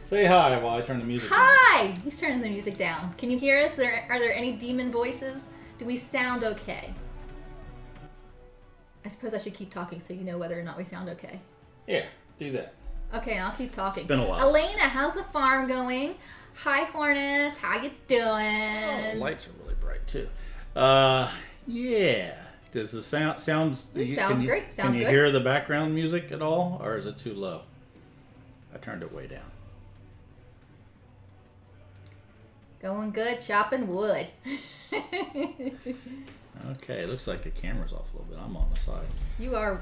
Say hi while I turn the music down. Hi! He's turning the music down. Can you hear us? Are there any demon voices? Do we sound okay? I suppose I should keep talking so you know whether or not we sound okay. Yeah, do that. Okay, I'll keep talking. It's been a while. Elena, how's the farm going? Hi, Hornist. How you doing? Oh, the lights are really bright too. Yeah. Does the sounds? Sounds great. Sounds Can you good. hear the background music at all, or is it too low? I turned it way down. Going good. Chopping wood. Okay, it looks like the camera's off a little bit. I'm on the side. You are.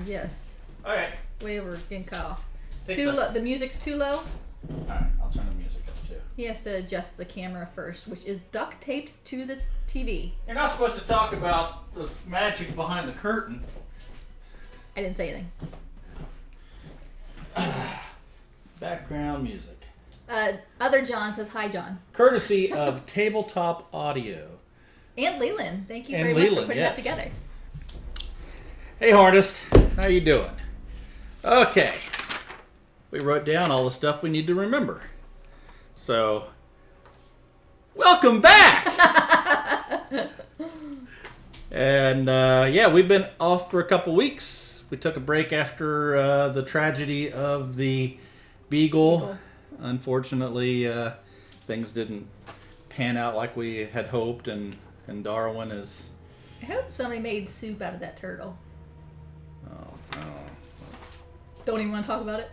Yes. Okay. Way over getting cut off. Take Too the- low. The music's too low. All right, I'll turn the music up too. He has to adjust the camera first, which is duct taped to this TV. You're not supposed to talk about the magic behind the curtain. I didn't say anything. Background music. Other John says hi, John. Courtesy of Tabletop Audio. And Leland. Thank you And very much for Leland, putting yes. that together. Hey, Hardest. How you doing? Okay. We wrote down all the stuff we need to remember. So, welcome back! And, yeah, we've been off for a couple weeks. We took a break after the tragedy of the Beagle. Unfortunately, things didn't pan out like we had hoped, and Darwin is... I hope somebody made soup out of that turtle. Oh. Don't even want to talk about it.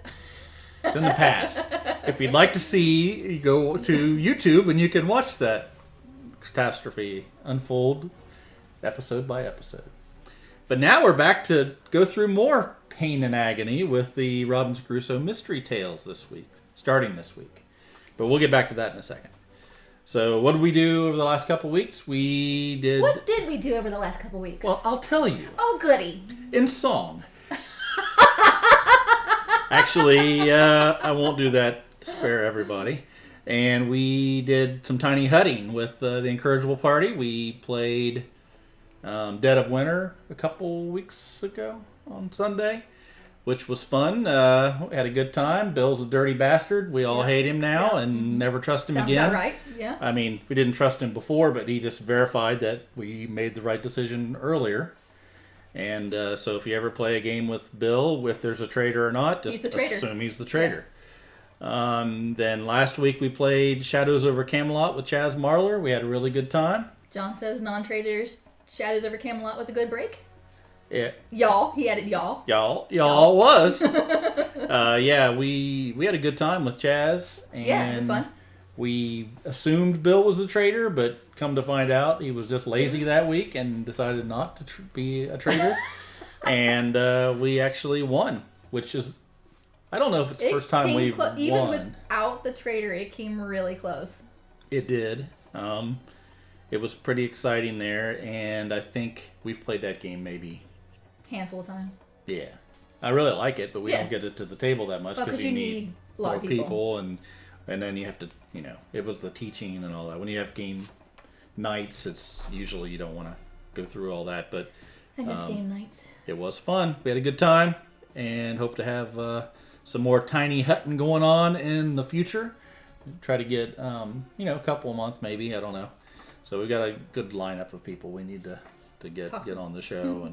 It's in the past. If you'd like to see, you go to YouTube and you can watch that catastrophe unfold episode by episode. But now we're back to go through more pain and agony with the Robinson Crusoe Mystery Tales this week, starting this week. But we'll get back to that in a second. So what did we do over the last couple weeks? We did... What did we do over the last couple weeks? Well, I'll tell you. Oh, goody. In song. Actually, I won't do that to spare everybody. And we did some tiny hutting with the Incorrigible party. We played Dead of Winter a couple weeks ago on Sunday, which was fun. We had a good time. Bill's a dirty bastard. We all hate him now and never trust him Sounds again. about right, yeah. I mean, we didn't trust him before, but he just verified that we made the right decision earlier. And so if you ever play a game with Bill, if there's a traitor or not, just assume he's the traitor. Yes. Then last week we played Shadows over Camelot with Chaz Marler. We had a really good time. John says non-traitors, Shadows over Camelot was a good break. Yeah. Y'all. He added y'all. Y'all was. Yeah, we had a good time with Chaz. And yeah, it was fun. We assumed Bill was the traitor, but come to find out he was just lazy that week and decided not to be a traitor. And we actually won, which is, I don't know if it's the first time we've won. Even without the traitor, it came really close. It did. It was pretty exciting there, and I think we've played that game maybe... handful of times. Yeah. I really like it, but we don't get it to the table that much because you need a lot of people. And then you have to, it was the teaching and all that. When you have game nights, it's usually you don't want to go through all that, but I miss game nights. It was fun. We had a good time and hope to have some more tiny hutting going on in the future. Try to get, a couple of months maybe, I don't know. So we've got a good lineup of people we need to get on the show.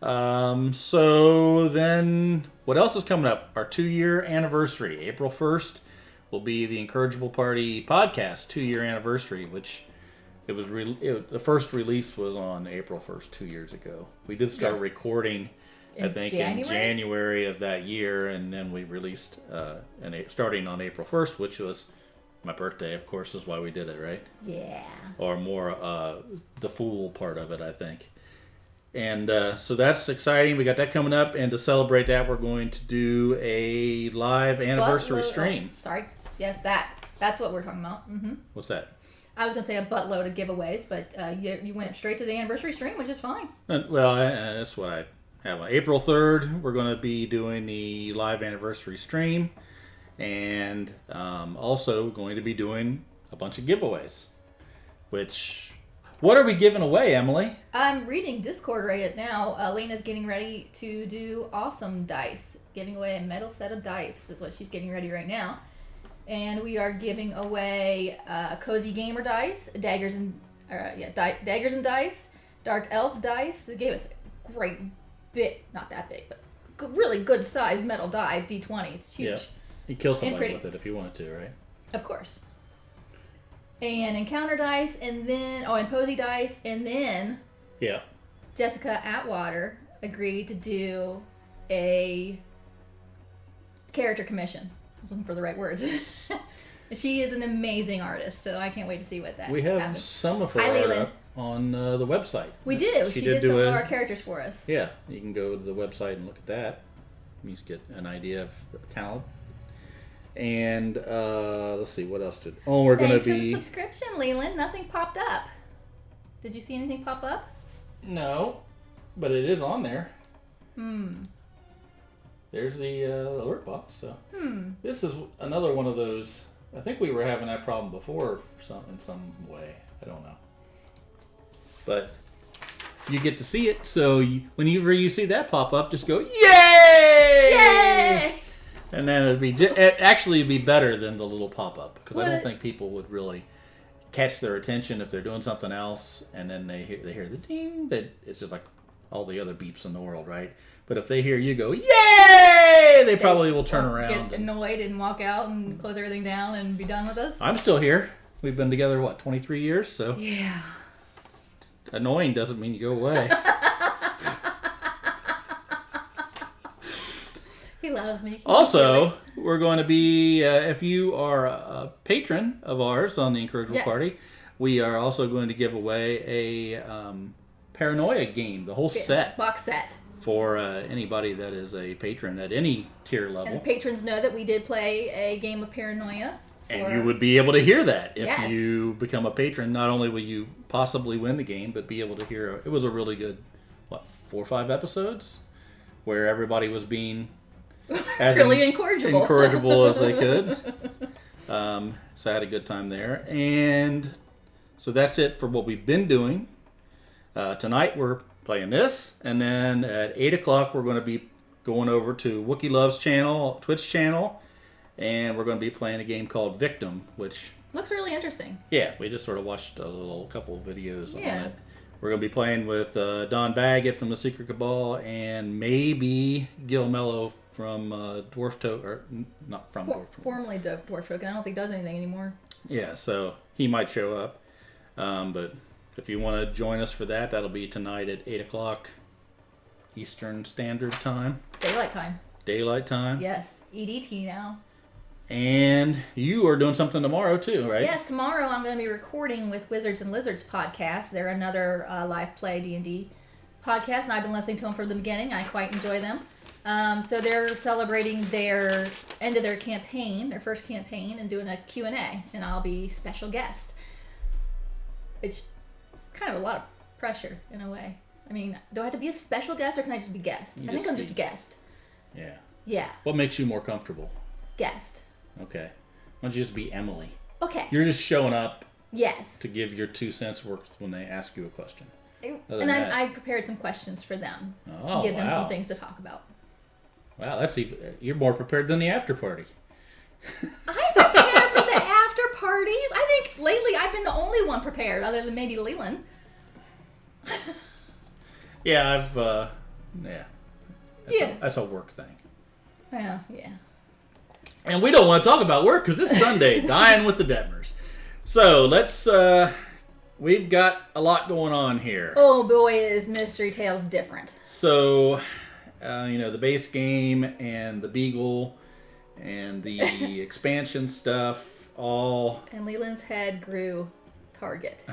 And so then what else is coming up? Our 2-year anniversary, April 1st. Will be the Incorrigible Party podcast 2-year anniversary, which the first release was on April 1st 2 years ago. We did start recording, in January of that year, and then we released starting on April 1st, which was my birthday, of course, is why we did it, right? Yeah. Or more the fool part of it, I think. And so that's exciting. We got that coming up, and to celebrate that, we're going to do a live anniversary stream. Sorry. Yes, that's what we're talking about. Mm-hmm. What's that? I was going to say a buttload of giveaways, but you went straight to the anniversary stream, which is fine. Well, that's what I have. On April 3rd, we're going to be doing the live anniversary stream, and also going to be doing a bunch of giveaways, which What are we giving away, Emily? I'm reading Discord right now. Lena's getting ready to do awesome dice. Giving away a metal set of dice is what she's getting ready right now. And we are giving away Cozy Gamer dice, Daggers and Dice, Dark Elf dice. They gave us a great bit, not that big, but really good size metal die, D20. It's huge. Yeah. You kill somebody with it if you wanted to, right? Of course. And Encounter dice, and then and Posy dice, and then Jessica Atwater agreed to do a character commission. I was looking for the right words. She is an amazing artist, so I can't wait to see what that We have happens. some of her art up on the website. We do. She did some of our characters for us. Yeah, you can go to the website and look at that. You just get an idea of the talent. And let's see, what else did... Oh, we're going to be... Thanks for the subscription, Leland. Nothing popped up. Did you see anything pop up? No, but it is on there. There's the alert box. So this is another one of those... I think we were having that problem before in some way. I don't know. But you get to see it, so whenever you see that pop up, just go, yay! Yay! And then it'd be better than the little pop-up, because I don't think people would really catch their attention if they're doing something else, and then they hear the ding. That it's just like all the other beeps in the world, right? But if they hear you go, yay! They probably will turn around. Get annoyed and walk out and close everything down and be done with us. I'm still here. We've been together, 23 years? So yeah. Annoying doesn't mean you go away. He loves me. Also, we're going to be, if you are a patron of ours on the Incorrigible Party, we are also going to give away a Paranoia game, the whole set. Box set. For anybody that is a patron at any tier level. And patrons know that we did play a game of Paranoia. And you would be able to hear that if you become a patron. Not only will you possibly win the game, but be able to hear it was a really good, 4 or 5 episodes where everybody was being as really incorrigible as they could. So I had a good time there. And so that's it for what we've been doing. Tonight we're playing this, and then at 8 o'clock we're going to be going over to Wookie Love's Twitch channel, and we're going to be playing a game called Victim, which looks really interesting. Yeah, we just sort of watched a couple of videos on it. We're going to be playing with Don Baggett from the Secret Cabal, and maybe Gil Mello from Dwarf Token, or not from Dwarf Token. Formerly Dwarf Token. I don't think he does anything anymore. Yeah, so he might show up, but if you want to join us for that, that'll be tonight at 8 o'clock Eastern Standard Time. Daylight time. Yes, EDT now. And you are doing something tomorrow too, right? Yes, tomorrow I'm going to be recording with Wizards and Lizards podcast. They're another live play D&D podcast, and I've been listening to them from the beginning. I quite enjoy them. So they're celebrating their end of their campaign, their first campaign, and doing a Q&A, and I'll be special guest. Which... kind of a lot of pressure in a way. I mean, do I have to be a special guest or can I just be guest? I think I'm just a guest. Yeah. Yeah. What makes you more comfortable? Guest. Okay. Why don't you just be Emily? Okay. You're just showing up. Yes. To give your 2 cents worth when they ask you a question. And I prepared some questions for them. Oh, give them some things to talk about. Wow, you're more prepared than the after party. I'm prepared for the after parties. I think lately I've been the only one prepared, other than maybe Leland. Yeah, That's a work thing. Yeah. And we don't want to talk about work because it's Sunday, dying with the Detmers. So let's. We've got a lot going on here. Oh boy, is Mystery Tales different. So, the base game and the Beagle and the expansion stuff all... And Leland's head grew target.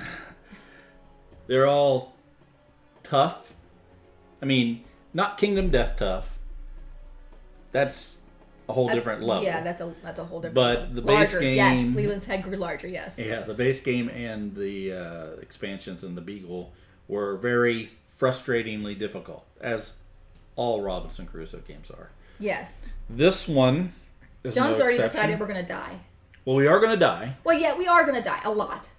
They're all tough. I mean, not Kingdom Death tough. That's a whole different level. Yeah, that's a whole different level. But the base larger, game... Yes, Leland's head grew larger, yes. Yeah, the base game and the expansions and the Beagle were very frustratingly difficult, as all Robinson Crusoe games are. Yes. This one is John's no already exception. decided we're going to die. Well, we are going to die. Well, yeah, we are going to die. A lot.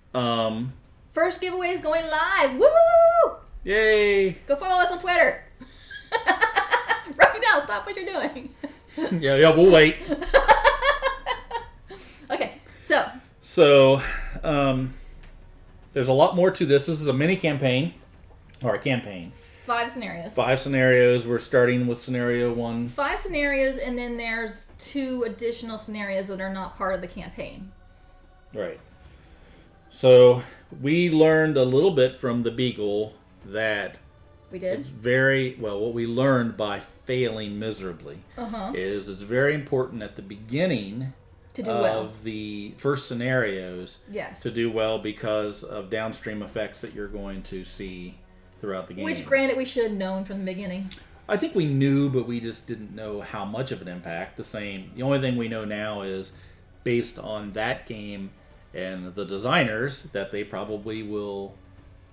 First giveaway is going live. Woo! Yay! Go follow us on Twitter. Right now, stop what you're doing. Yeah, we'll wait. Okay, So, there's a lot more to this. This is a mini campaign, or a campaign. 5 scenarios. 5 scenarios. We're starting with scenario 1. 5 scenarios, and then there's 2 additional scenarios that are not part of the campaign. Right. So, we learned a little bit from the Beagle that We did? it's very, well, what we learned by failing miserably is it's very important at the beginning To do of well. the first scenarios Yes. to do well because of downstream effects that you're going to see throughout the game. Which, granted, we should have known from the beginning. I think we knew, but we just didn't know how much of an impact. The only thing we know now is based on that game and the designers that they probably will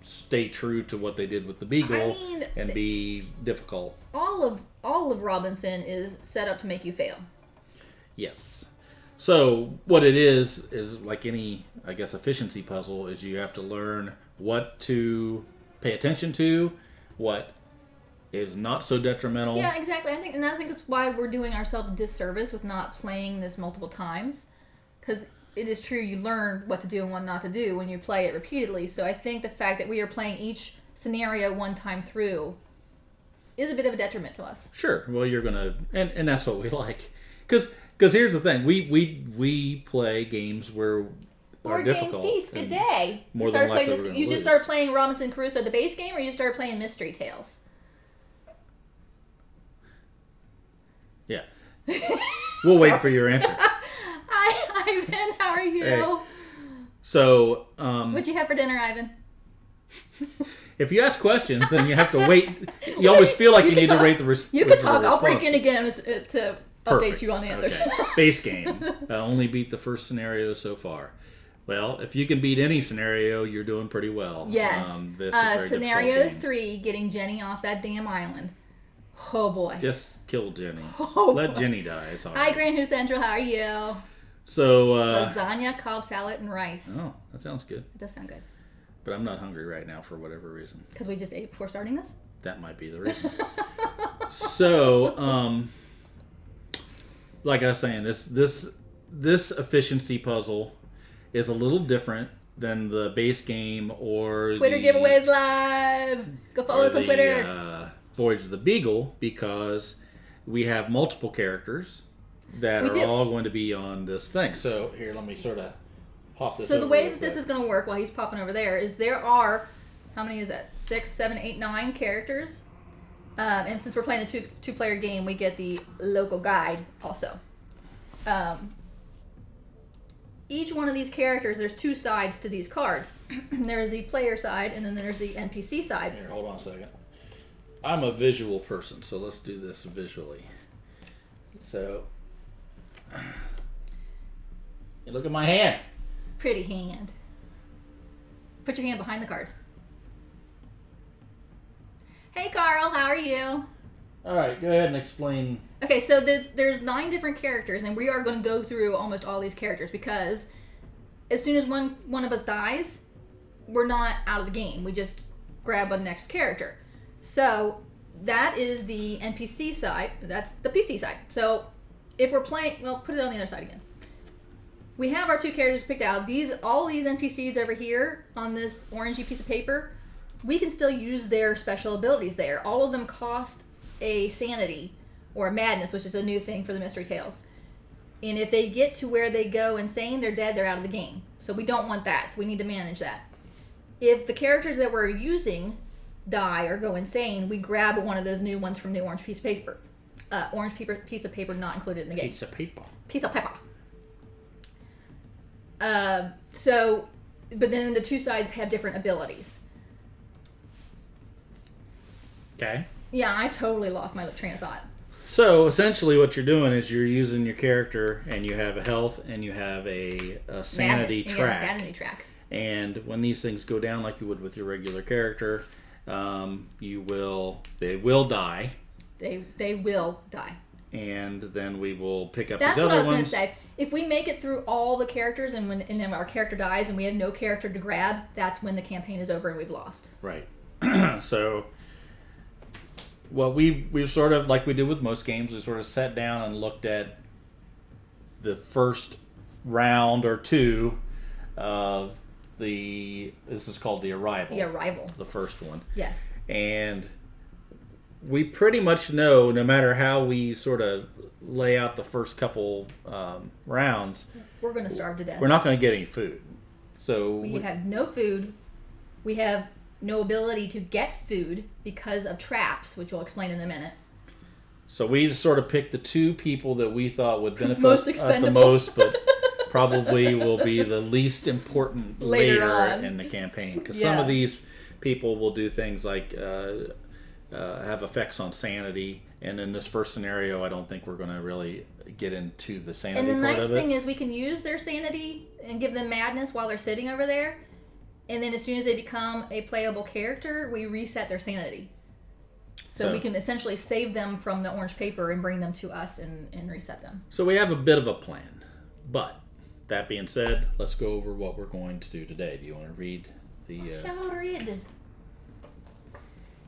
stay true to what they did with the Beagle and be difficult. All of Robinson is set up to make you fail. Yes. So what it is like any, I guess, efficiency puzzle is you have to learn what to pay attention to, what is not so detrimental. Yeah, exactly. I think that's why we're doing ourselves a disservice with not playing this multiple times, because it is true you learn what to do and what not to do when you play it repeatedly. So I think the fact that we are playing each scenario one time through is a bit of a detriment to us. Sure. Well, you're gonna, and that's what we like, because here's the thing: we play games where are difficult. Game Feast, good day. More than likely, we're gonna you just lose. started playing Robinson Crusoe, the base game, or you started playing Mystery Tales? Yeah. We'll wait for your answer. Hi, Ivan. How are you? Hey. So, What'd you have for dinner, Ivan? if you ask questions, then you have to wait. You always feel like you need to rate the response. You can talk. I'll break in again to Perfect. update you on the answers. Okay. Base game. Only beat the first scenario so far. Well, if you can beat any scenario, you're doing pretty well. Yes. This is a very Scenario difficult game. 3, getting Jenny off that damn island. Oh boy. Just kill Jenny. Oh, Let boy. Jenny die. It's all Hi, right. Grand Who Central. How are you? So, Lasagna, Cobb salad, and rice. oh, that sounds good. It does sound good. But I'm not hungry right now for whatever reason. Because we just ate before starting this? That might be the reason. So, like I was saying, this efficiency puzzle is a little different than the base game or Twitter the, giveaways live. Go follow us on Twitter. Voyage of the Beagle, because we have multiple characters that We are do. all going to be on this thing. So here, let me sort of pop this. So the over way real that this quick. is going to work while he's popping over there is there are, how many is that? 6, 7, 8, 9 characters. And since we're playing the two-player game, we get the local guide also. Each one of these characters, there's 2 sides to these cards. There's the player side, and then there's the NPC side. Here, hold on a second. I'm a visual person, so let's do this visually. So, you look at my hand. Pretty hand. Put your hand behind the card. Hey, Carl, how are you? All right, go ahead and explain. Okay, so there's 9 different characters, and we are going to go through almost all these characters because as soon as one of us dies, we're not out of the game. We just grab a next character. So that is the NPC side. That's the PC side. So if we're playing, well, put it on the other side again. We have our 2 characters picked out. All these NPCs over here on this orangey piece of paper, we can still use their special abilities there. All of them cost a sanity or a madness, which is a new thing for the Mystery Tales. And if they get to where they go insane, they're dead, they're out of the game. So we don't want that, so we need to manage that. If the characters that we're using die or go insane, we grab one of those new ones from the orange piece of paper. Piece of paper not included in the game. Piece of paper. Piece of paper. But then the 2 sides have different abilities. Okay. Yeah, I totally lost my train of thought. So essentially, what you're doing is you're using your character, and you have a health, and you have a sanity Madness. track. Yeah, sanity track. And when these things go down, like you would with your regular character, they will die. They will die. and then we will pick up That's these what other I was going to ones. say. If we make it through all the characters and then our character dies and we have no character to grab, that's when the campaign is over and we've lost. Right. So, well, we've sort of, like we did with most games, we sort of sat down and looked at the first round or two of this is called The Arrival. The Arrival. The first one. Yes. And we pretty much know, no matter how we sort of lay out the first couple rounds, we're going to starve to death. We're not going to get any food. So we have no food. We have no ability to get food because of traps, which we'll explain in a minute. So we sort of picked the two people that we thought would benefit most at the most, but probably will be the least important later in the campaign. Because some of these people will do things like have effects on sanity, and in this first scenario, I don't think we're going to really get into the sanity part of it. And the nice thing is we can use their sanity and give them madness while they're sitting over there, and then as soon as they become a playable character, we reset their sanity. So we can essentially save them from the orange paper and bring them to us and reset them. So we have a bit of a plan. But that being said, let's go over what we're going to do today. Do you want to read the... Shall read.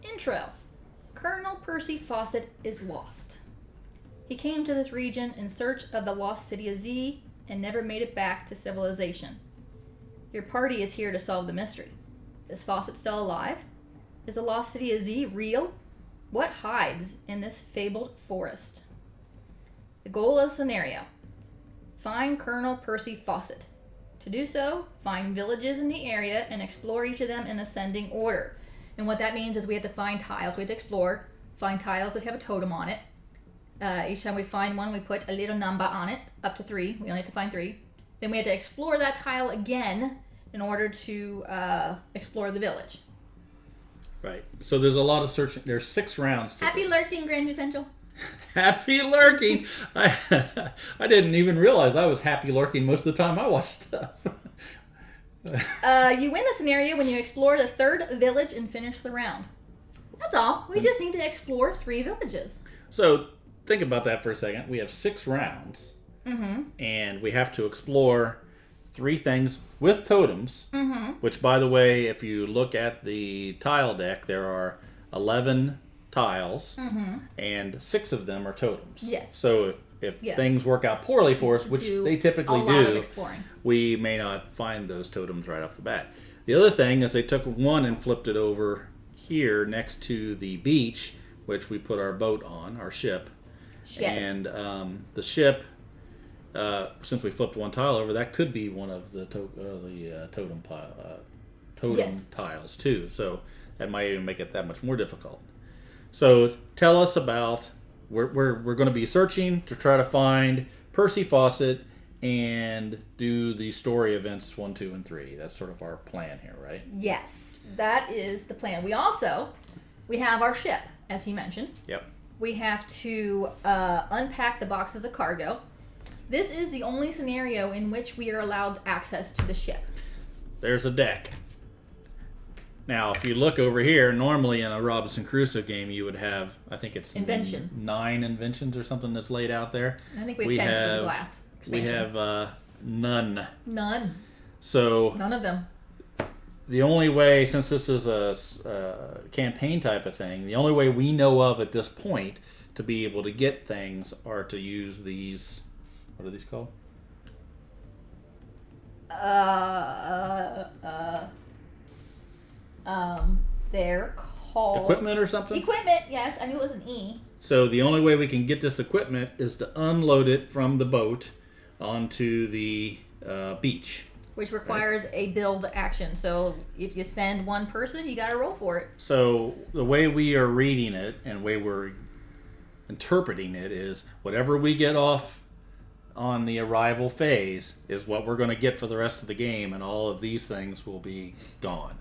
Intro. Colonel Percy Fawcett is lost. He came to this region in search of the lost city of Z and never made it back to civilization. Your party is here to solve the mystery. Is Fawcett still alive? Is the lost city of Z real? What hides in this fabled forest? The goal of the scenario. Find Colonel Percy Fawcett. To do so, find villages in the area and explore each of them in ascending order. And what that means is we have to find tiles. We have to explore, find tiles that have a totem on it. Each time we find one, we put a little number on it, up to 3. We only have to find 3. Then we have to explore that tile again in order to explore the village. Right. So there's a lot of searching. There's 6 rounds to Happy this. lurking, Grand Central. Happy lurking. I didn't even realize I was happy lurking most of the time I watched stuff. You win the scenario when you explore the 3rd village and finish the round. That's all. We just need to explore 3 villages. So think about that for a second. We have 6 rounds, and we have to explore 3 things with totems, which, by the way, if you look at the tile deck, there are 11 tiles, and 6 of them are totems. Yes. So if things work out poorly for us, which they typically a lot of do, exploring. we may not find those totems right off the bat. The other thing is they took one and flipped it over here next to the beach, which we put our boat on, our ship. And the ship, since we flipped one tile over, that could be one of the totem tiles too. So that might even make it that much more difficult. So tell us about, we're going to be searching to try to find Percy Fawcett and do the story events 1, 2, and 3. That's sort of our plan here, right? Yes, that is the plan. We have our ship, as he mentioned. Yep. We have to unpack the boxes of cargo. This is the only scenario in which we are allowed access to the ship. There's a deck. Now, if you look over here, normally in a Robinson Crusoe game, you would have, I think it's Invention. 9 inventions or something that's laid out there. I think we have 10 because of the glass expansion. We have none. None. So none of them. The only way, since this is a campaign type of thing, the only way we know of at this point to be able to get things are to use these. What are these called? They're called Equipment or something? Equipment, yes. I knew it was an E. So the only way we can get this equipment is to unload it from the boat onto the beach. Which requires a build action. So if you send one person, you got to roll for it. So the way we are reading it and the way we're interpreting it is whatever we get off on the arrival phase is what we're going to get for the rest of the game, and all of these things will be gone.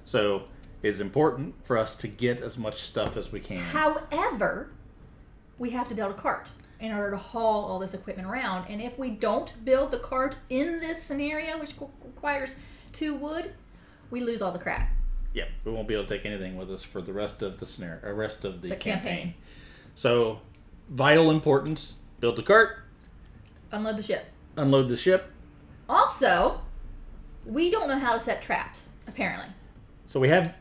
So it's important for us to get as much stuff as we can. However, we have to build a cart in order to haul all this equipment around. And if we don't build the cart in this scenario, which requires 2 wood, we lose all the crap. Yep, we won't be able to take anything with us for the rest of the scenario, or rest of the campaign. campaign. So vital importance. Build the cart. Unload the ship. Unload the ship. Also, we don't know how to set traps, apparently. So we have,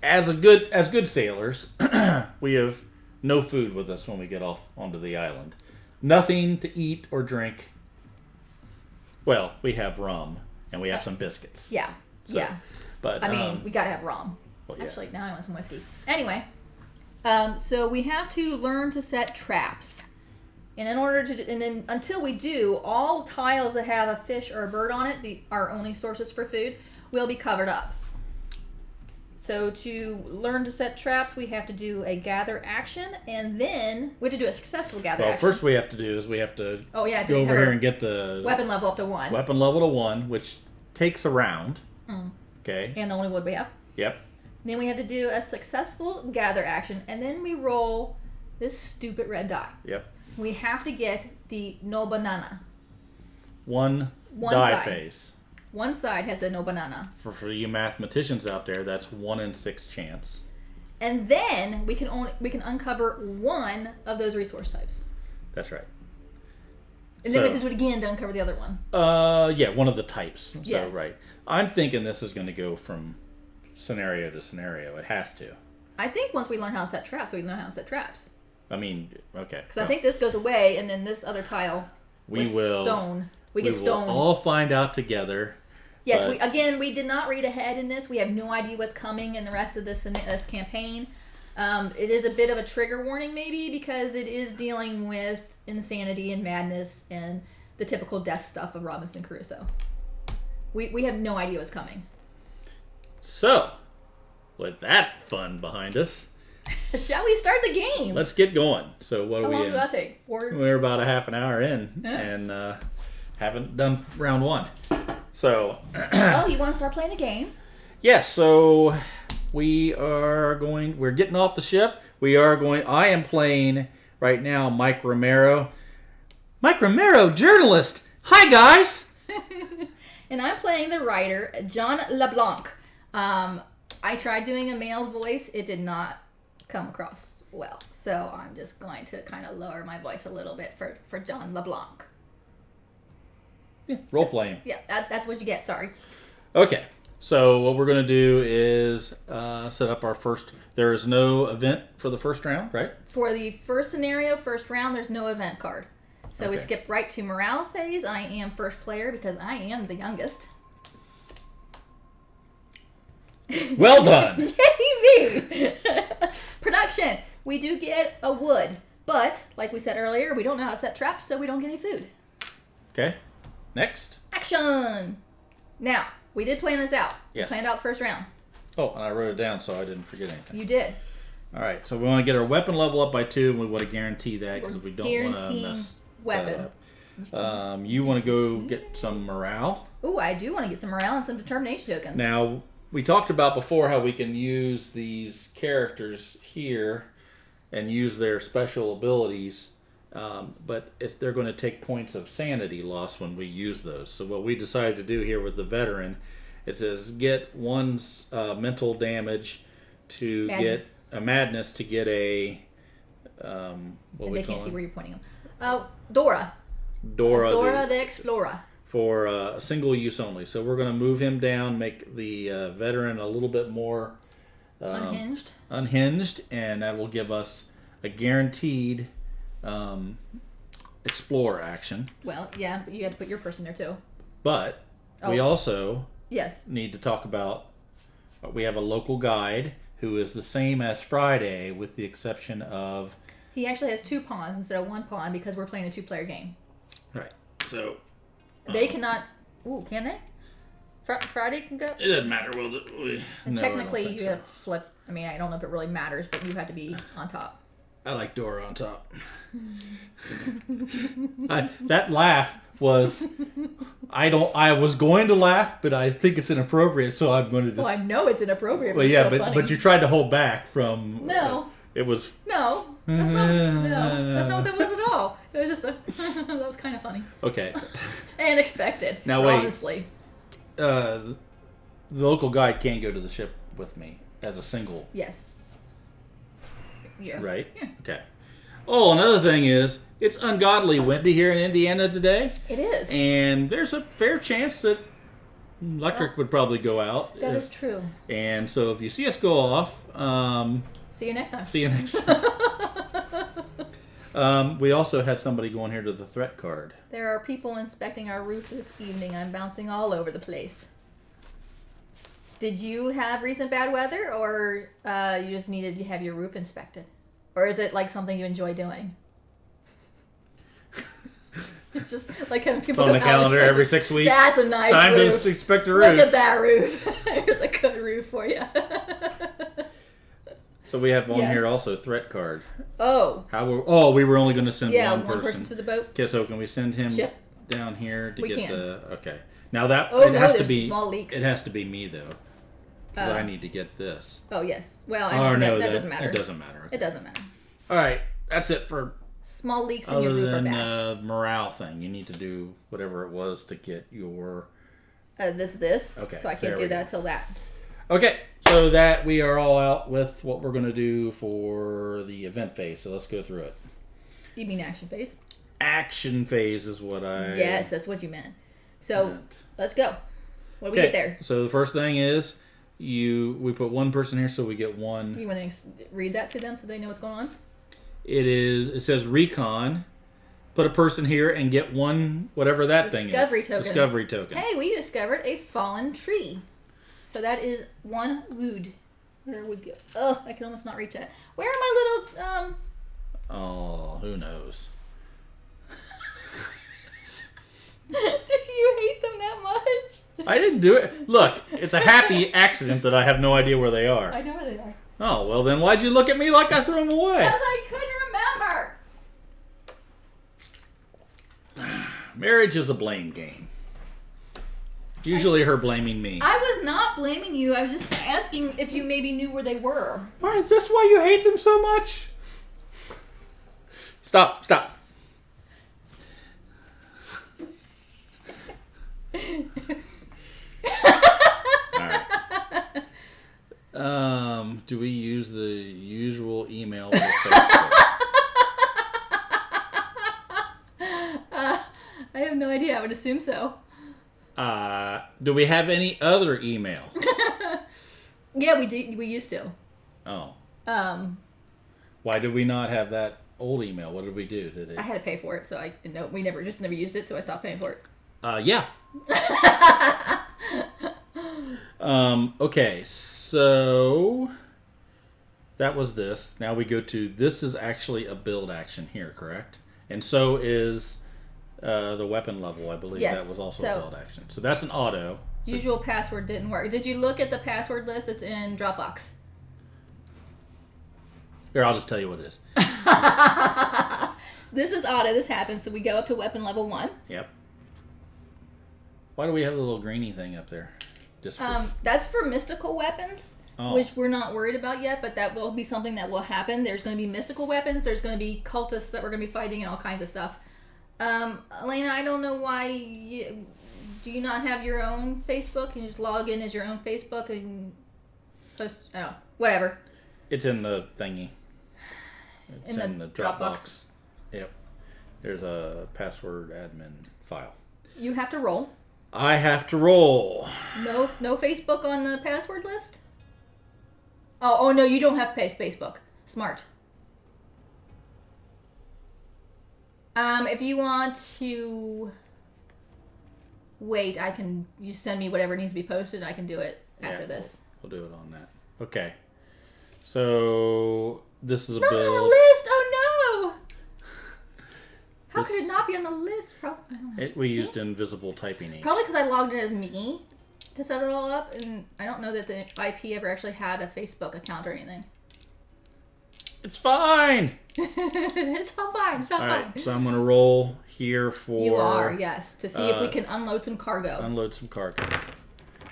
as good sailors, we have no food with us when we get off onto the island. Nothing to eat or drink. Well, we have rum and we have some biscuits. Yeah, So, yeah. But I mean, we gotta have rum. well, yeah. Actually, now I want some whiskey. Anyway, so we have to learn to set traps. And in order to, and then until we do, all tiles that have a fish or a bird on it, our only sources for food, will be covered up. So to learn to set traps, we have to do a gather action, and then we have to do a successful gather action. First we have to do is we have to go over here and get the weapon level up to 1. Weapon level to 1, which takes a round. Okay. And the only wood we have. Yep. Then we have to do a successful gather action, and then we roll this stupid red die. Yep. We have to get the no banana. One die side. phase. One side has the no banana. For you mathematicians out there, that's 1 in 6 chance. And then we can uncover one of those resource types. That's right. And then we have to do it again to uncover the other one. Yeah, one of the types. So Yeah. right. I'm thinking this is going to go from scenario to scenario. It has to. I think once we learn how to set traps, we learn how to set traps. I mean, okay. Because I think this goes away, and then this other tile We will stone. We get will stoned. all find out together. Yes, but we did not read ahead in this. We have no idea what's coming in the rest of this campaign. It is a bit of a trigger warning, maybe, because it is dealing with insanity and madness and the typical death stuff of Robinson Crusoe. We have no idea what's coming. So, with that fun behind us, shall we start the game? let's get going. So what How are we long in? did that take? We're about a half an hour in, and haven't done round 1. So, oh, you want to start playing a game? yes. So we're getting off the ship. I am playing right now Mike Romero. Mike Romero, journalist. Hi, guys. And I'm playing the writer, Jon LeBlanc. I tried doing a male voice. It did not come across well. So I'm just going to kind of lower my voice a little bit for Jon LeBlanc. Yeah, role playing. Yeah, that's what you get. Sorry. Okay. So what we're going to do is set up our first. There is no event for the first round, right? For the first scenario, first round, there's no event card. So we Okay. skip right to morale phase. I am first player because I am the youngest. Well done. Yay me! Production. We do get a wood, but like we said earlier, we don't know how to set traps, so we don't get any food. Okay. Next. Action! Now, we did plan this out. Yes. We planned out first round. Oh, and I wrote it down so I didn't forget anything. You did. All right. So we want to get our weapon level up by 2, and we want to guarantee that because we don't want to Guaranteeing mess weapon. that up. You want to go get some morale. Ooh, I do want to get some morale and some determination tokens. Now, we talked about before how we can use these characters here and use their special abilities, but they're going to take points of sanity loss when we use those. So what we decided to do here with the veteran, it says get 1's mental damage to Madness. get a madness to get a what and we they call can't see it? where you're pointing them. Dora. Dora the Explorer. for single use only. So we're going to move him down, make the veteran a little bit more Unhinged. and that will give us a guaranteed explore action. Well, yeah, but you had to put your person there too. But we also Yes. need to talk about, we have a local guide who is the same as Friday with the exception of... He actually has 2 pawns instead of 1 pawn because we're playing a 2-player game. Right. So... They cannot... Ooh, can they? Friday can go? It doesn't matter. And technically, you have flip. I mean, I don't know if it really matters, but you have to be on top. I like Dora on top. That laugh was... I was going to laugh, but I think it's inappropriate, so I'm going to just... Well, I know it's inappropriate, but Well, it's yeah, still funny. but you tried to hold back from... No. It was... No, that's not what that was at all. It was just that was kind of funny. Okay. And expected. Now, wait. Honestly. The local guide can't go to the ship with me as a single, Yes. Yeah. right? Yeah. Okay. Oh, another thing is, it's ungodly windy here in Indiana today. It is. And there's a fair chance that electric would probably go out. That is true. And so if you see us go off... see you next time. See you next time. We also had somebody going here to the threat card. There are people inspecting our roof this evening. I'm bouncing all over the place. Did you have recent bad weather, or you just needed to have your roof inspected? Or is it like something you enjoy doing? It's just like having people on the calendar every 6 weeks. That's a nice time roof. to inspect a roof. Look at that roof. It's a good roof for you. So we have on here also threat card. Oh. We were only going to send one person. one person to the boat. Okay, so can we send him Ship. down here to get can. the... Okay. Now that has to be... small leaks. It has to be me, though. Because I need to get this. Oh, yes. Well, that doesn't matter. It doesn't matter. Okay. It doesn't matter. All right. That's it for... Small leaks in your roof are bad. Other than morale thing. You need to do whatever it was to get your... This. Okay. So I can't do that till that. Okay. So that we are all out with what we're going to do for the event phase. So let's go through it. You mean action phase? Action phase is what I... Yes, that's what you meant. So let's go. What do we get there? So the first thing is we put one person here so we get one... You want to read that to them so they know what's going on? It says recon. Put a person here and get one, whatever that thing is. Discovery token. Hey, we discovered a fallen tree. So that is one wood. Where would go? Oh, I can almost not reach that. Where are my little Oh, who knows? Do you hate them that much? I didn't do it. Look, it's a happy accident that I have no idea where they are. I know where they are. Oh, well then why'd you look at me like I threw them away? Because I couldn't remember. Marriage is a blame game. Usually her blaming me. I was not blaming you. I was just asking if you maybe knew where they were. Why, is this why you hate them so much? Stop. Alright. Do we use the usual email for Facebook? I have no idea. I would assume so. Do we have any other email? Yeah, we do. We used to. Oh. Why did we not have that old email? What did we do? I had to pay for it, so we never used it, so I stopped paying for it. Yeah. Okay, so that was this. Now we go to this is actually a build action here, correct? And so is the weapon level. I believe that was also a build action. So that's an auto. Usual password didn't work. Did you look at the password list? It's in Dropbox. Here, I'll just tell you what it is. This is auto. This happens. So we go up to weapon level 1. Yep. Why do we have the little greeny thing up there? Just that's for mystical weapons, which we're not worried about yet, but that will be something that will happen. There's going to be mystical weapons. There's going to be cultists that we're going to be fighting and all kinds of stuff. Elena, I don't know why do you not have your own Facebook? You just log in as your own Facebook and post, I don't know, whatever. It's in the thingy. It's in the Dropbox. Yep. There's a password admin file. You have to roll. I have to roll. No Facebook on the password list? Oh no, you don't have Facebook. Smart. If you want to wait, you send me whatever needs to be posted, I can do it after this. We'll do it on that. Okay. So this is a not build. on the list. Oh no! How could it not be on the list? We used invisible typing ink. Probably because I logged in as me to set it all up, and I don't know that the IP ever actually had a Facebook account or anything. It's fine. It's all fine. It's all fine. Right, so I'm going to roll here for... You are, yes, to see if we can unload some cargo. Unload some cargo.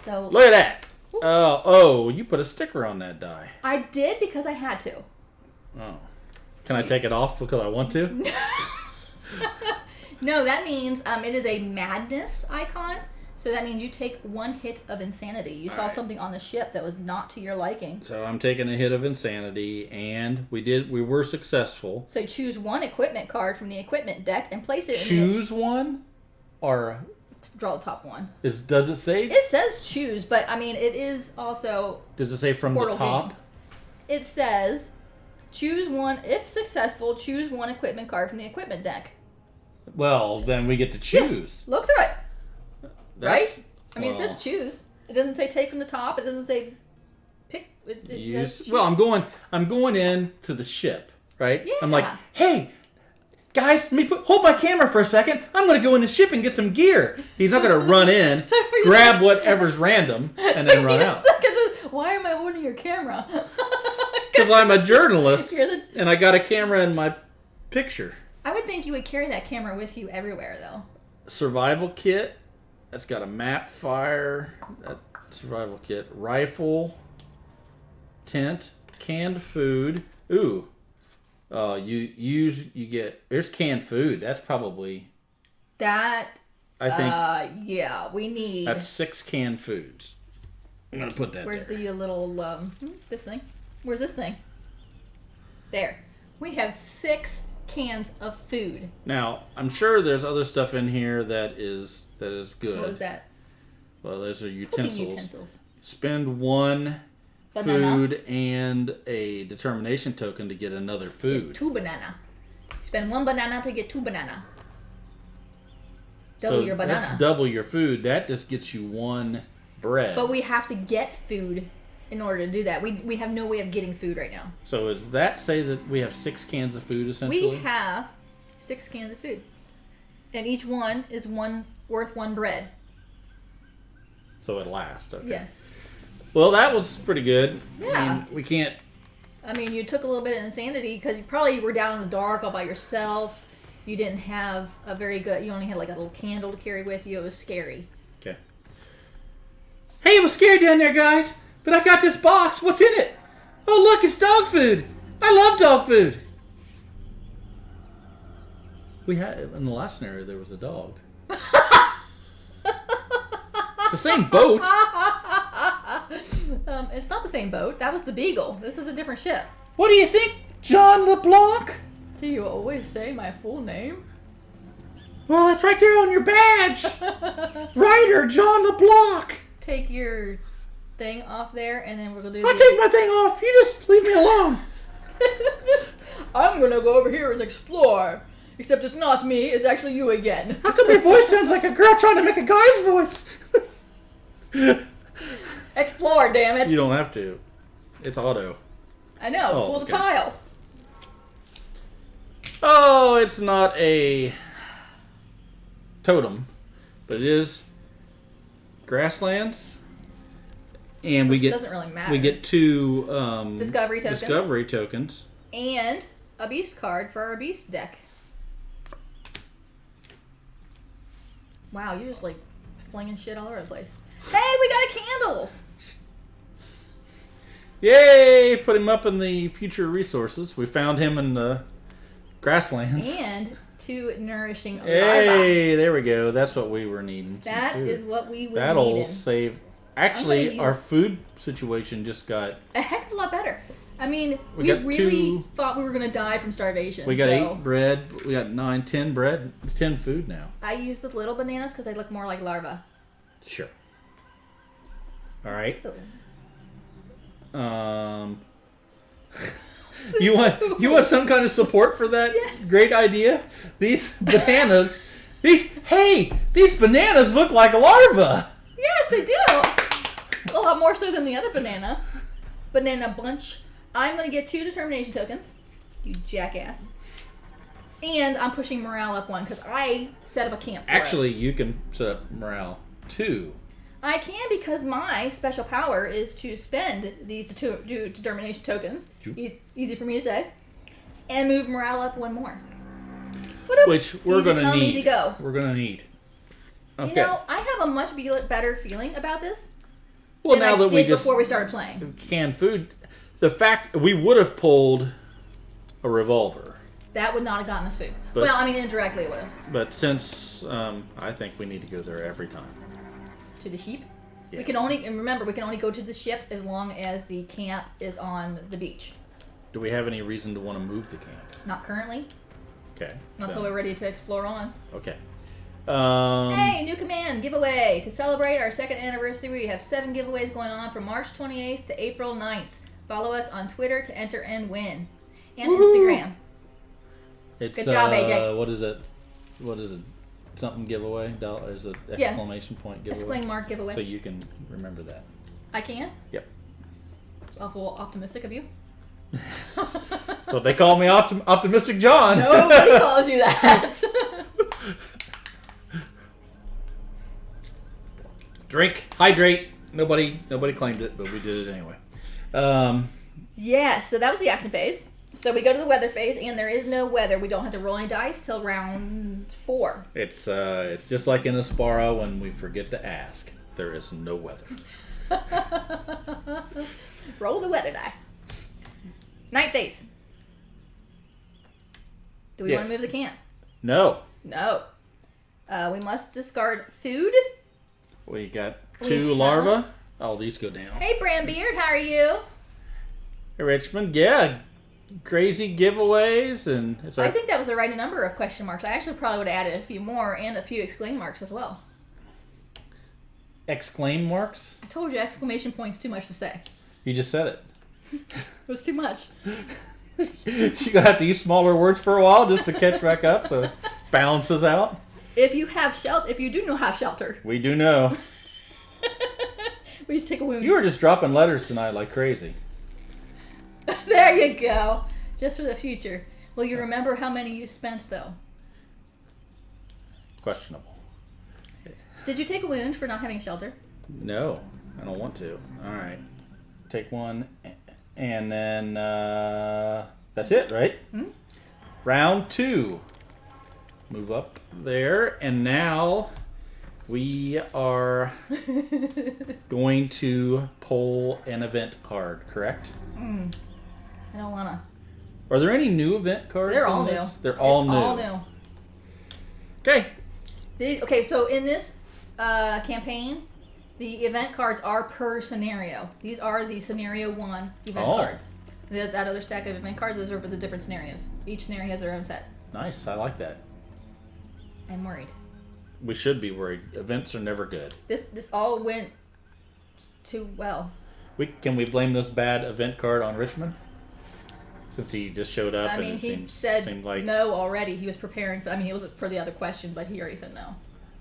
So look at that. You put a sticker on that die. I did because I had to. Oh. Can I take it off because I want to? No, that means it is a madness icon. So that means you take 1 hit of insanity. You saw something on the ship that was not to your liking. So I'm taking a hit of insanity, and we were successful. So choose 1 equipment card from the equipment deck and place it in Choose one? Or... Draw the top one. Does it say? It says choose, but I mean, it is also... Does it say from the top? Games. It says, choose 1, if successful, choose 1 equipment card from the equipment deck. Well, then we get to choose. Yeah, look through it. Right? I mean, well, it says choose. It doesn't say take from the top. It doesn't say pick. It says choose. Well, I'm going in to the ship, right? Yeah. I'm like, hey, guys, hold my camera for a second. I'm going to go in the ship and get some gear. He's not going to run in, grab whatever's random, and then run out. Why am I holding your camera? Because I'm a journalist, and I got a camera in my picture. I would think you would carry that camera with you everywhere, though. Survival kit. That's got a map fire. Survival kit. Rifle. Tent. Canned food. Ooh. You get... There's canned food. That's probably... That... I think... yeah, we need... That's 6 canned foods. I'm going to put that Where's there. the little... this thing? Where's this thing? There. We have 6 cans of food. Now, I'm sure there's other stuff in here that is good. What was that? Well, those are utensils. Cooking utensils. Spend 1 banana. food and a determination token to get another food. Get 2 banana. Spend 1 banana to get 2 banana. Double your banana. That's double your food. That just gets you 1 bread. But we have to get food in order to do that. We have no way of getting food right now. So does that say that we have 6 cans of food essentially? We have 6 cans of food. And each one is worth 1 bread. So it lasts. Okay. Yes. Well, that was pretty good. Yeah. I mean, we can't... I mean, you took a little bit of insanity because you probably were down in the dark all by yourself. You didn't have a very good... You only had like a little candle to carry with you. It was scary. Okay. Hey, it was scary down there, guys. But I got this box. What's in it? Oh, look, it's dog food. I love dog food. We had... In the last scenario, there was a dog. It's the same boat. It's not the same boat. That was the Beagle. This is a different ship. What do you think, John LeBlanc? Do you always say my full name? Well, it's right there on your badge. Writer John LeBlanc. Take your thing off there, and then we're going to do I'll take my thing off. You just leave me alone. I'm going to go over here and explore. Except it's not me. It's actually you again. How come your voice sounds like a girl trying to make a guy's voice? Explore, damn it. You don't have to. It's auto. I know. Oh, Pull the okay. tile. Oh, it's not a totem, but it is grasslands. And Which doesn't really matter. We get 2 Discovery tokens. And a beast card for our beast deck. Wow, you're just like flinging shit all over the place. Hey, we got candles! Yay! Put him up in the future resources. We found him in the grasslands. And 2 nourishing larvae. Hey, there we go. That's what we were needing. That is what we was That'll needing. save. Actually, our food situation just got a heck of a lot better. I mean, we got really thought we were going to die from starvation. We got 8 bread. We got 9, 10 bread, 10 food now. I use the little bananas because they look more like larvae. Sure. All right. You want some kind of support for that great idea? These bananas, these bananas look like a larva. Yes, they do. A lot more so than the other banana. Banana bunch. I'm going to get 2 determination tokens. You jackass. And I'm pushing morale up 1 because I set up a camp for Actually, us. you can set up morale 2. I can because my special power is to spend these 2 determination tokens. Easy for me to say. And move morale up 1 more. Which we're going to need. Easy go. We're going to need. Okay. You know, I have a much better feeling about this Well, than now I that we did just before we started playing. canned food, the fact we would have pulled a revolver. That would not have gotten us food. But- Well, I mean, indirectly it would have. But since I think we need to go there every time. to the sheep. Yeah. We can only, and remember, we can only go to the ship as long as the camp is on the beach. Do we have any reason to want to move the camp? Not currently. Okay. Not until we're ready to explore on. Okay. Hey, new command giveaway. To celebrate our 2nd anniversary, we have 7 giveaways going on from March 28th to April 9th. Follow us on Twitter to enter and win. And Instagram. It's, Good job, AJ. What is it? Something giveaway? There's an exclamation point giveaway. Exclaim mark giveaway. So you can remember that. I can? Yep. It's awful optimistic of you. So they call me Optimistic John. Nobody calls you that. Drink, hydrate. Nobody claimed it, but we did it anyway. Yeah, so that was the action phase. So we go to the weather phase, and there is no weather. We don't have to roll any dice till round 4. It's just like in Aspara when we forget to ask. There is no weather. Roll the weather die. Night phase. Do we want to move the camp? No. No. We must discard food. We got 2 larvae. Oh, these go down. Hey, Brambeard, how are you? Hey, Richmond. Yeah. Crazy giveaways. And it's I think that was the right number of question marks. I actually probably would have added a few more and a few exclaim marks as well. Exclaim marks? I told you exclamation point's too much to say. You just said it. It was too much. You're going to have to use smaller words for a while just to catch back up so it balances out. If you have shelter, if you do know have shelter. We do know. We just take a wound. You were just dropping letters tonight like crazy. There you go. Just for the future. Will you remember how many you spent, though? Questionable. Did you take a wound for not having a shelter? No, I don't want to. All right. Take one, and then that's it, right? Hmm? Round 2. Move up there, and now we are going to pull an event card, correct? I don't want to. Are there any new event cards? They're all new. They're all new. All new. Okay. Okay, so in this campaign, the event cards are per scenario. These are the scenario 1 event cards. That other stack of event cards, those are for the different scenarios. Each scenario has their own set. Nice. I like that. I'm worried. We should be worried. Events are never good. This all went too well. Can we blame this bad event card on Richmond? Since he just showed up. I mean, and he seemed like no already. He was preparing. I mean, he was for the other question, but he already said no.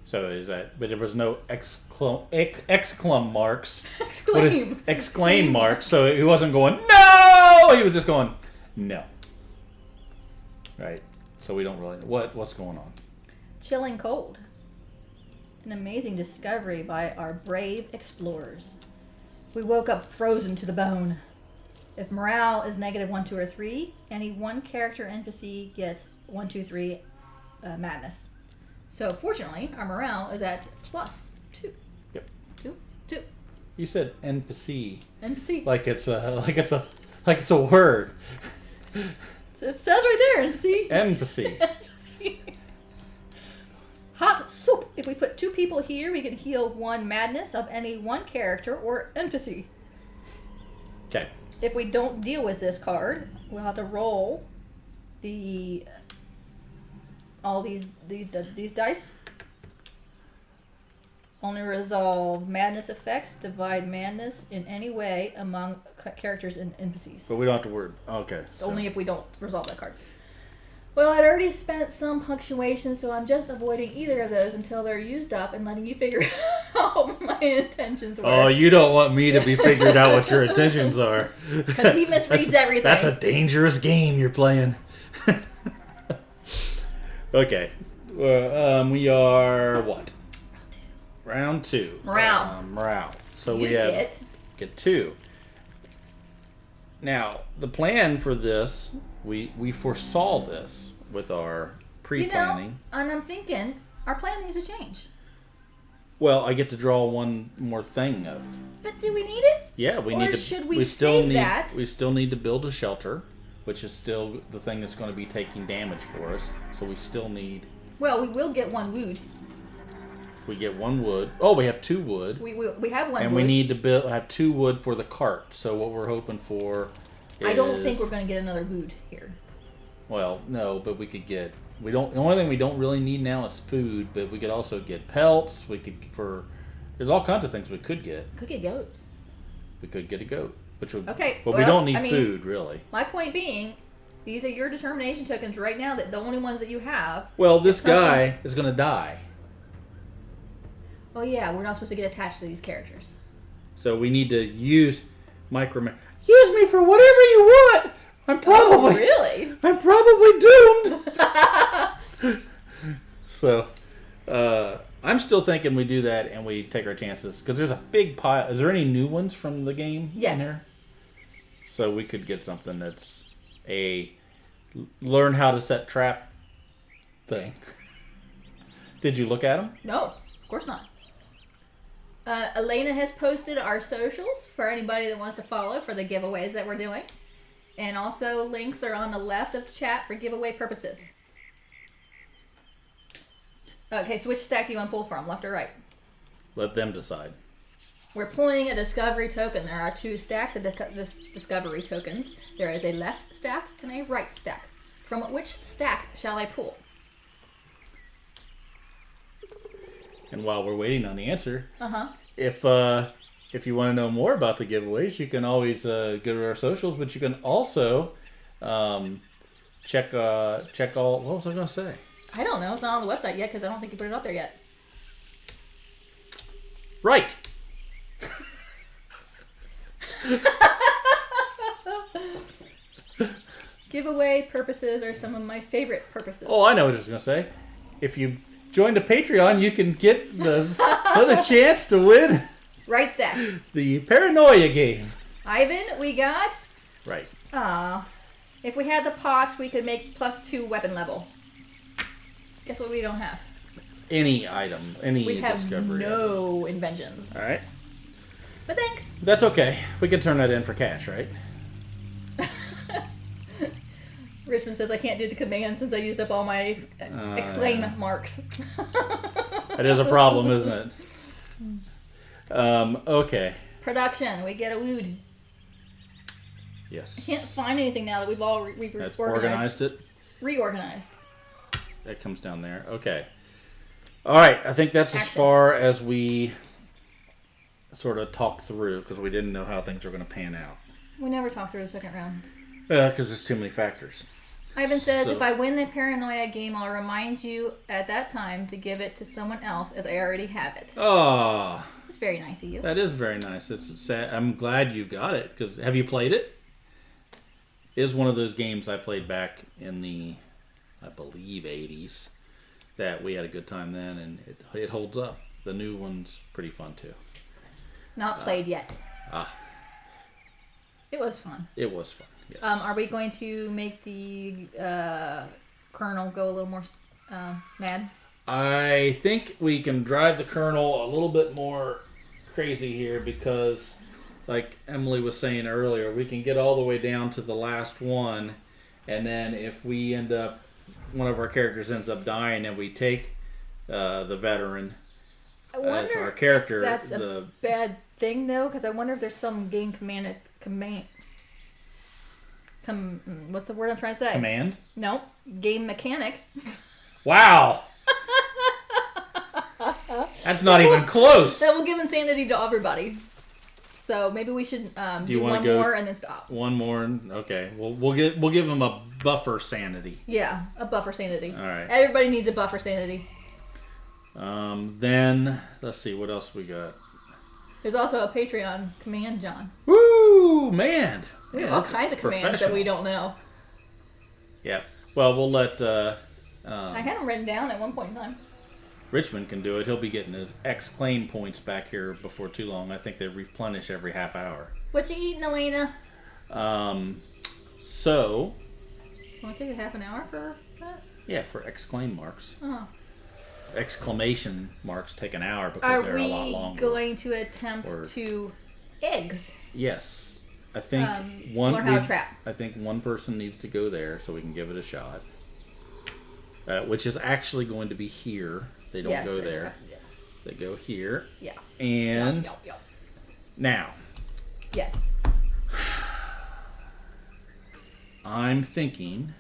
So is that? But there was no exclam marks. Exclaim marks. So he wasn't going no. He was just going no. Right. So we don't really know what's going on. Chilling cold. An amazing discovery by our brave explorers. We woke up frozen to the bone. If morale is -1, 2, or 3, any one character NPC gets 1, 2, 3 madness. So fortunately, our morale is at +2. Yep. 2. You said NPC. NPC. Like it's a word. It says right there, NPC. NPC. Hot soup. If we put 2 people here, we can heal 1 madness of any one character or NPC. Okay. If we don't deal with this card, we'll have to roll all these dice. Only resolve madness effects. Divide madness in any way among characters and NPCs. But we don't have to worry. Okay. Only if we don't resolve that card. Well, I'd already spent some punctuation, so I'm just avoiding either of those until they're used up and letting you figure out what my intentions were. Oh, you don't want me to be figured out what your intentions are. Because he misreads everything. That's a dangerous game you're playing. Okay. We are what? Round 2. Morale. So we get 2. Now, the plan for this, we foresaw this with our pre-planning. And I'm thinking, our plan needs to change. Well, I get to draw one more thing up. But do we need it? Yeah, we need to. Or should we save that? We still need to build a shelter, which is still the thing that's going to be taking damage for us. So we still need. Well, we will get 1 wound. We get 1 wood. Oh, we have 2 wood. We have 1 and wood. we need to have 2 wood for the cart. So what we're hoping for is... I don't think we're going to get another wood here. Well, no, but we could get... The only thing we don't really need now is food, but we could also get pelts. There's all kinds of things we could get. Could get goat. We could get a goat. Okay. But we don't need food, really. My point being, these are your determination tokens right now, that the only ones that you have. Well, this guy is going to die. Oh, yeah. We're not supposed to get attached to these characters. So we need to use Use me for whatever you want! I'm probably doomed! So, I'm still thinking we do that and we take our chances. Because there's a big pile. Is there any new ones from the game in there? So we could get something that's a learn how to set trap thing. Did you look at them? No, of course not. Elena has posted our socials for anybody that wants to follow for the giveaways that we're doing. And also links are on the left of the chat for giveaway purposes. Okay, so which stack do you want to pull from, left or right? Let them decide. We're pulling a discovery token. There are 2 stacks of discovery tokens. There is a left stack and a right stack. From which stack shall I pull? And while we're waiting on the answer, if you want to know more about the giveaways, you can always go to our socials, but you can also check all. What was I going to say? I don't know. It's not on the website yet because I don't think you put it up there yet. Right. Giveaway purposes are some of my favorite purposes. Oh, I know what I was going to say. If you join the Patreon, you can get another chance to win. Right stack. The Paranoia game. Ivan, we got... Right. If we had the pot, we could make +2 weapon level. Guess what we don't have? Any item. We have discovery no item. inventions. All right. But thanks. That's okay. We can turn that in for cash, right? Richmond says I can't do the command since I used up all my exclaim marks. That is a problem, isn't it? Okay. Production. We get a wood. Yes. I can't find anything now that we've all organized it. Reorganized. That comes down there. Okay. All right. I think that's as far as we sort of talked through because we didn't know how things were going to pan out. We never talked through the second round. Because there's too many factors. Ivan says, if I win the Paranoia game, I'll remind you at that time to give it to someone else as I already have it. Oh. It's very nice of you. That is very nice. It's sad. I'm glad you've got it. Because have you played it? It is one of those games I played back in the, I believe, 80s. That we had a good time then, and it holds up. The new one's pretty fun, too. Not played yet. It was fun. It was fun, yes. Are we going to make the Colonel go a little more mad? I think we can drive the Colonel a little bit more crazy here because, like Emily was saying earlier, we can get all the way down to the last one, and then if we end up, one of our characters ends up dying, and we take the veteran as our character. If that's a bad thing, though, because I wonder if there's some game what's the word I'm trying to say? Command? No, game mechanic. Wow. That's not even close. That will give insanity to everybody. So maybe we should do one more and then stop. One more, okay. We'll give them a buffer sanity. Yeah, a buffer sanity. All right. Everybody needs a buffer sanity. Then let's see what else we got. There's also a Patreon command, John. Woo, man! We have all kinds of commands that we don't know. Yeah. Well, we'll let. I had them written down at one point in time. Richmond can do it. He'll be getting his exclaim points back here before too long. I think they replenish every half hour. What you eating, Elena? So. Want to take a half an hour for that? Yeah, for exclaim marks. Uh-huh. Exclamation marks take an hour because they're a lot longer. Are we going to attempt to eggs? Yes. I think learn how to trap. I think one person needs to go there so we can give it a shot. Which is actually going to be here. They don't go there. that go here. Yeah. And now. Yes. I'm thinking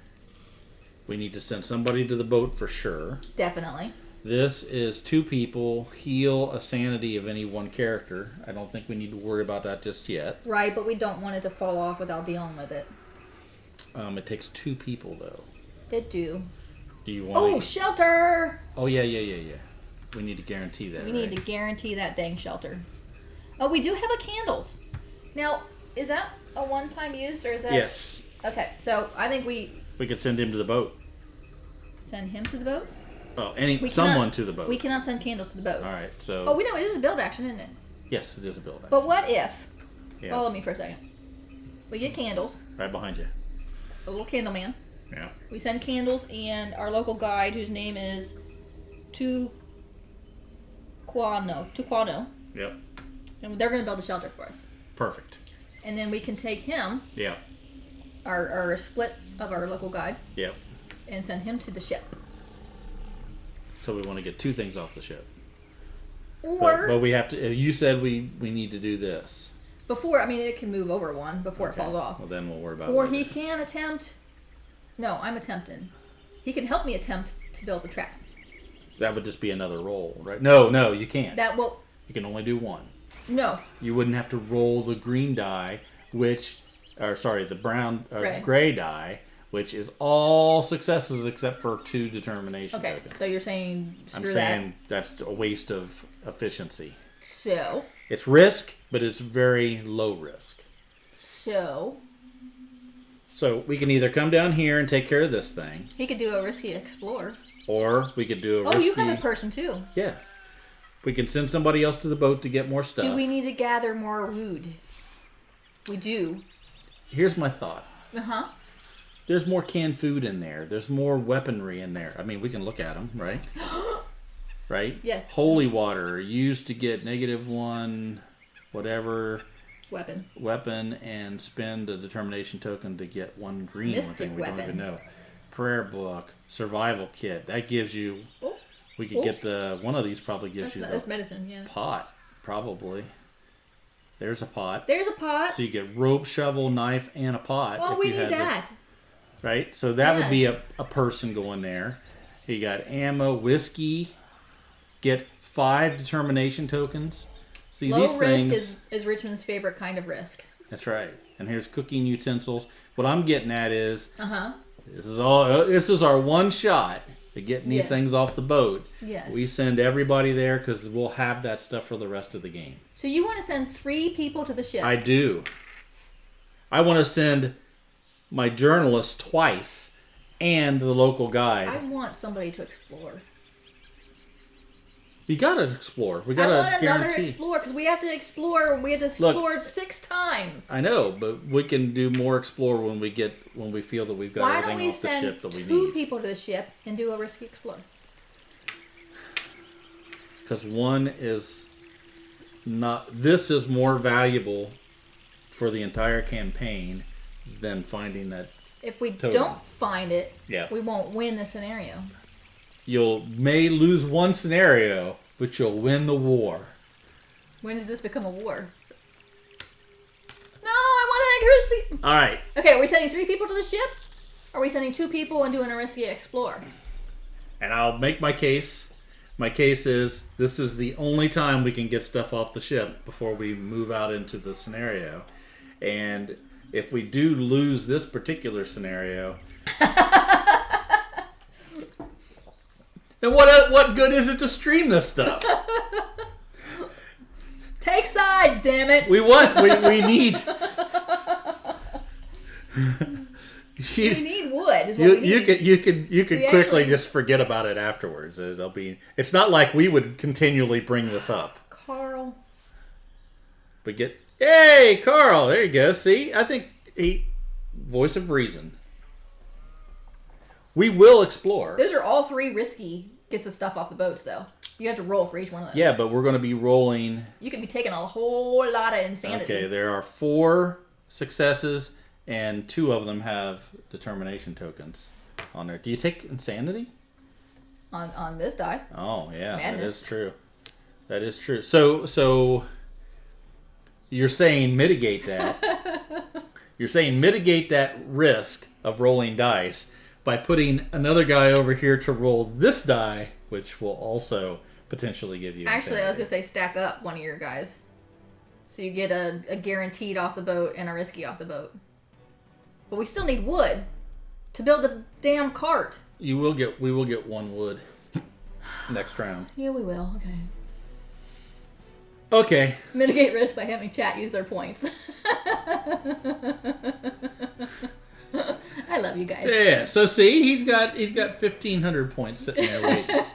we need to send somebody to the boat for sure. Definitely. This is 2 people, heal a sanity of any one character. I don't think we need to worry about that just yet. Right, but we don't want it to fall off without dealing with it. It takes 2 people, though. It do. Do you want? Oh, shelter! Oh, yeah. We need to guarantee that. We need to guarantee that dang shelter. Oh, we do have a candles. Now, is that a one-time use or is that? Yes. Okay, so I think we could send him to the boat. send him to the boat. Oh, someone to the boat. We cannot send candles to the boat. All right, so. Oh, we know it is a build action, isn't it? Yes, it is a build action. But what if? Yeah. Follow me for a second. We get candles. Right behind you. A little candle man. Yeah. We send candles and our local guide, whose name is Tuquano. Yep. And they're going to build a shelter for us. Perfect. And then we can take him. Yeah. Our split of our local guide. Yep. And send him to the ship. So we want to get 2 things off the ship. Or but we have to. You said we need to do this before. I mean, it can move over one before it falls off. Well, then we'll worry about it. Or later. he can attempt. No, I'm attempting. He can help me attempt to build the trap. That would just be another roll, right? No, you can't. That will. You can only do 1. No. You wouldn't have to roll the green die, the brown gray die, which is all successes except for 2 determination Okay, tokens. so you're saying I'm saying that's a waste of efficiency. So. It's risk, but it's very low risk. So we can either come down here and take care of this thing. he could do a risky explore. Or we could do a risky... Oh, you have a person too. Yeah. We can send somebody else to the boat to get more stuff. Do we need to gather more wood? We do. Here's my thought. Uh-huh. There's more canned food in there. There's more weaponry in there. I mean, we can look at them, right? Right? Yes. Holy water used to get -1, whatever... Weapon and spend a determination token to get 1 green. Mystic one thing we weapon. don't even know. Prayer book, survival kit. That gives you. Oh. We could get one of these. Probably gives you that's medicine. Yeah. pot. Probably. There's a pot. There's a pot. So you get rope, shovel, knife, and a pot. Oh, we need that. Right. So that would be a person going there. You got ammo, whiskey. Get 5 determination tokens. See, Low these risk things, is Richmond's favorite kind of risk. That's right. And here's cooking utensils. What I'm getting at is, Uh-huh. This is our one shot at getting these things off the boat. Yes. We send everybody there because we'll have that stuff for the rest of the game. So you want to send 3 people to the ship? I do. I want to send my journalist twice and the local guide. I want somebody to explore. You gotta explore. We gotta I want another guarantee. explore because we have to explore. We have to explore 6 times. I know, but we can do more explore when we feel that we've got Why don't everything we off the send ship that we 2 need. people to the ship and do a risky explore? Because one is not. This is more valuable for the entire campaign than finding that. If we totem. don't find it, Yeah. we won't win the scenario. You may lose one scenario, but you'll win the war. When did this become a war? No, I want an accuracy. All right. Okay, are we sending 3 people to the ship? Are we sending 2 people and doing a risky explore? And I'll make my case. My case is this is the only time we can get stuff off the ship before we move out into the scenario. And if we do lose this particular scenario, then what good is it to stream this stuff? Take sides, damn it! We need. We need wood. Is what we need. You could quickly actually- just forget about it afterwards. It's not like we would continually bring this up. Carl. But hey, Carl, there you go. See, I think voice of reason. We will explore. Those are all 3 risky. Gets the stuff off the boats, though. You have to roll for each one of those. Yeah, but we're going to be rolling. You could be taking a whole lot of insanity. Okay, there are 4 successes, and 2 of them have determination tokens on there. Do you take insanity? On this die. Oh, yeah, Madness. that is true. That is true. So you're saying mitigate that. You're saying mitigate that risk of rolling dice by putting another guy over here to roll this die, which will also potentially give you. Actually, I was gonna say stack up one of your guys, so you get a guaranteed off the boat and a risky off the boat. But we still need wood to build the damn cart. We will get one wood next round. Yeah, we will. Okay. Okay. Mitigate risk by having chat use their points. I love you guys. Yeah. So see, he's got 1,500 points sitting there waiting.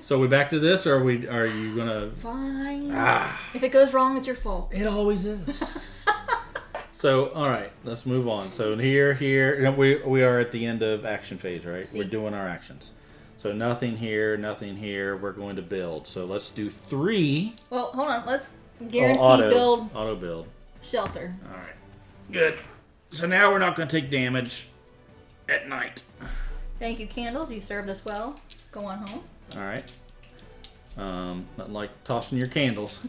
So we back to this, or are you gonna? Fine. If it goes wrong, it's your fault. It always is. So all right, let's move on. So here, we are at the end of action phase, right? See. We're doing our actions. So nothing here, nothing here. We're going to build. So let's do 3. Well, hold on. Let's guarantee auto build. Shelter. All right. Good. So now we're not going to take damage at night. Thank you, candles. You served us well. Go on home. All right. Nothing like tossing your candles.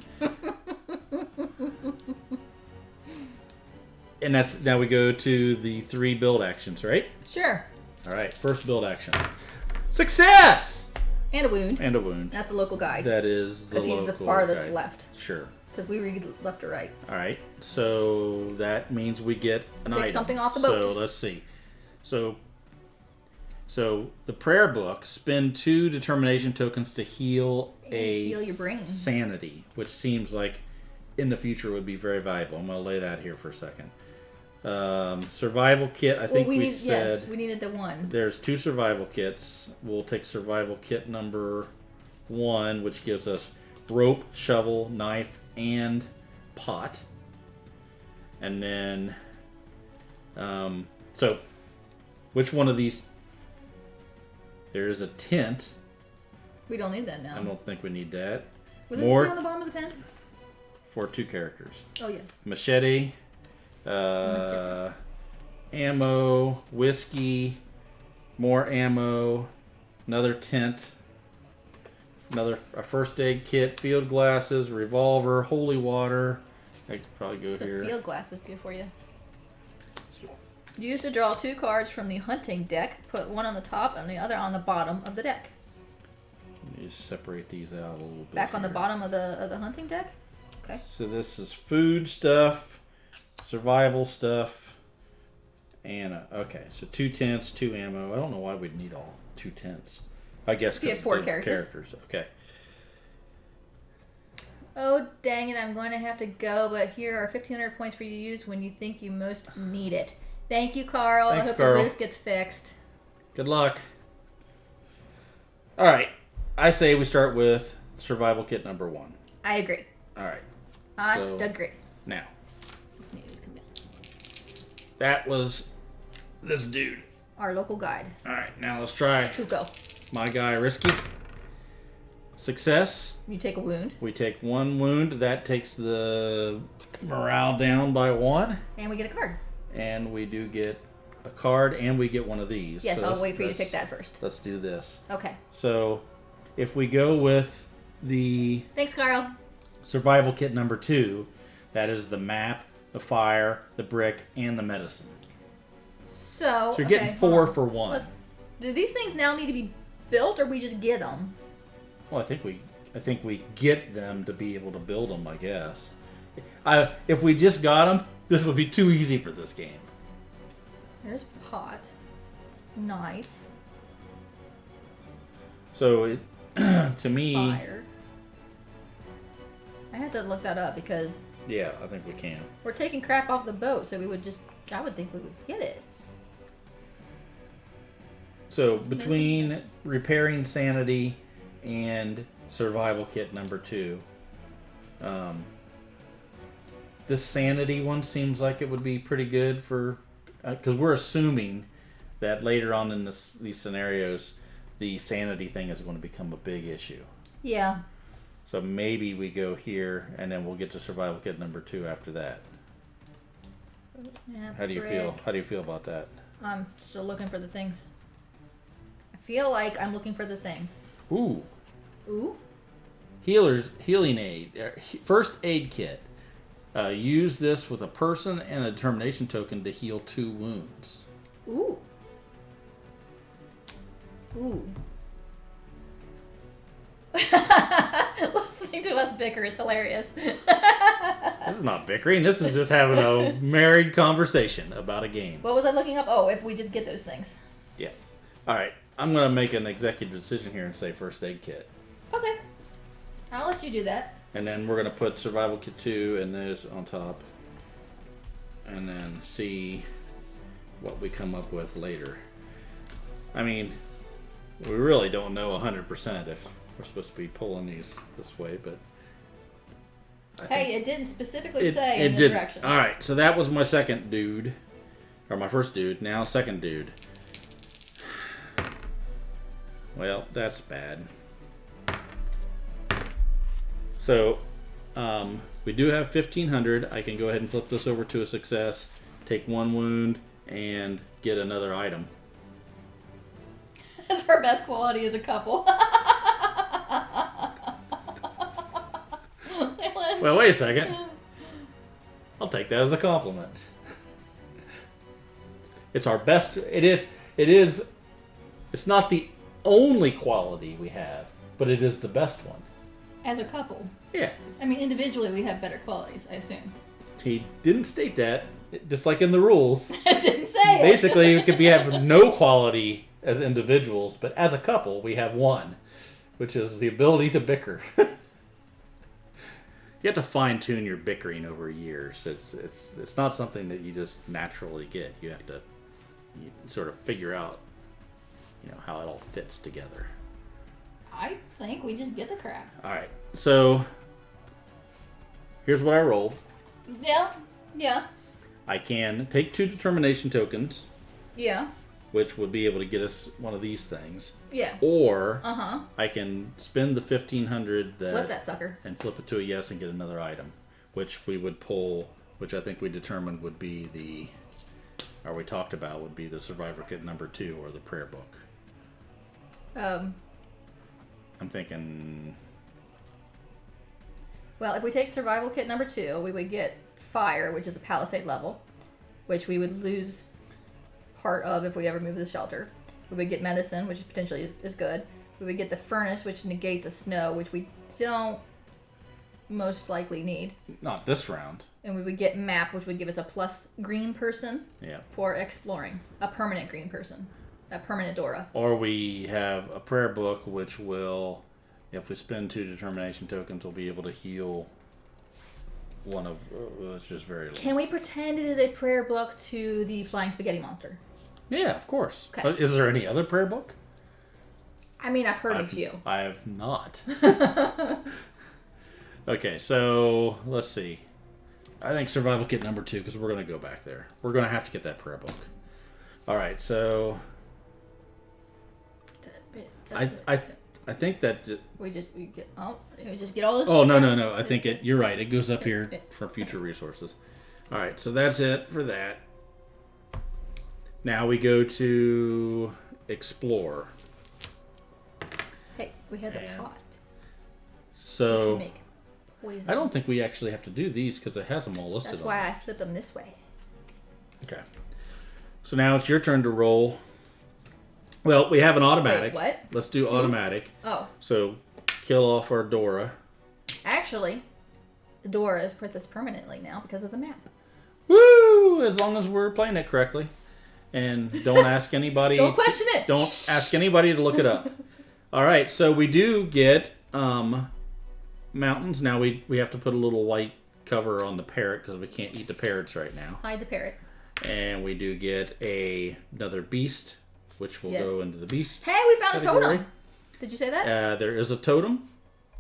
And that's now we go to the 3 build actions, right? Sure. All right. First build action. Success! And a wound. And a wound. That's a local guide. That is the because he's the farthest left. Sure. Because we read left to right. All right. So that means we get an item. Pick something off the boat. So let's see. So the prayer book, spend 2 determination tokens to heal heal your brain. Sanity, which seems like in the future would be very valuable. I'm going to lay that here for a second. Survival kit, I think we said... Yes, we needed the 1. There's 2 survival kits. We'll take survival kit number 1, which gives us rope, shovel, knife, and pot. And then... so, which one of these... There is a tent. We don't need that now. I don't think we need that. What does it say on the bottom of the tent? For 2 characters. Oh, yes. Machete, ammo, whiskey, more ammo, another tent, a first aid kit, field glasses, revolver, holy water. I could probably go here. Field glasses do for you. Use to draw 2 cards from the hunting deck. Put one on the top and the other on the bottom of the deck. Let me just separate these out a little bit. Back on the bottom of the hunting deck? Okay. So this is food stuff, survival stuff, and okay. So 2 tents, 2 ammo. I don't know why we'd need all 2 tents. I guess because 4 characters. Okay. Oh, dang it. I'm going to have to go, but here are 1,500 points for you to use when you think you most need it. Thank you, Carl. Thanks, I hope Carl. your booth gets fixed. Good luck. All right. I say we start with survival kit number 1. I agree. All right. I agree. Now, This needed to come in. that was this dude. Our local guide. All right. Now let's try Tuco. my guy, Risky. Success. You take a wound. We take 1 wound. That takes the morale down by 1. And we get a card. And we do get a card, and we get one of these. Yes, So I'll wait for you to pick that first. Let's do this. Okay. So, if we go with the Thanks, Carl. survival kit number 2, that is the map, the fire, the brick, and the medicine. So you're getting 4 for 1. Do these things now need to be built, or we just get them? Well, I think we get them to be able to build them, I guess. If we just got them, this would be too easy for this game. There's pot, knife, So, to me... fire. I had to look that up because... Yeah, I think we can. We're taking crap off the boat, so we would just... I would think we would get it. So, between repairing sanity and survival kit number 2, this sanity one seems like it would be pretty good for... Because we're assuming that later on in these scenarios, the sanity thing is going to become a big issue. Yeah. So maybe we go here, and then we'll get to survival kit number 2 after that. Yeah, How do you feel? How do you feel about that? I'm still looking for the things. I feel like I'm looking for the things. Ooh. Ooh? healing aid, first aid kit. Use this with a person and a determination token to heal 2 wounds. Ooh. Ooh. Listening to us bicker is hilarious. This is not bickering. This is just having a married conversation about a game. What was I looking up? Oh, if we just get those things. Yeah. All right. I'm going to make an executive decision here and say first aid kit. Okay. I'll let you do that. And then we're going to put survival kit 2 and those on top. And then see what we come up with later. I mean, we really don't know 100% if we're supposed to be pulling these this way, but hey, it didn't specifically say it in the didn't. directions. All right, so that was my second dude, or my first dude. Now second dude. Well, that's bad. So we do have 1,500. I can go ahead and flip this over to a success, take 1 wound, and get another item. That's our best quality as a couple. Well, wait a second. I'll take that as a compliment. It's our best. It is. It's not the only quality we have, but it is the best one. As a couple. Yeah. I mean, individually we have better qualities, I assume. He didn't state that, just like in the rules. It didn't say it. Basically, we could have no quality as individuals, but as a couple, we have one, which is the ability to bicker. You have to fine-tune your bickering over years. It's not something that you just naturally get. You have to sort of figure out, how it all fits together. I think we just get the crap. All right, so here's what I rolled. Yeah. I can take 2 determination tokens, Yeah. which would be able to get us one of these things. Yeah. Or I can spend the 1,500 flip that sucker and flip it to a yes and get another item, which we would pull, which I think we determined would be we talked about would be the survivor kit number 2 or the prayer book. I'm thinking. Well, if we take survival kit number 2, we would get fire, which is a palisade level, which we would lose part of if we ever move the shelter. We would get medicine, which potentially is good. We would get the furnace, which negates a snow, which we don't most likely need. Not this round. And we would get map, which would give us a plus green person Yeah. for exploring. A permanent green person. A permanent Dora. Or we have a prayer book, which will, if we spend 2 determination tokens, we'll be able to heal one of. It's just very low. Can we pretend it is a prayer book to the flying spaghetti monster? Yeah, of course. Okay. Is there any other prayer book? I mean, I've heard of a few. I have not. Okay, so let's see. I think survival kit number 2, because we're going to go back there. We're going to have to get that prayer book. All right, so I think that we just get all this. Oh no! I think you're right. It goes up here for future resources. All right, so that's it for that. Now we go to explore. Hey, we had the pot. So we can make poison. I don't think we actually have to do these because it has them all listed. That's why I flipped them this way. Okay. So now it's your turn to roll. Well, we have an automatic. Wait, what? Let's do automatic. Oh. So kill off our Dora. Actually, the Dora is put this permanently now because of the map. Woo! As long as we're playing it correctly. And don't ask anybody. Don't question it. Don't ask anybody to look it up. All right, so we do get mountains. Now we have to put a little white cover on the parrot because we can't eat the parrots right now. Hide the parrot. And we do get another beast, which will go into the beast. Hey, we found category. a totem. Did you say that? There is a totem.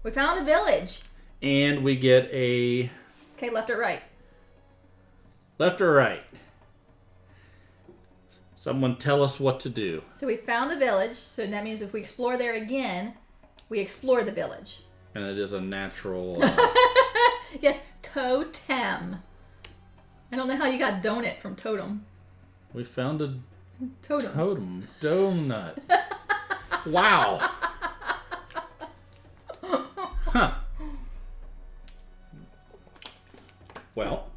We found a village. And we get a... Okay, left or right? Left or right? Someone tell us what to do. So we found a village, so that means if we explore there again, we explore the village. And it is a natural... Yes, totem. I don't know how you got donut from totem. We found a totem donut. Wow. Huh. Well,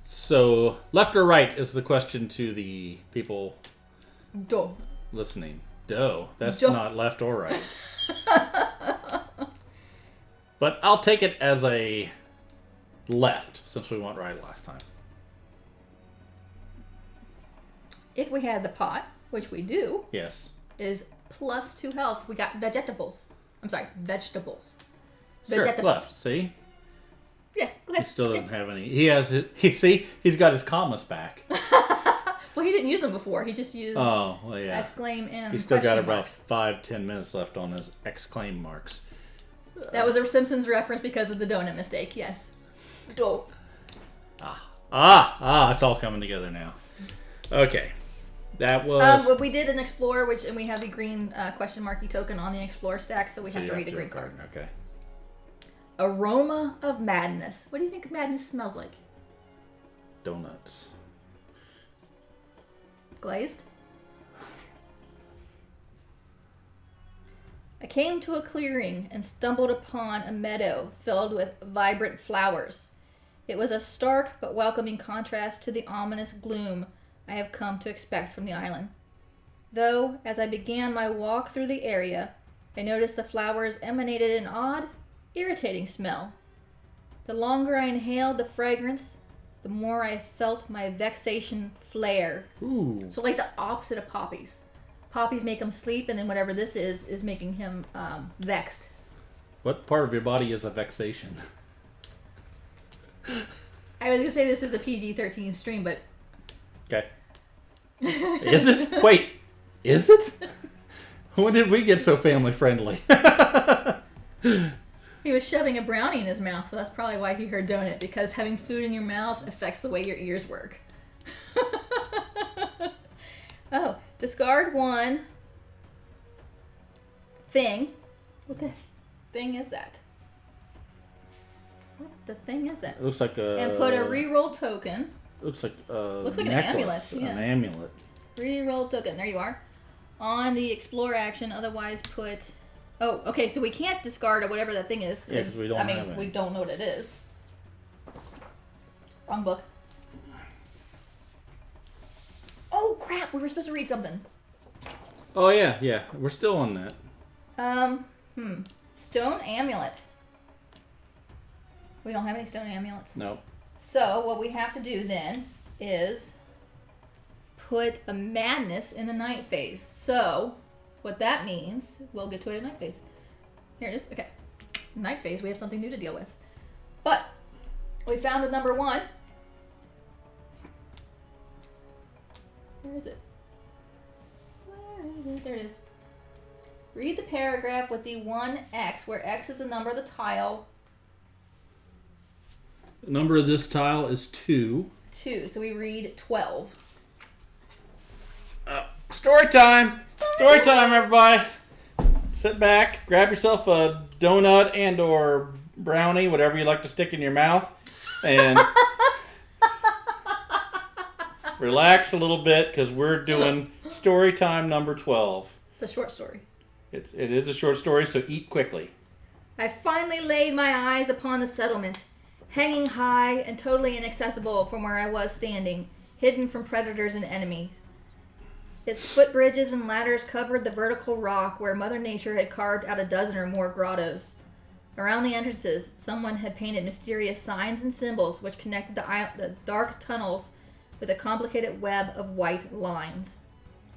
so left or right is the question to the people Dough. listening. Dough. That's Dough. not left or right. But I'll take it as a left since we went right last time. If we had the pot, which we do, Yes. is +2 health. We got vegetables. I'm sorry, vegetables. Sure, Vegetables. left. See? Yeah, go He ahead. still doesn't have any. He has it. He's got his commas back. Well, he didn't use them before. He just used Oh, well, yeah. exclaim and He's still got question about marks. 5-10 minutes left on his exclaim marks. That was a Simpsons reference because of the donut mistake. Yes. Dough. It's all coming together now. Okay. That was... But we did an Explorer, and we have the green question marky token on the Explorer stack, so we have to read a green card. Okay. Aroma of madness. What do you think madness smells like? Donuts. Glazed? I came to a clearing and stumbled upon a meadow filled with vibrant flowers. It was a stark but welcoming contrast to the ominous gloom I have come to expect from the island. Though, as I began my walk through the area, I noticed the flowers emanated an odd, irritating smell. The longer I inhaled the fragrance, the more I felt my vexation flare. Ooh. So like the opposite of poppies. Poppies make him sleep, and then whatever this is making him vexed. What part of your body is a vexation? I was gonna say this is a PG-13 stream, but Okay. Is it? Wait. Is it? When did we get so family friendly? he was shoving a brownie in his mouth, so that's probably why he heard donut, because having food in your mouth affects the way your ears work. Oh, discard one thing. What the thing is that? What the thing is that? It looks like a... And put a reroll token. Looks like a Looks like necklace. an amulet. Yeah. An amulet. Reroll token. There you are. On the explore action, otherwise put... Oh, okay, so we can't discard whatever that thing is. Yeah, 'cause we don't have it. we don't know what it is. Wrong book. Oh, crap! We were supposed to read something. Oh, yeah. We're still on that. Stone amulet. We don't have any stone amulets. Nope. So, what we have to do then is put a madness in the night phase. So, what that means, we'll get to it at night phase. Here it is. Okay. Night phase, we have something new to deal with. But, we found a number 1. Where is it? Where is it? There it is. Read the paragraph with the 1x, where x is the number of the tile. The number of this tile is 2. 2. So we read 12. Story time! Story time, everybody! Sit back, grab yourself a donut and or brownie, whatever you like to stick in your mouth, and relax a little bit because we're doing story time number 12. It's a short story. It is a short story, so eat quickly. I finally laid my eyes upon the settlement, hanging high and totally inaccessible from where I was standing, hidden from predators and enemies. Its footbridges and ladders covered the vertical rock where Mother Nature had carved out a dozen or more grottos. Around the entrances, someone had painted mysterious signs and symbols which connected the dark tunnels with a complicated web of white lines.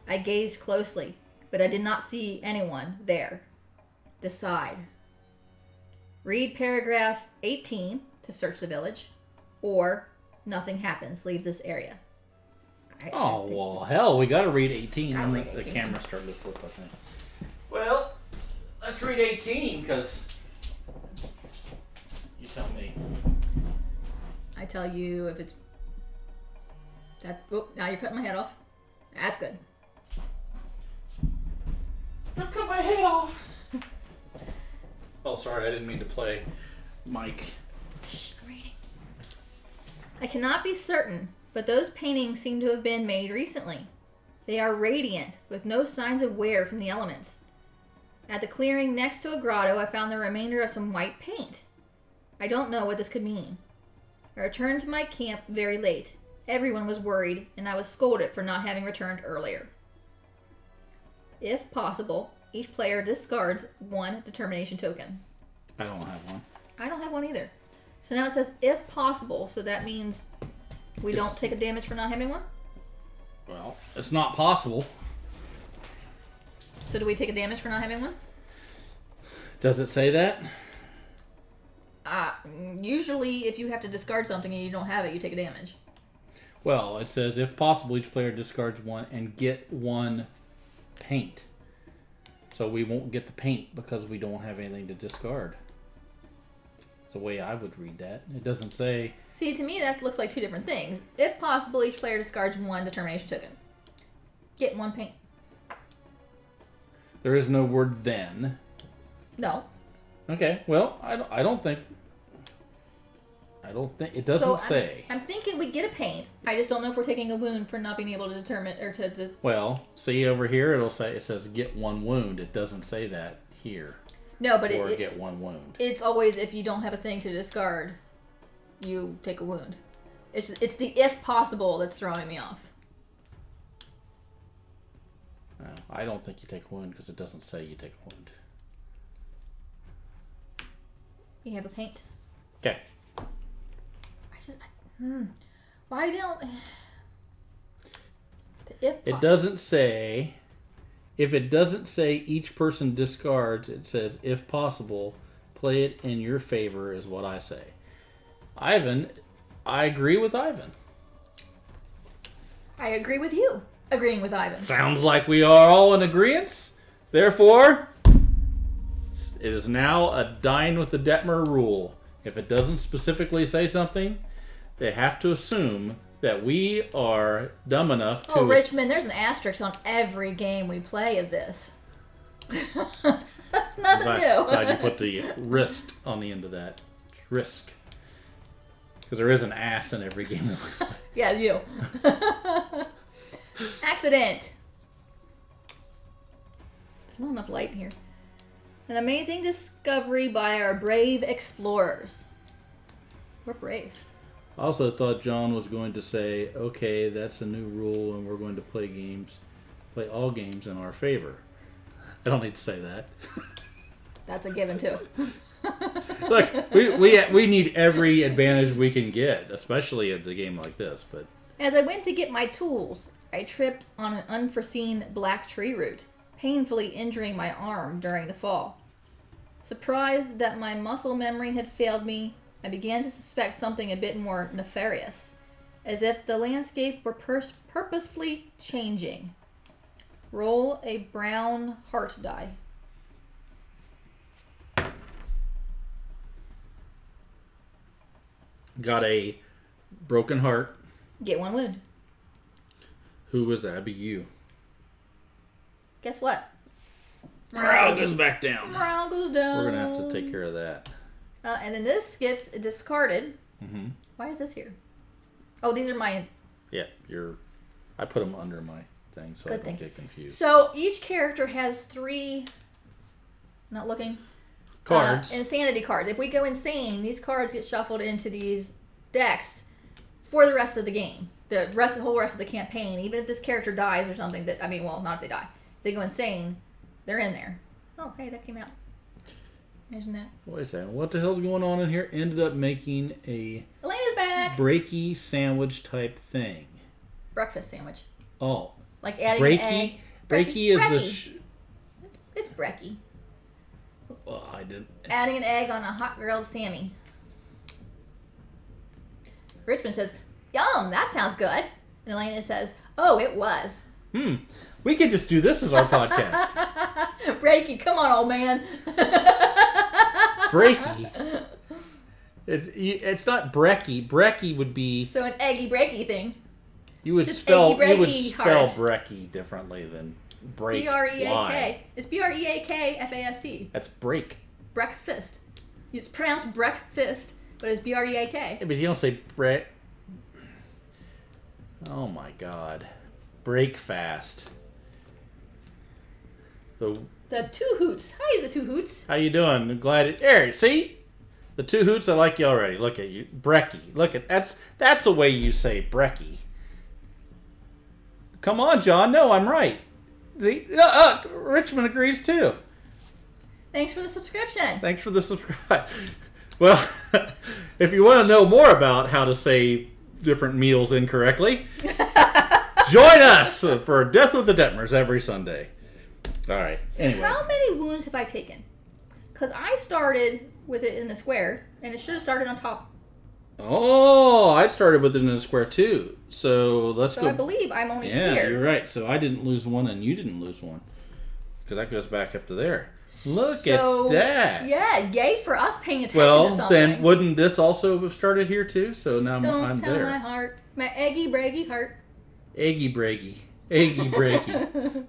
I gazed closely, but I did not see anyone there. Decide. Read paragraph 18 to search the village, or nothing happens, leave this area. Oh, well, hell, we gotta read 18. Gotta read The 18. camera started to slip, I think. Well, let's read 18, because you tell me. I tell you if it's... Oh, now you're cutting my head off. That's good. Don't cut my head off! Oh, sorry, I didn't mean to play Mike. Shh, I'm reading. I cannot be certain, but those paintings seem to have been made recently. They are radiant, with no signs of wear from the elements. At the clearing next to a grotto, I found the remainder of some white paint. I don't know what this could mean. I returned to my camp very late. Everyone was worried, and I was scolded for not having returned earlier. If possible, each player discards 1 determination token. I don't have one. I don't have one either. So now it says if possible, so that means we don't take a damage for not having one? Well, it's not possible. So do we take a damage for not having one? Does it say that? Usually, if you have to discard something and you don't have it, you take a damage. Well, it says if possible, each player discards 1 and get 1 paint. So we won't get the paint because we don't have anything to discard. That's the way I would read that. It doesn't say... See, to me, that looks like 2 different things. If possible, each player discards 1 determination token. Get 1 paint. There is no word then. No. Okay, well, I don't think it doesn't say. I'm thinking we get a paint. I just don't know if we're taking a wound for not being able to determine or to. Well, see over here, it says get 1 wound. It doesn't say that here. No, but or get 1 wound. It's always if you don't have a thing to discard, you take a wound. It's the if possible that's throwing me off. No, I don't think you take a wound because it doesn't say you take a wound. You have a paint. Okay. Why don't... It doesn't say... If it doesn't say each person discards, it says, if possible, play it in your favor, is what I say. Ivan, I agree with Ivan. I agree with you. Agreeing with Ivan. Sounds like we are all in agreement. Therefore, it is now a dine with the Detmer rule. If it doesn't specifically say something, they have to assume that we are dumb enough to... Oh, Richmond, there's an asterisk on every game we play of this. That's nothing new. Glad you put the risk on the end of that. Risk. Because there is an ass in every game that we play. Yeah, you. Accident. There's not enough light in here. An amazing discovery by our brave explorers. We're brave. I also thought John was going to say, okay, that's a new rule and we're going to play all games in our favor. I don't need to say that. That's a given too. Look, we need every advantage we can get, especially at the game like this. But as I went to get my tools, I tripped on an unforeseen black tree root, painfully injuring my arm during the fall. Surprised that my muscle memory had failed me, I began to suspect something a bit more nefarious, as if the landscape were purposefully changing. Roll a brown heart die. Got a broken heart. Get 1 wound. Who was that? Be you. Guess what? Morale goes back down. Morale goes down. We're going to have to take care of that. And then this gets discarded. Mm-hmm. Why is this here? Oh, these are my... Yeah, I put them under my thing so I don't get confused. So each character has 3... Not looking. Cards. Insanity cards. If we go insane, these cards get shuffled into these decks for the rest of the game. The whole rest of the campaign. Even if this character dies or something not if they die. If they go insane, they're in there. Oh, hey, that came out. Imagine that. Wait a second. What the hell's going on in here? Ended up making a... Elena's back! Breaky sandwich type thing. Breakfast sandwich. Oh. Like adding an egg. Breaky is the... It's brekkie. Well, I didn't... Adding an egg on a hot grilled Sammy. Richmond says, yum, that sounds good. And Elena says, oh, it was. We could just do this as our podcast. Breaky, come on, old man. Breaky. It's not brecky. Brecky would be... So an eggy breaky thing. You would just spell heart. brecky differently than break. B-R-E-A-K. It's B-R-E-A-K-F-A-S-T. That's break. Breakfast. It's pronounced breakfast, but it's B-R-E-A-K. Yeah, but you don't say break. Oh my God. Break fast. The two hoots. Hi, the two hoots. How you doing? I'm glad it. There, see? The two hoots, I like you already. Look at you. Brecky. Look at that's the way you say Brecky. Come on, John. No, I'm right. See? Richmond agrees too. Thanks for the subscription. Thanks for the subscribe. Well, if you want to know more about how to say different meals incorrectly, join us for Death with the Detmers every Sunday. All right. Anyway. How many wounds have I taken? Because I started with it in the square, and it should have started on top. Oh, I started with it in the square too. So let's go. So I believe I'm only here. Yeah, you're right. So I didn't lose one, and you didn't lose one. Because that goes back up to there. Look at that. Yeah, yay for us paying attention to something. Then wouldn't this also have started here too? So now I'm there. Don't tell my heart. My eggy braggy heart. Eggy braggy. Eggy braggy.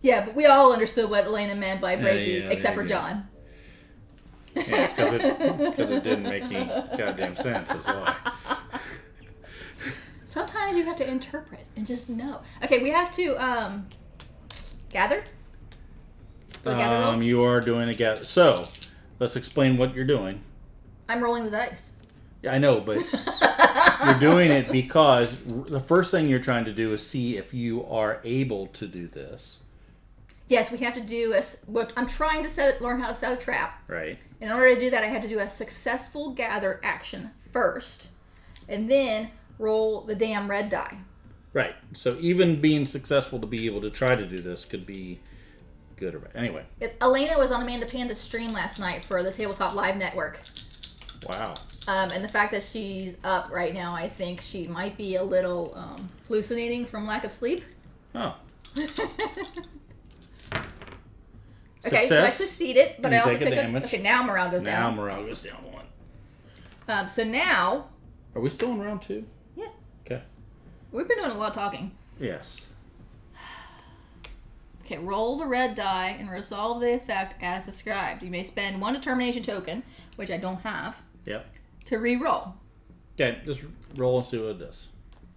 Yeah, but we all understood what Elena meant by braggy, except for John. Yeah, because it didn't make any goddamn sense is why. Sometimes you have to interpret and just know. Okay, we have to gather. You are doing a gather. So, let's explain what you're doing. I'm rolling the dice. Yeah, I know, but you're doing it because the first thing you're trying to do is see if you are able to do this. Yes, we have to do I'm trying to learn how to set a trap. Right. In order to do that, I have to do a successful gather action first, and then roll the damn red die. Right. So even being successful to be able to try to do this could be good or bad. Anyway. Elena was on Amanda Panda's stream last night for the Tabletop Live Network. Wow. And the fact that she's up right now, I think she might be a little hallucinating from lack of sleep. Oh. Okay, so I succeeded, but I also took damage. Okay, now morale goes down. Now morale goes down one. So now... Are we still in round 2? Yeah. Okay. We've been doing a lot of talking. Yes. Okay, roll the red die and resolve the effect as described. You may spend 1 determination token, which I don't have, to re-roll. Okay, just roll and see what it does.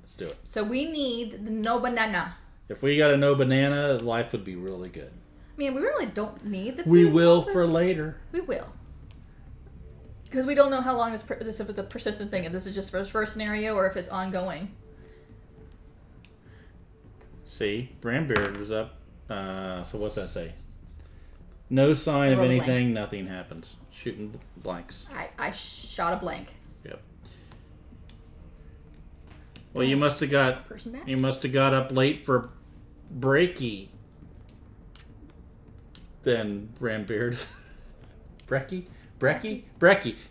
Let's do it. So we need the no banana. If we got a no banana, life would be really good. I mean, we really don't need the food. We will for later. We will. Because we don't know how long if it's a persistent thing, if this is just for the first scenario or if it's ongoing. See, Brandbeard was up. So what's that say? No sign of anything, nothing happens. Shooting blanks. I shot a blank. Yep. Well, you must have got up late for breaky. Then Brandbeard. Brecky.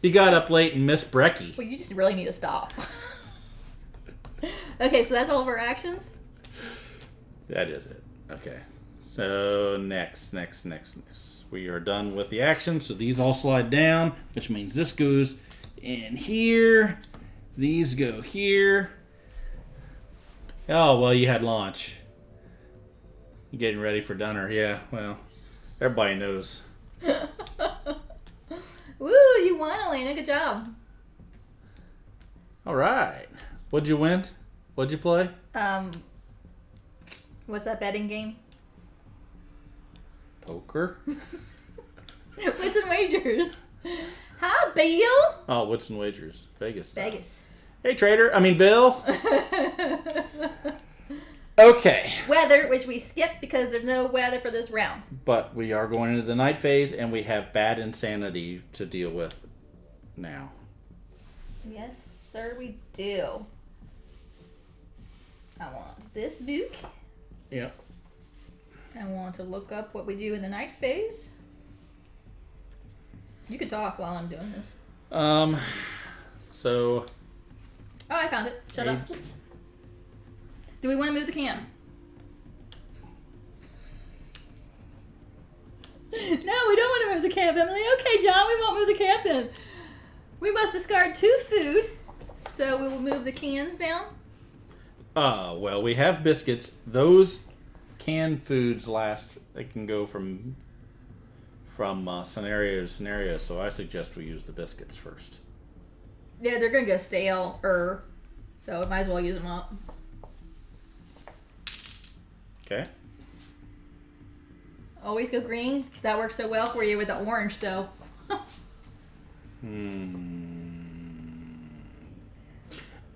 You got up late and missed Brecky. Well, you just really need to stop. Okay, so that's all of our actions? That is it. Okay. So next. We are done with the action. So these all slide down, which means this goes in here. These go here. Oh, well, you had launch. You're getting ready for dinner. Yeah, well, everybody knows. Woo, you won, Elena. Good job. All right. What'd you win? What'd you play? What's that betting game? Poker. Wits and Wagers. Hi, Bill. Oh, Wits and Wagers. Vegas. Hey, Bill. Okay. Weather, which we skipped because there's no weather for this round. But we are going into the night phase, and we have bad insanity to deal with now. Yes, sir, we do. I want this book. Yep. I want to look up what we do in the night phase. You can talk while I'm doing this. So... Oh, I found it. Shut up. Do we want to move the can? No, we don't want to move the camp, Emily. Okay, John, we won't move the camp then. We must discard 2 food, so we will move the cans down. Well, we have biscuits. Those canned foods last. They can go from scenario to scenario, so I suggest we use the biscuits first. Yeah, they're going to go stale, so might as well use them up. Okay. Always go green. That works so well for you with the orange, though.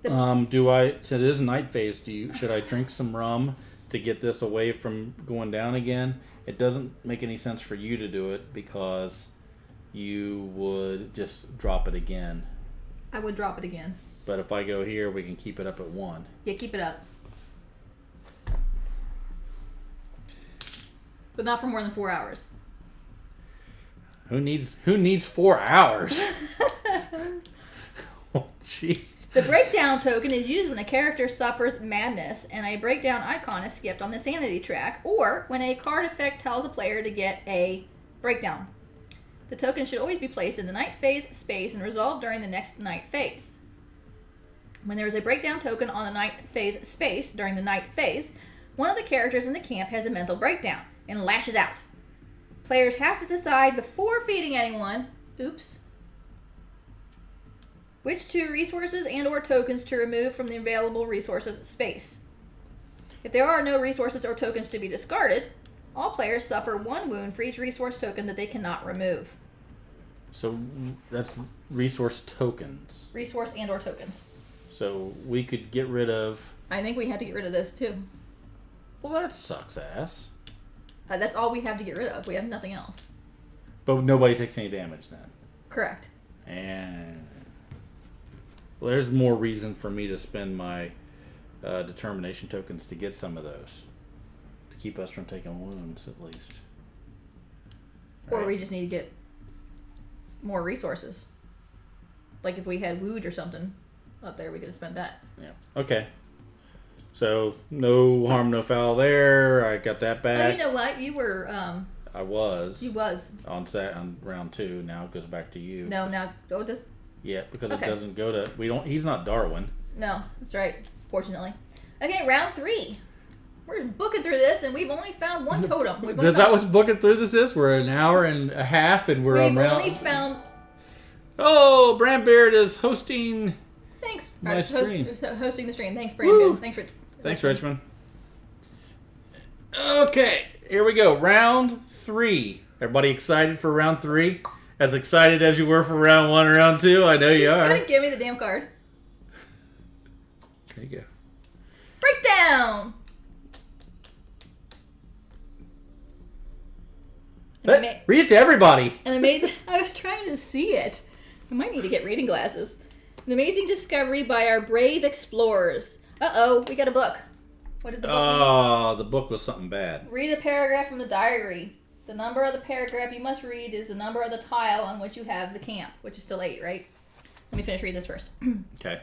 So it is night phase. Should I drink some rum to get this away from going down again? It doesn't make any sense for you to do it because you would just drop it again. I would drop it again. But if I go here, we can keep it up at 1. Yeah, keep it up. But not for more than 4 hours. Who needs 4 hours? Oh, jeez. The breakdown token is used when a character suffers madness and a breakdown icon is skipped on the sanity track, or when a card effect tells a player to get a breakdown. The token should always be placed in the night phase space and resolved during the next night phase. When there is a breakdown token on the night phase space during the night phase, one of the characters in the camp has a mental breakdown and lashes out. Players have to decide before feeding anyone, which 2 resources and or tokens to remove from the available resources space. If there are no resources or tokens to be discarded, all players suffer 1 wound for each resource token that they cannot remove. So that's resource tokens. Resource and or tokens. So we could get rid of... I think we have to get rid of this too. Well, that sucks ass. That's all we have to get rid of. We have nothing else. But nobody takes any damage then. Correct. And... well, there's more reason for me to spend my determination tokens to get some of those. To keep us from taking wounds, at least. Or we just need to get more resources. Like if we had wood or something up there, we could have spent that. Yeah. Okay. So, no harm, no foul there. I got that back. Oh, you know what? You were... I was. You was. On round 2. Now it goes back to you. No, now... Oh, just... Yeah, because it doesn't go to... He's not Darwin. No, that's right. Fortunately. Okay, round 3. We're booking through this, and we've only found 1 totem. Is that what's booking through this is? We're an hour and a half, and we're on round... We've only found... Oh, Brandbeard is hosting... Thanks. My stream. Hosting the stream. Thanks, Brandon. Thanks, Richmond. Okay, here we go. Round 3. Everybody excited for round 3? As excited as you were for round 1 and round 2? I know you are. You're gonna give me the damn card. There you go. Breakdown! Read it to everybody. An amazing... I was trying to see it. I might need to get reading glasses. An amazing discovery by our brave explorers. Uh-oh, we got a book. What did the book mean? Oh, the book was something bad. Read a paragraph from the diary. The number of the paragraph you must read is the number of the tile on which you have the camp, which is still 8, right? Let me finish reading this first. Okay.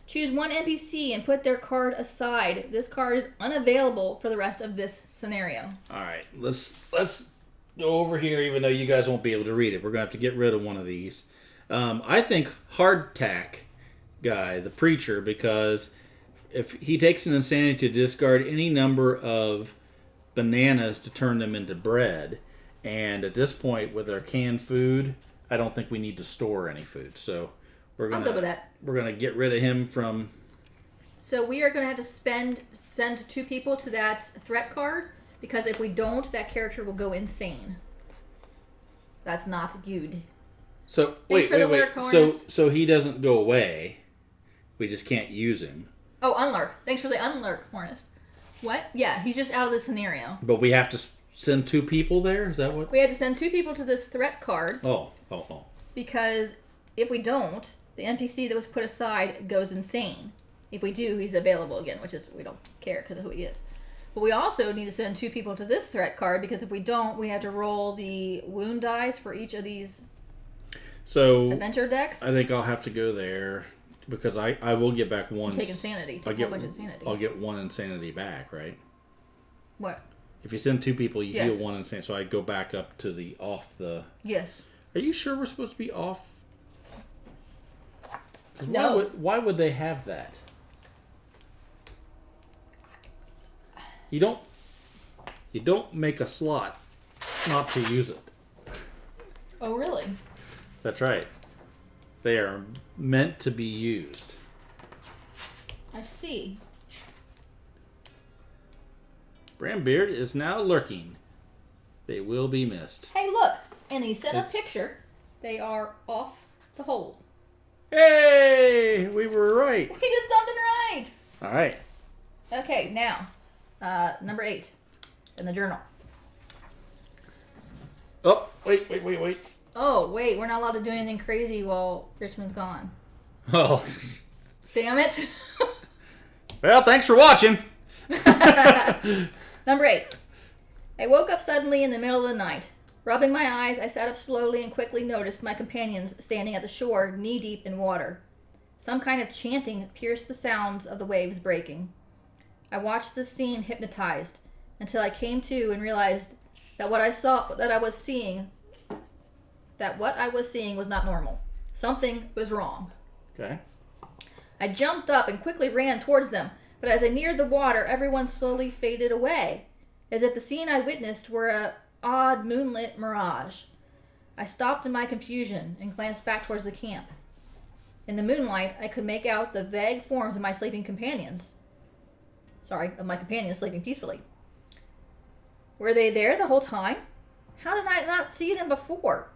Choose 1 NPC and put their card aside. This card is unavailable for the rest of this scenario. All right, let's go over here, even though you guys won't be able to read it. We're going to have to get rid of one of these. I think Hardtack guy, the preacher, because if he takes an insanity to discard any number of bananas to turn them into bread, and at this point with our canned food, I don't think we need to store any food. So we're gonna, I'm good with that. We're gonna get rid of him from. So we are gonna have to send 2 people to that threat card, because if we don't, that character will go insane. That's not good. So wait. So he doesn't go away. We just can't use him. Oh, unlurk. Thanks for the unlurk, Hornist. What? Yeah, he's just out of the scenario. But we have to send 2 people there? Is that what? We have to send 2 people to this threat card. Oh. Because if we don't, the NPC that was put aside goes insane. If we do, he's available again, which is, we don't care because of who he is. But we also need to send 2 people to this threat card, because if we don't, we have to roll the wound dice for each of these adventure decks. I think I'll have to go there. Because I will get back 1. Take insanity. Take a whole bunch of insanity. I'll get 1 insanity back, right? What? If you send 2 people, you heal 1 insanity. So I go back up to the off the. Yes. Are you sure we're supposed to be off? No. Why would they have that? You don't make a slot not to use it. Oh, really? That's right. They are meant to be used. I see. Brandbeard is now lurking. They will be missed. Hey, look. In the setup picture, they are off the hole. Hey! We were right. We did something right. All right. Okay, now, number 8 in the journal. Oh, wait. Oh, wait, we're not allowed to do anything crazy while Richmond's gone. Oh. Damn it. Well, thanks for watching. Number 8. I woke up suddenly in the middle of the night. Rubbing my eyes, I sat up slowly and quickly noticed my companions standing at the shore, knee-deep in water. Some kind of chanting pierced the sounds of the waves breaking. I watched the scene hypnotized until I came to and realized that what I was seeing was not normal. Something was wrong. Okay. I jumped up and quickly ran towards them, but as I neared the water, everyone slowly faded away, as if the scene I witnessed were an odd moonlit mirage. I stopped in my confusion and glanced back towards the camp. In the moonlight, I could make out the vague forms of my companions sleeping peacefully. Were they there the whole time? How did I not see them before?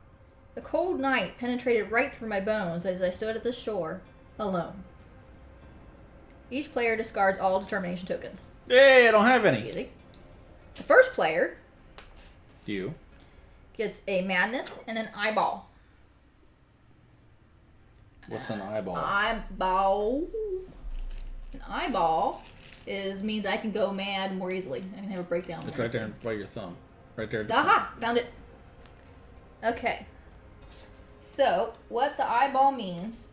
The cold night penetrated right through my bones as I stood at the shore, alone. Each player discards all determination tokens. Hey, I don't have any. Easy. The first player You. gets a madness and an eyeball. What's an eyeball? An eyeball means I can go mad more easily. I can have a breakdown. It's right there by your thumb. Right there. Aha! Found it. Okay. So, what the eyeball means...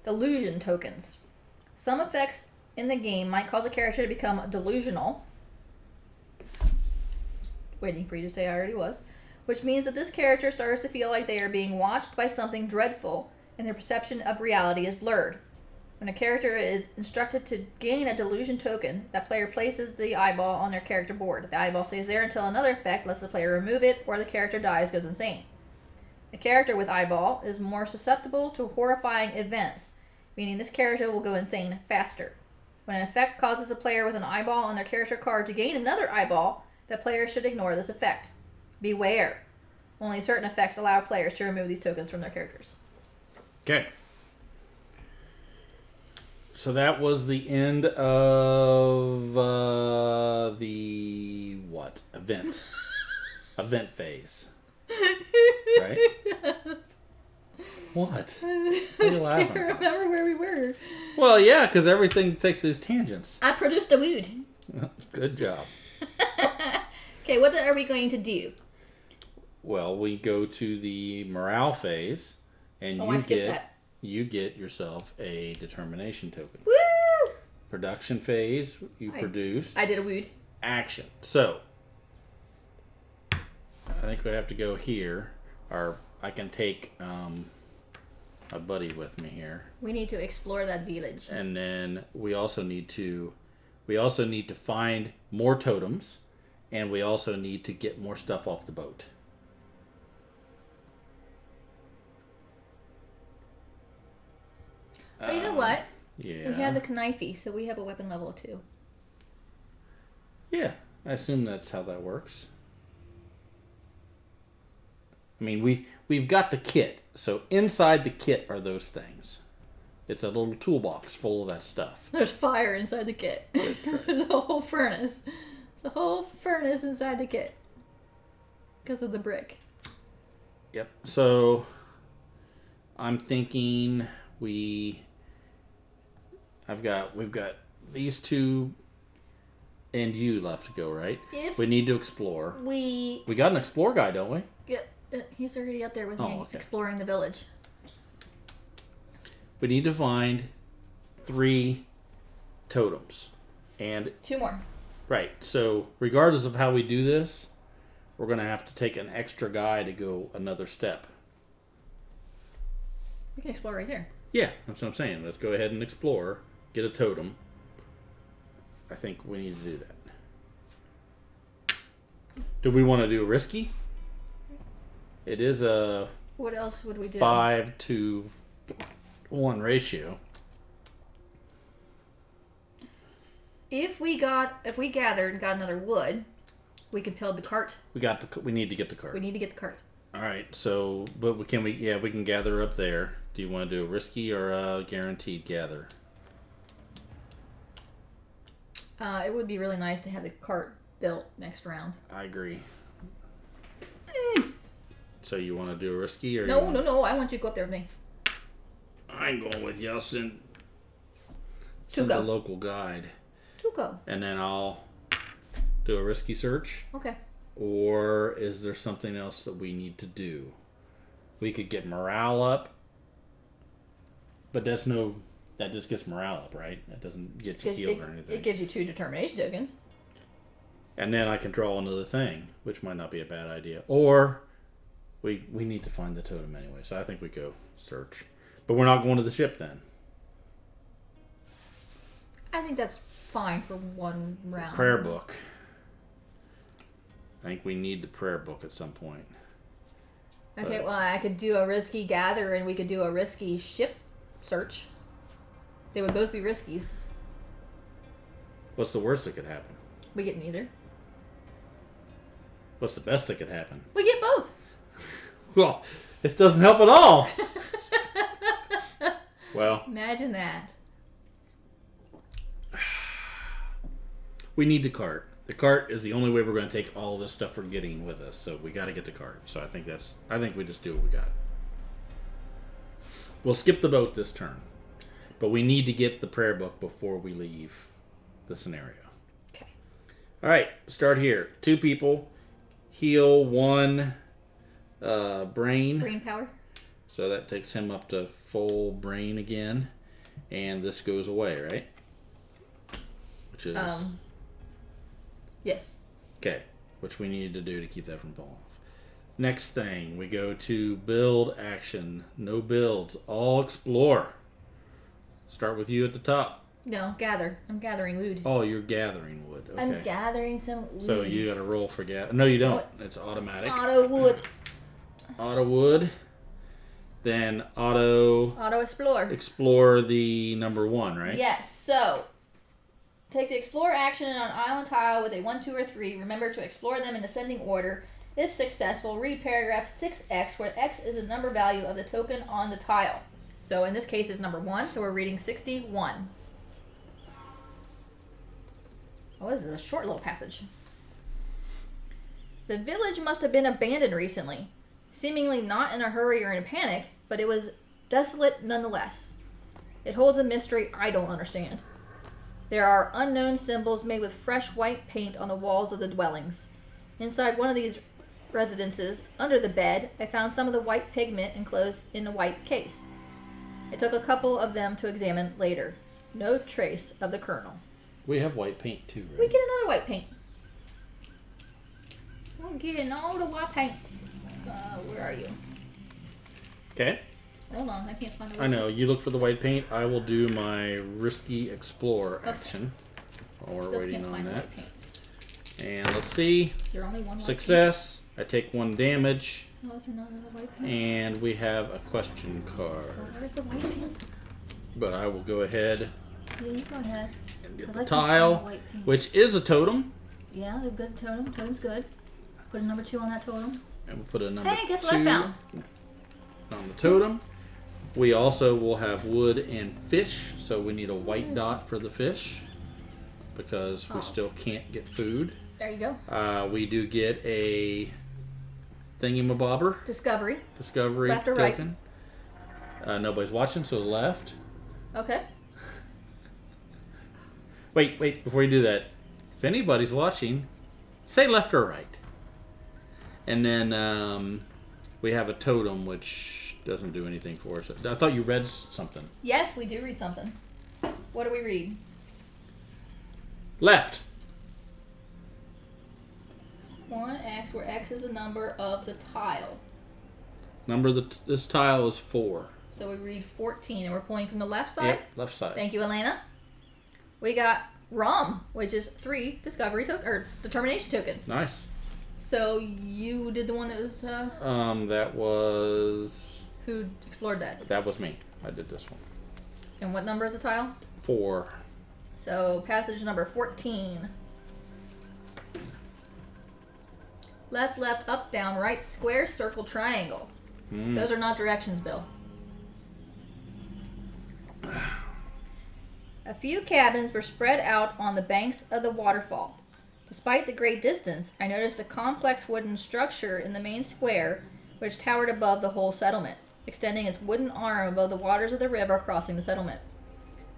Delusion tokens. Some effects in the game might cause a character to become delusional. Waiting for you to say I already was. Which means that this character starts to feel like they are being watched by something dreadful and their perception of reality is blurred. When a character is instructed to gain a delusion token, that player places the eyeball on their character board. The eyeball stays there until another effect lets the player remove it or the character dies, goes insane. A character with eyeball is more susceptible to horrifying events, meaning this character will go insane faster. When an effect causes a player with an eyeball on their character card to gain another eyeball, the player should ignore this effect. Beware. Only certain effects allow players to remove these tokens from their characters. Okay. So that was the end of the what? Event. Event phase. Right? Yes. What? I you laughing can't about? remember where we were. Well, yeah, because everything takes these tangents. I produced a wood. Good job. Okay, what are we going to do? Well, we go to the morale phase, and you get yourself a determination token. Woo! Production phase, you produce. I did a wood. Action. So, I think we have to go here, or I can take a buddy with me here. We need to explore that village. And then we also need to find more totems, and we also need to get more stuff off the boat. But you know what? Yeah. We have the knifey, so we have a weapon level 2. Yeah, I assume that's how that works. I mean, we've got the kit, so inside the kit are those things. It's a little toolbox full of that stuff. There's fire inside the kit. There's a whole furnace. There's a whole furnace inside the kit. Because of the brick. Yep. So, I'm thinking we've got these two and you left to go, right? If we need to explore. We got an explore guy, don't we? he's already up there with me, okay. exploring the village. We need to find 3 totems. And 2 more. right. So, regardless of how we do this, we're going to have to take an extra guy to go another step. We can explore right here. Yeah, that's what I'm saying. Let's go ahead and explore. Get a totem. I think we need to do that. Do we want to do risky? It is a What else would we do? 5-1 ratio. If we gathered and got another wood, we could build the cart. We need to get the cart. We need to get the cart. All right. So, but we can gather up there. Do you want to do a risky or a guaranteed gather? It would be really nice to have the cart built next round. I agree. So you want to do a risky or No. I want you to go up there with me. I ain't going with you. I'll send Tuco. the local guide. Tuco. And then I'll do a risky search. Okay. Or is there something else that we need to do? We could get morale up. But that just gets morale up, right? That doesn't get you healed or anything. It gives you 2 determination tokens. And then I can draw another thing, which might not be a bad idea. Or we need to find the totem anyway, so I think we go search. But we're not going to the ship then. I think that's fine for one round. Prayer book. I think we need the prayer book at some point. Okay, well, I could do a risky gather and we could do a risky ship search. They would both be riskies. What's the worst that could happen? We get neither. What's the best that could happen? We get both. Well, this doesn't help at all. Well, imagine that. We need the cart. The cart is the only way we're going to take all this stuff we're getting with us. So we got to get the cart. So I think we just do what we got. We'll skip the boat this turn, but we need to get the prayer book before we leave the scenario. Okay. All right, start here. 2 people, heal 1 brain. Brain power. So that takes him up to full brain again, and this goes away, right? Which is yes. Okay, which we needed to do to keep that from falling off. Next thing, we go to build action. No builds, all explore. Start with you at the top. No, gather. I'm gathering wood. Oh, you're gathering wood. Okay. I'm gathering some wood. So you got to roll for gather. No, you don't. It's automatic. Auto wood. Auto wood. Then auto explore the number 1, right? Yes. So take the explore action on island tile with a 1, 2, or 3. Remember to explore them in ascending order. If successful, read paragraph 6x, where x is the number value of the token on the tile. So in this case, it's number 1, so we're reading 61. Oh, this is a short little passage. The village must have been abandoned recently. Seemingly not in a hurry or in a panic, but it was desolate nonetheless. It holds a mystery I don't understand. There are unknown symbols made with fresh white paint on the walls of the dwellings. Inside one of these residences, under the bed, I found some of the white pigment enclosed in a white case. I took a couple of them to examine later. No trace of the kernel. We have white paint too, right? We get another white paint. We're getting all the white paint. Where are you? Okay. Hold on, I can't find the white I know. You look for the white paint. I will do my risky explore action while we're waiting on that. And let's see. Is there only one Success. I take 1 damage. No, is there not another white paint? And we have a question card. Where's the white paint? But I will go ahead Yeah, you go ahead. and get 'Cause the I can't find tile, the white paint. which is a totem. Yeah, they've got the totem. Totem's good. Put a number 2 on that totem. And we'll put a number Hey, guess 2 what I found? on the totem. We also will have wood and fish, so we need a white dot for the fish because we still can't get food. There you go. We do get a thingamabobber. Discovery. Discovery Left or token. Nobody's watching, so left. Okay. Wait, before you do that. If anybody's watching, say left or right. And then we have a totem, which doesn't do anything for us. I thought you read something. Yes, we do read something. What do we read? Left. 1x, where x is the number of the tile. Number this tile is 4. So we read 14, and we're pulling from the left side? Yep, left side. Thank you, Elena. We got rum, which is 3 discovery or determination tokens. Nice. So you did the one that was... That was... Who explored that? That was me. I did this one. And what number is the tile? 4. So passage number 14. Left, left, up, down, right, square, circle, triangle. Those are not directions, Bill. A few cabins were spread out on the banks of the waterfall. Despite the great distance, I noticed a complex wooden structure in the main square which towered above the whole settlement, extending its wooden arm above the waters of the river crossing the settlement.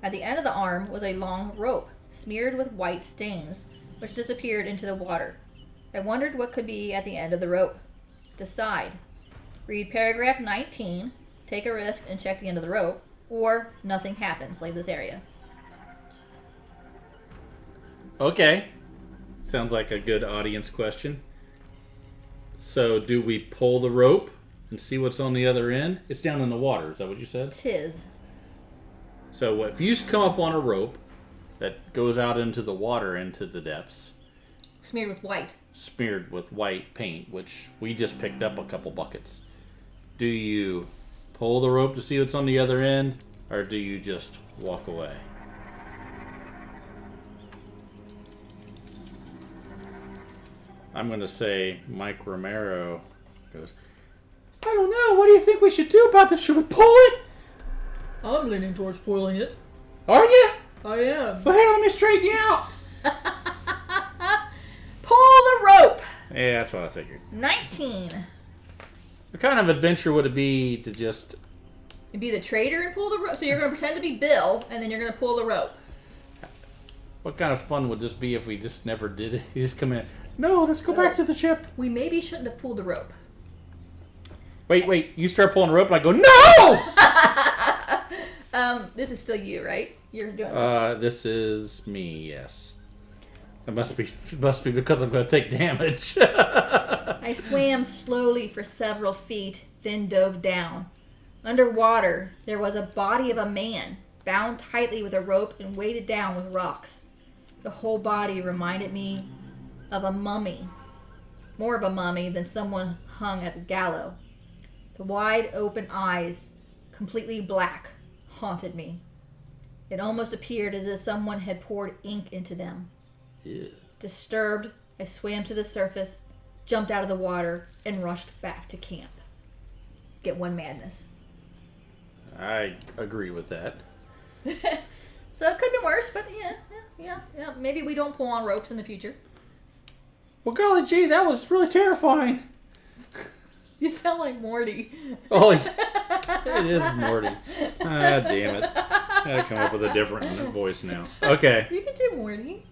At the end of the arm was a long rope, smeared with white stains, which disappeared into the water. I wondered what could be at the end of the rope. Decide. Read paragraph 19, take a risk and check the end of the rope, or nothing happens, leave this area. Okay. Sounds like a good audience question. So, do we pull the rope and see what's on the other end? It's down in the water, is that what you said? Tis. So, if you come up on a rope that goes out into the water, into the depths... Smeared with white. Smeared with white paint, which we just picked up a couple buckets. Do you pull the rope to see what's on the other end, or do you just walk away? I'm going to say Mike Romero goes, I don't know. What do you think we should do about this? Should we pull it? I'm leaning towards pulling it. Are you? I am. Well, here, let me straighten you out. Pull the rope! Yeah, that's what I figured. 19. What kind of adventure would it be to just... You'd be the traitor and pull the rope. So you're going to pretend to be Bill, and then you're going to pull the rope. What kind of fun would this be if we just never did it? You just come in. No, let's go back to the ship. We maybe shouldn't have pulled the rope. Wait. You start pulling the rope and I go, no! This is still you, right? You're doing this. This is me, yes. It must be because I'm going to take damage. I swam slowly for several feet, then dove down. Underwater, there was a body of a man, bound tightly with a rope and weighted down with rocks. The whole body reminded me of a mummy. More of a mummy than someone hung at the gallows. The wide open eyes, completely black, haunted me. It almost appeared as if someone had poured ink into them. Yeah. Disturbed, I swam to the surface, jumped out of the water, and rushed back to camp. Get one madness. I agree with that. So it could be worse, but yeah. Maybe we don't pull on ropes in the future. Well, golly gee, that was really terrifying. You sound like Morty. Oh, it is Morty. Ah, damn it. I gotta come up with a different voice now. Okay. You can do Morty.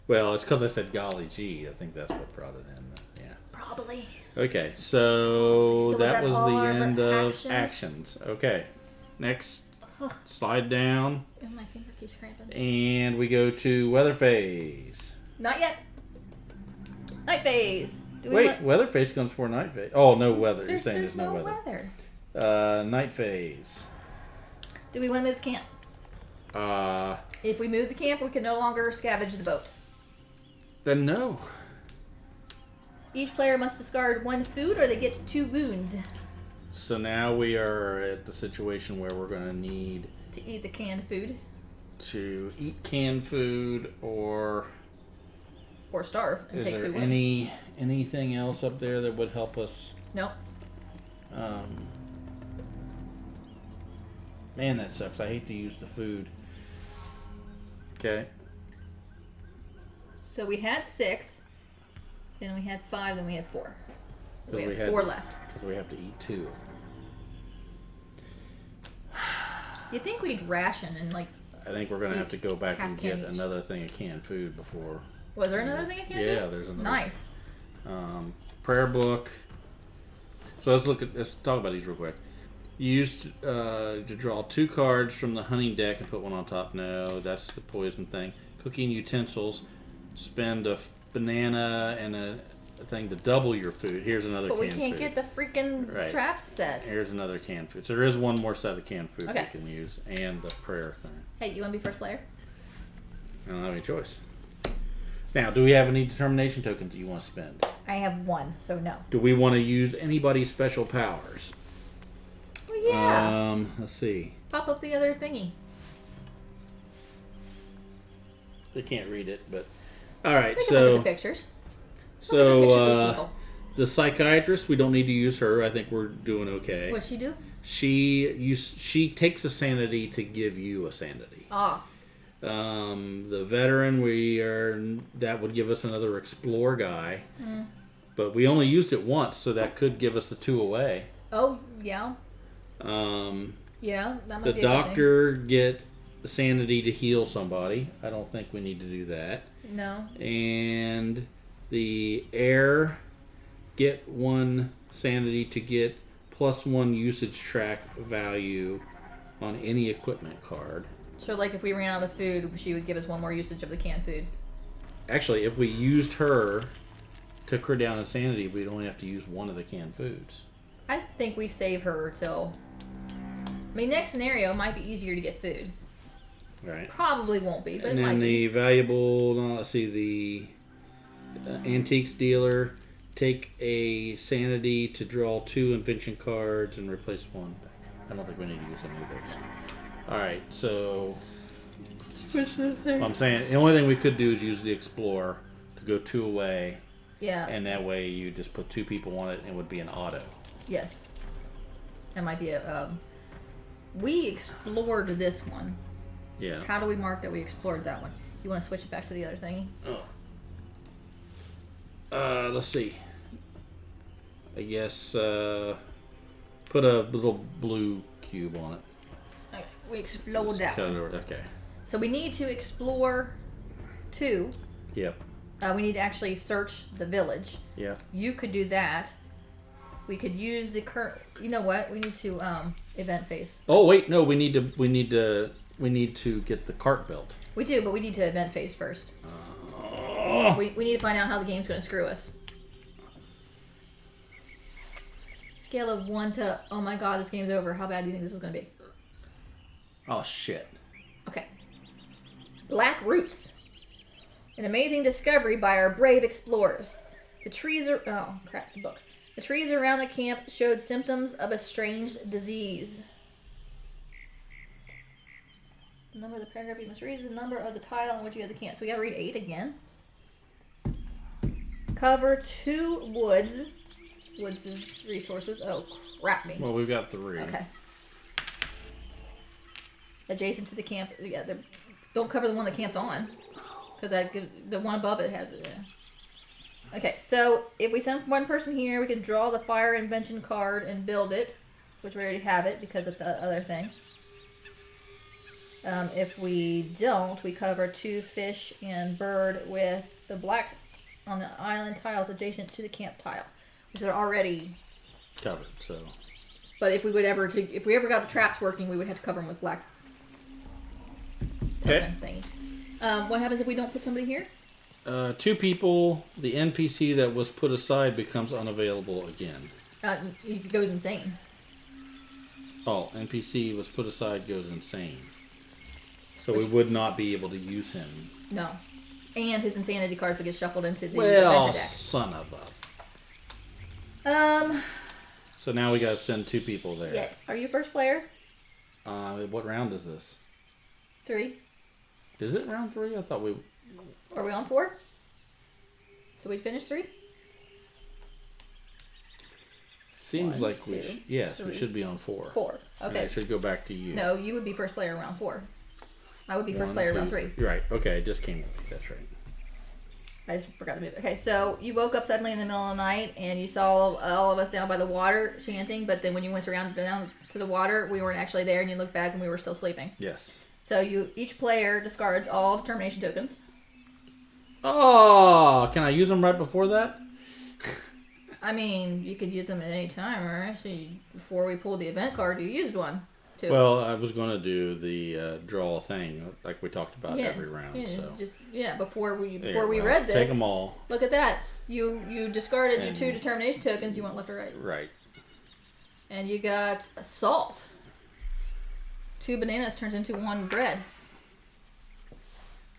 Well, it's because I said golly gee. I think that's what brought it in. Yeah. Probably. Okay, so that was all the our end of actions? actions. Okay. Next, slide down. Oh, my finger keeps cramping. And we go to weather phase. Not yet. Night phase. Do we Wait, weather phase comes before night phase. Oh, no weather. You're saying there's there's no weather. Night phase. Do we want to move the camp? If we move the camp, we can no longer scavenge the boat. Then no. Each player must discard one food or they get 2 wounds. So now we are at the situation where we're going to need To eat the canned food. to eat canned food, or Or starve and is take there 2 wounds. anything else up there that would help us? Nope. Man, that sucks. I hate to use the food. Okay. So we had 6, then we had 5, then we had 4. We have we had 4 left. Because we have to eat 2. You'd think we'd ration and like... I think we're going to have to go back half and can get each. another thing of canned food before. Was there another thing I can't do? Yeah, there's another. Nice. Prayer book. So let's talk about these real quick. You used to draw 2 cards from the hunting deck and put one on top. No, that's the poison thing. Cooking utensils. Spend a banana and a thing to double your food. Here's another But we canned can't food. get the freaking traps set. Here's another canned food. So there is one more set of canned food Okay. we can use, and the prayer thing. Hey, you want to be first player? I don't have any choice. Now, do we have any determination tokens that you want to spend? I have one, so no. Do we want to use anybody's special powers? Well, yeah. Let's see. Pop up the other thingy. They can't read it, but all right. They can So look at the pictures. Look at the pictures of people. The psychiatrist, we don't need to use her. I think we're doing okay. What's she do? She takes a sanity to give you a sanity. Ah. The veteran, that would give us another explore guy, but we only used it once, so that could give us a 2 away. Oh yeah. Yeah, that might be a The good doctor get the sanity to heal somebody. I don't think we need to do that. thing. No. And the heir get 1 sanity to get +1 usage track value on any equipment card. So, like, if we ran out of food, she would give us 1 more usage of the canned food. Actually, if we used her, took her down in sanity, we'd only have to use 1 of the canned foods. I think we save her till... I mean, next scenario might be easier to get food. Right. Probably won't be, but And it might then the be. valuable, let's see, the antiques dealer, take a sanity to draw 2 invention cards and replace 1. I don't think we need to use any of those. Alright, so... I'm saying, the only thing we could do is use the Explorer to go 2 away. Yeah. And that way you just put 2 people on it and it would be an auto. Yes. That might be a... we explored this one. Yeah. How do we mark that we explored that one? You want to switch it back to the other thingy? Oh. Let's see. I guess, put a little blue cube on it. Okay, we explored that one. Okay. So we need to explore 2. Yep. We need to actually search the village. Yep. You could do that. We could use the current... You know what? We need to event phase. Oh wait, no, we need to get the cart built. We do, but we need to event phase first. We need to find out how the game's going to screw us. Scale of 1 to, oh my god, this game's over. How bad do you think this is going to be? Oh shit. Okay. Black Roots. An amazing discovery by our brave explorers. The trees are... Oh, crap, it's a book. The trees around the camp showed symptoms of a strange disease. The number of the paragraph you must read is the number of the tile on which you have the camp. So we gotta read 8 again. Cover 2 woods. Woods is resources. Oh, crap me. Well, we've got 3. Okay. Adjacent to the camp. Yeah, don't cover the one the camp's on. Because the one above it has it. Yeah. Okay, so if we send 1 person here, we can draw the fire invention card and build it. Which we already have it because it's the other thing. If we don't, we cover 2 fish and bird with the black on the island tiles adjacent to the camp tile, which are already Covered, so. But if we ever got the traps working, we would have to cover them with black token thingy. What happens if we don't put somebody here? 2 people. The NPC that was put aside becomes unavailable again. He goes insane. Oh, NPC was put aside goes insane. So we would not be able to use him. No. And his insanity card would get shuffled into the Well, adventure deck. son of a... So now we gotta send 2 people there. Yet. Are you first player? What round is this? 3. Is it round 3? I thought we... Are we on 4? Did we finish 3? Seems 1, like we 2, should... Yes, 3. we should be on 4. 4. Okay. I should go back to you. No, you would be first player round 4. I would be first 1, player 2, round 3. Right, okay, it just came to me. That's right. I just forgot to move. Okay, so you woke up suddenly in the middle of the night and you saw all of us down by the water chanting, but then when you went around down to the water, we weren't actually there, and you looked back and we were still sleeping. Yes. So each player discards all determination tokens. Oh, can I use them right before that? I mean, you could use them at any time, or actually, before we pulled the event card, you used one, too. Well, I was going to do the draw thing, like we talked about every round. Yeah, So before we well, read this. Take them all. Look at that. You discarded your 2 determination tokens. You went left or right. Right. And you got a salt. 2 bananas turns into 1 bread.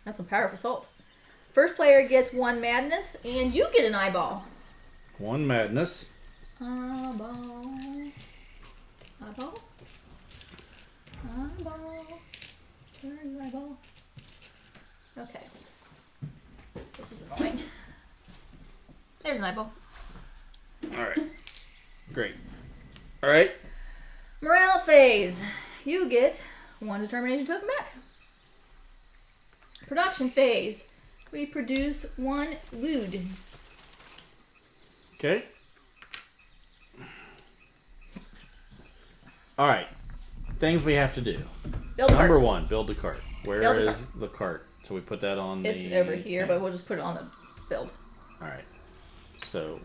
That's some powerful salt. First player gets 1 madness, and you get an eyeball. 1 madness. Eyeball. Eyeball. Eyeball. Turn your eyeball. Okay. This is annoying. There's an eyeball. All right. Great. All right. Morale phase. You get 1 determination token back. Production phase. We produce 1 wood. Okay. All right. Things we have to do. Build a cart. Number 1, build the cart. Where Build the is the cart? So we put that on It's the... over here, thing. but we'll just put it on the build. All right. So,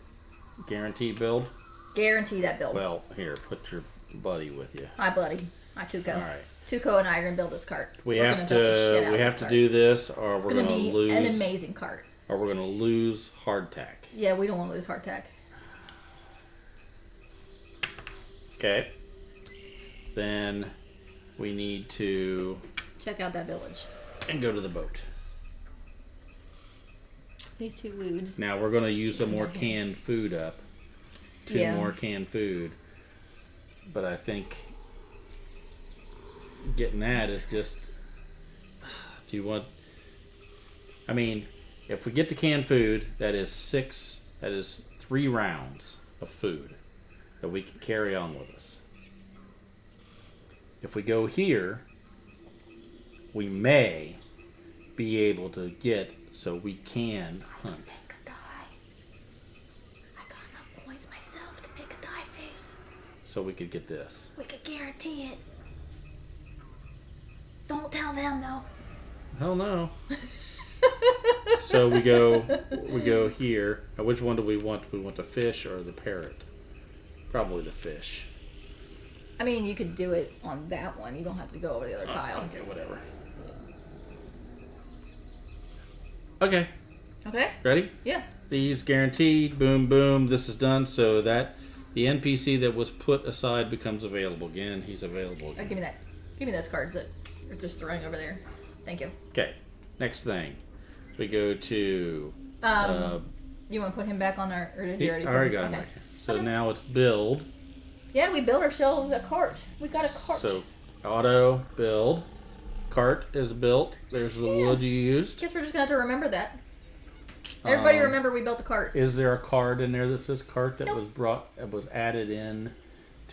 guaranteed build? Guarantee that build. Well, here, put your buddy with you. My buddy. My Tuco. All right. Tuco and I are going to build this cart. We We're have gonna build the shit out to of this cart. do this, or It's we're going going to to be lose... an amazing cart. Or we're going to lose hardtack. Yeah, we don't want to lose hardtack. Okay. Then we need to... Check out that village. And go to the boat. These 2 woods. Now we're going to use some more canned food up. 2 more canned food. But I think getting that is just... Do you want... I mean, if we get the canned food, that is 3 rounds of food that we can carry on with us. If we go here, we may be able to get so we can hunt. Pick a die. I got enough points myself to pick a die face. So we could get this. We could guarantee it. Don't tell them though. Hell no. So we go here. Now, which one do we want? Do we want the fish or the parrot? Probably the fish. I mean, you could do it on that one. You don't have to go over the other tile. Okay, whatever. Okay. Okay? Ready? Yeah. These guaranteed. Boom, boom. This is done. So that the NPC that was put aside becomes available again. He's available again. Give me that. Give me those cards that you're just throwing over there. Thank you. Okay. Next thing. We go to... You want to put him back on our... Or did you already I already put got him okay. right here. So now it's build. Yeah, we built ourselves a cart. We got a cart. So auto build. Cart is built. There's the wood you used. Guess we're just going to have to remember that. Everybody remember we built a cart. Is there a card in there that says cart that Nope. was added in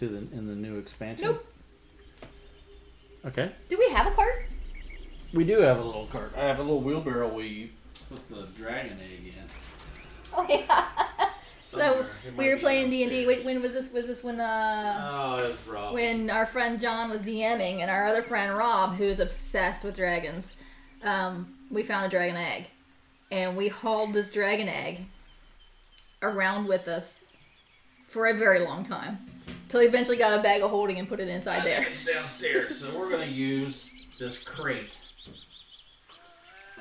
in the new expansion? Nope. Okay. Do we have a cart? We do have a little cart. I have a little wheelbarrow we put the dragon egg in. Oh, yeah. So Somewhere. It we might were be playing D&D. downstairs. Wait, when was this? Was this when Oh, it was Rob. when our friend John was DMing and our other friend Rob, who's obsessed with dragons, we found a dragon egg. And we hauled this dragon egg around with us for a very long time. Till we eventually got a bag of holding and put it inside there. It's downstairs. So we're going to use this crate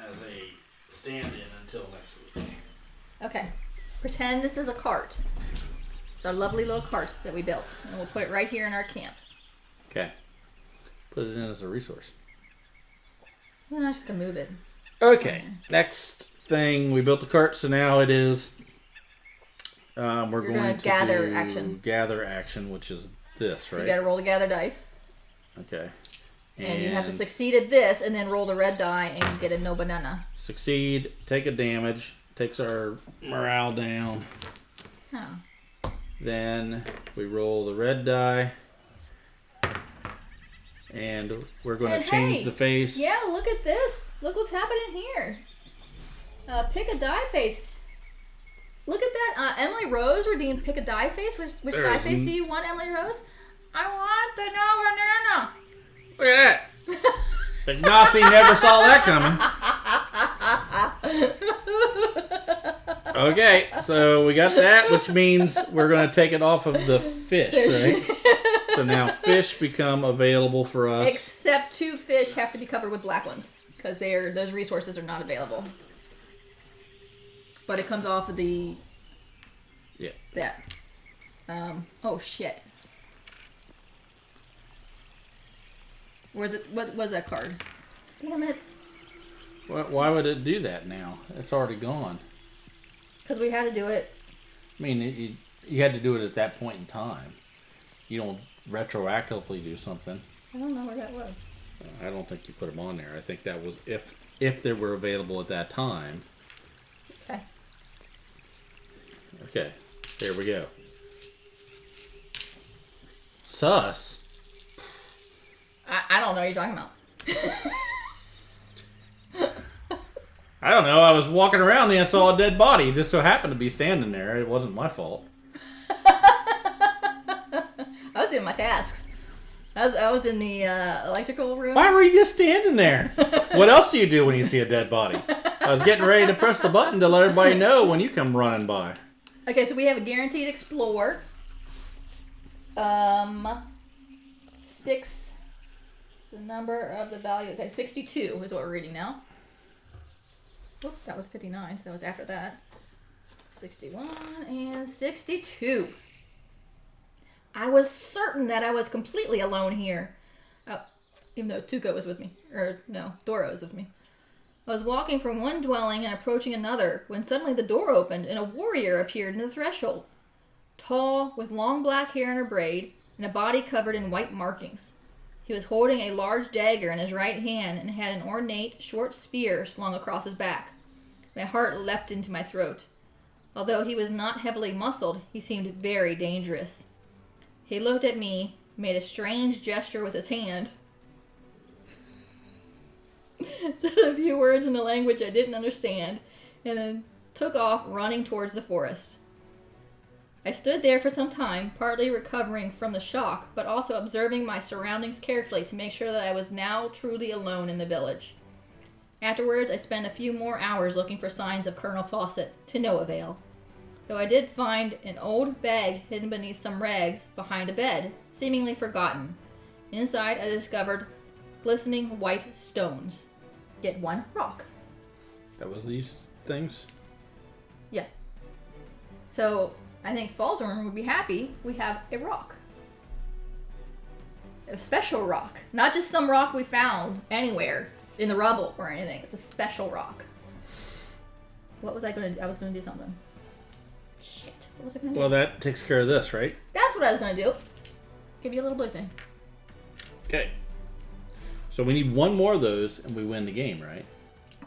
as a stand-in until next week. Okay. Pretend this is a cart. It's our lovely little cart that we built. And we'll put it right here in our camp. Okay. Put it in as a resource. We're not just going to move it. Okay. Next thing, we built the cart, so now it is... we're going to gather do action. Gather action, which is this, So right? you got to roll the gather dice. Okay. And you have to succeed at this and then roll the red die and you get a no banana. Succeed, take a damage, takes our morale down. Oh. Then we roll the red die. And we're going to change the face. Yeah, look at this. Look what's happening here. Pick a die face. Look at that. Emily Rose redeemed pick a die face. Which die face do you want, Emily Rose? I want the no banana. Look at that. Ignacy never saw that coming. Okay, so we got that, which means we're going to take it off of the fish, right? So now fish become available for us. Except 2 fish have to be covered with black ones because those resources are not available. But it comes off of the... Yeah. That. Oh, shit. Where's it? What was that card? Damn it. Why would it do that now? It's already gone. Because we had to do it. I mean, you had to do it at that point in time. You don't retroactively do something. I don't know where that was. I don't think you put them on there. I think that was if they were available at that time. Okay. Okay, there we go. Sus. I don't know what you're talking about. I don't know. I was walking around and I saw a dead body. It just so happened to be standing there. It wasn't my fault. I was doing my tasks. I was in the electrical room. Why were you just standing there? What else do you do when you see a dead body? I was getting ready to press the button to let everybody know when you come running by. Okay, so we have a guaranteed explore. 6. The number of the value. Okay, 62 is what we're reading now. Whoop, that was 59, so it's after that. 61 and 62. I was certain that I was completely alone here. Even though Tuco was with me. Or, no, Dora was with me. I was walking from one dwelling and approaching another when suddenly the door opened and a warrior appeared in the threshold. Tall, with long black hair in a braid, and a body covered in white markings. He was holding a large dagger in his right hand and had an ornate, short spear slung across his back. My heart leapt into my throat. Although he was not heavily muscled, he seemed very dangerous. He looked at me, made a strange gesture with his hand, said a few words in a language I didn't understand, and then took off running towards the forest. I stood there for some time, partly recovering from the shock, but also observing my surroundings carefully to make sure that I was now truly alone in the village. Afterwards, I spent a few more hours looking for signs of Colonel Fawcett, to no avail. Though I did find an old bag hidden beneath some rags behind a bed, seemingly forgotten. Inside, I discovered glistening white stones. Yet one rock. That was these things? Yeah. So, I think Fallsworm would be happy we have a rock. A special rock. Not just some rock we found anywhere in the rubble or anything. It's a special rock. What was I going to do? I was going to do something. Shit. What was I going to do? Well, that takes care of this, right? That's what I was going to do. Give you a little blue thing. Okay. So we need one more of those and we win the game, right?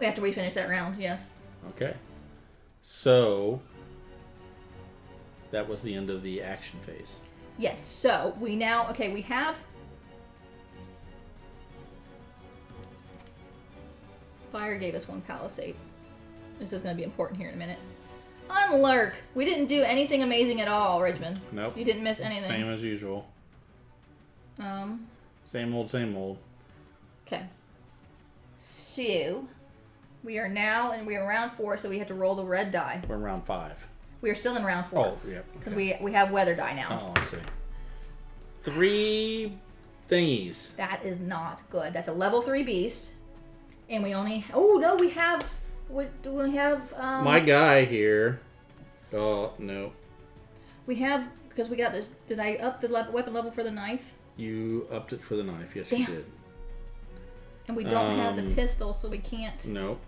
After we finish that round, yes. Okay. So that was the end of the action phase. Yes, so we now, okay, we have Fire gave us one palisade. This is going to be important here in a minute. Unlurk! We didn't do anything amazing at all, Richmond. Nope. You didn't miss anything. Same as usual. Same old, same old. Okay. So, we are now, and we are round 4, so we have to roll the red die. We're in round 5. We are still in round 4. Oh, yep. Because we have weather die now. Oh, I see. 3 thingies. That is not good. That's a level 3 beast. And we only... Oh, no, we have... What do we have? My guy here. Oh, no. We have... Because we got this... Did I up the weapon level for the knife? You upped it for the knife. Yes, Damn. you did. And we don't have the pistol, so we can't... Nope.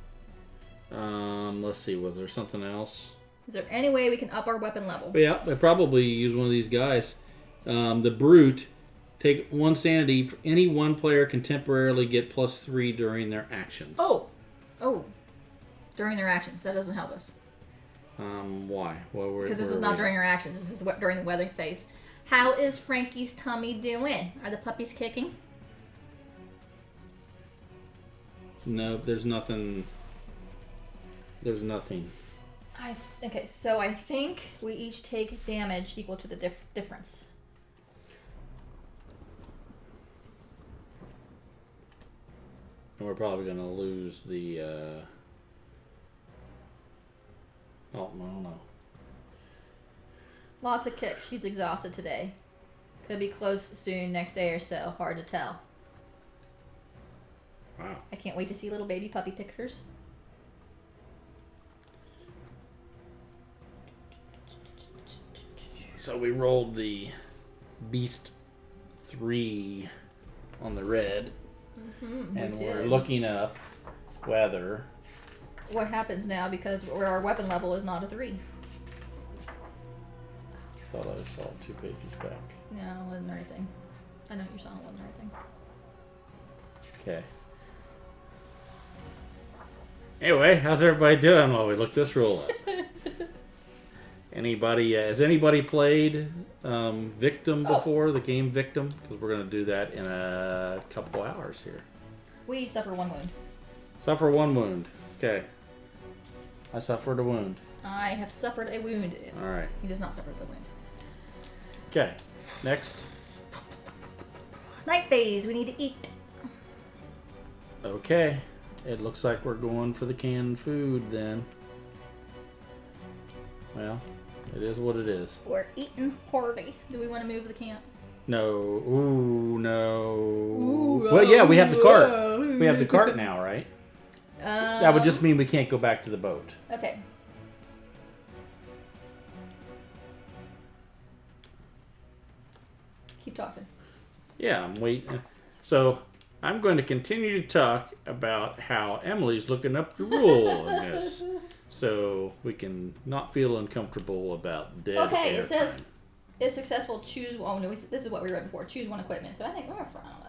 Let's see. Was there something else? Is there any way we can up our weapon level? Yeah, I probably use one of these guys. The Brute. Take 1 sanity. Any one player can temporarily get +3 during their actions. Oh. During their actions. That doesn't help us. Why? Because this is not during our actions. This is during the weather phase. How is Frankie's tummy doing? Are the puppies kicking? No, there's nothing. There's nothing. Okay, so I think we each take damage equal to the difference. And we're probably going to lose the... Oh, I don't know. Lots of kicks. She's exhausted today. Could be close soon, next day or so. Hard to tell. Wow. I can't wait to see little baby puppy pictures. So we rolled the Beast 3 on the red. Mm-hmm, and we're looking up. whether... What happens now because our weapon level is not a 3. Thought I saw 2 pages back. No, it wasn't the right thing. I know you saw it wasn't the right thing. Okay. Anyway, how's everybody doing while we look this rule up? Anybody? Has anybody played Victim before? The game Victim? Because we're going to do that in a couple hours here. We each suffer 1 wound. Suffer 1 wound. Okay. I suffered a wound. I have suffered a wound. All right. He does not suffer the wound. Okay. Next. Night phase. We need to eat. Okay. It looks like we're going for the canned food then. Well, it is what it is. We're eating hearty. Do we want to move the camp? No. Ooh, no. Ooh, well, yeah, we have the cart. We have the cart now, right? That would just mean we can't go back to the boat. Okay. Keep talking. Yeah, I'm waiting. So, I'm going to continue to talk about how Emily's looking up the rule in this. So, we can not feel uncomfortable about dead Okay, air it says, time. if successful, choose... Oh, no, this is what we read before. Choose 1 equipment. So I think we're fine with that.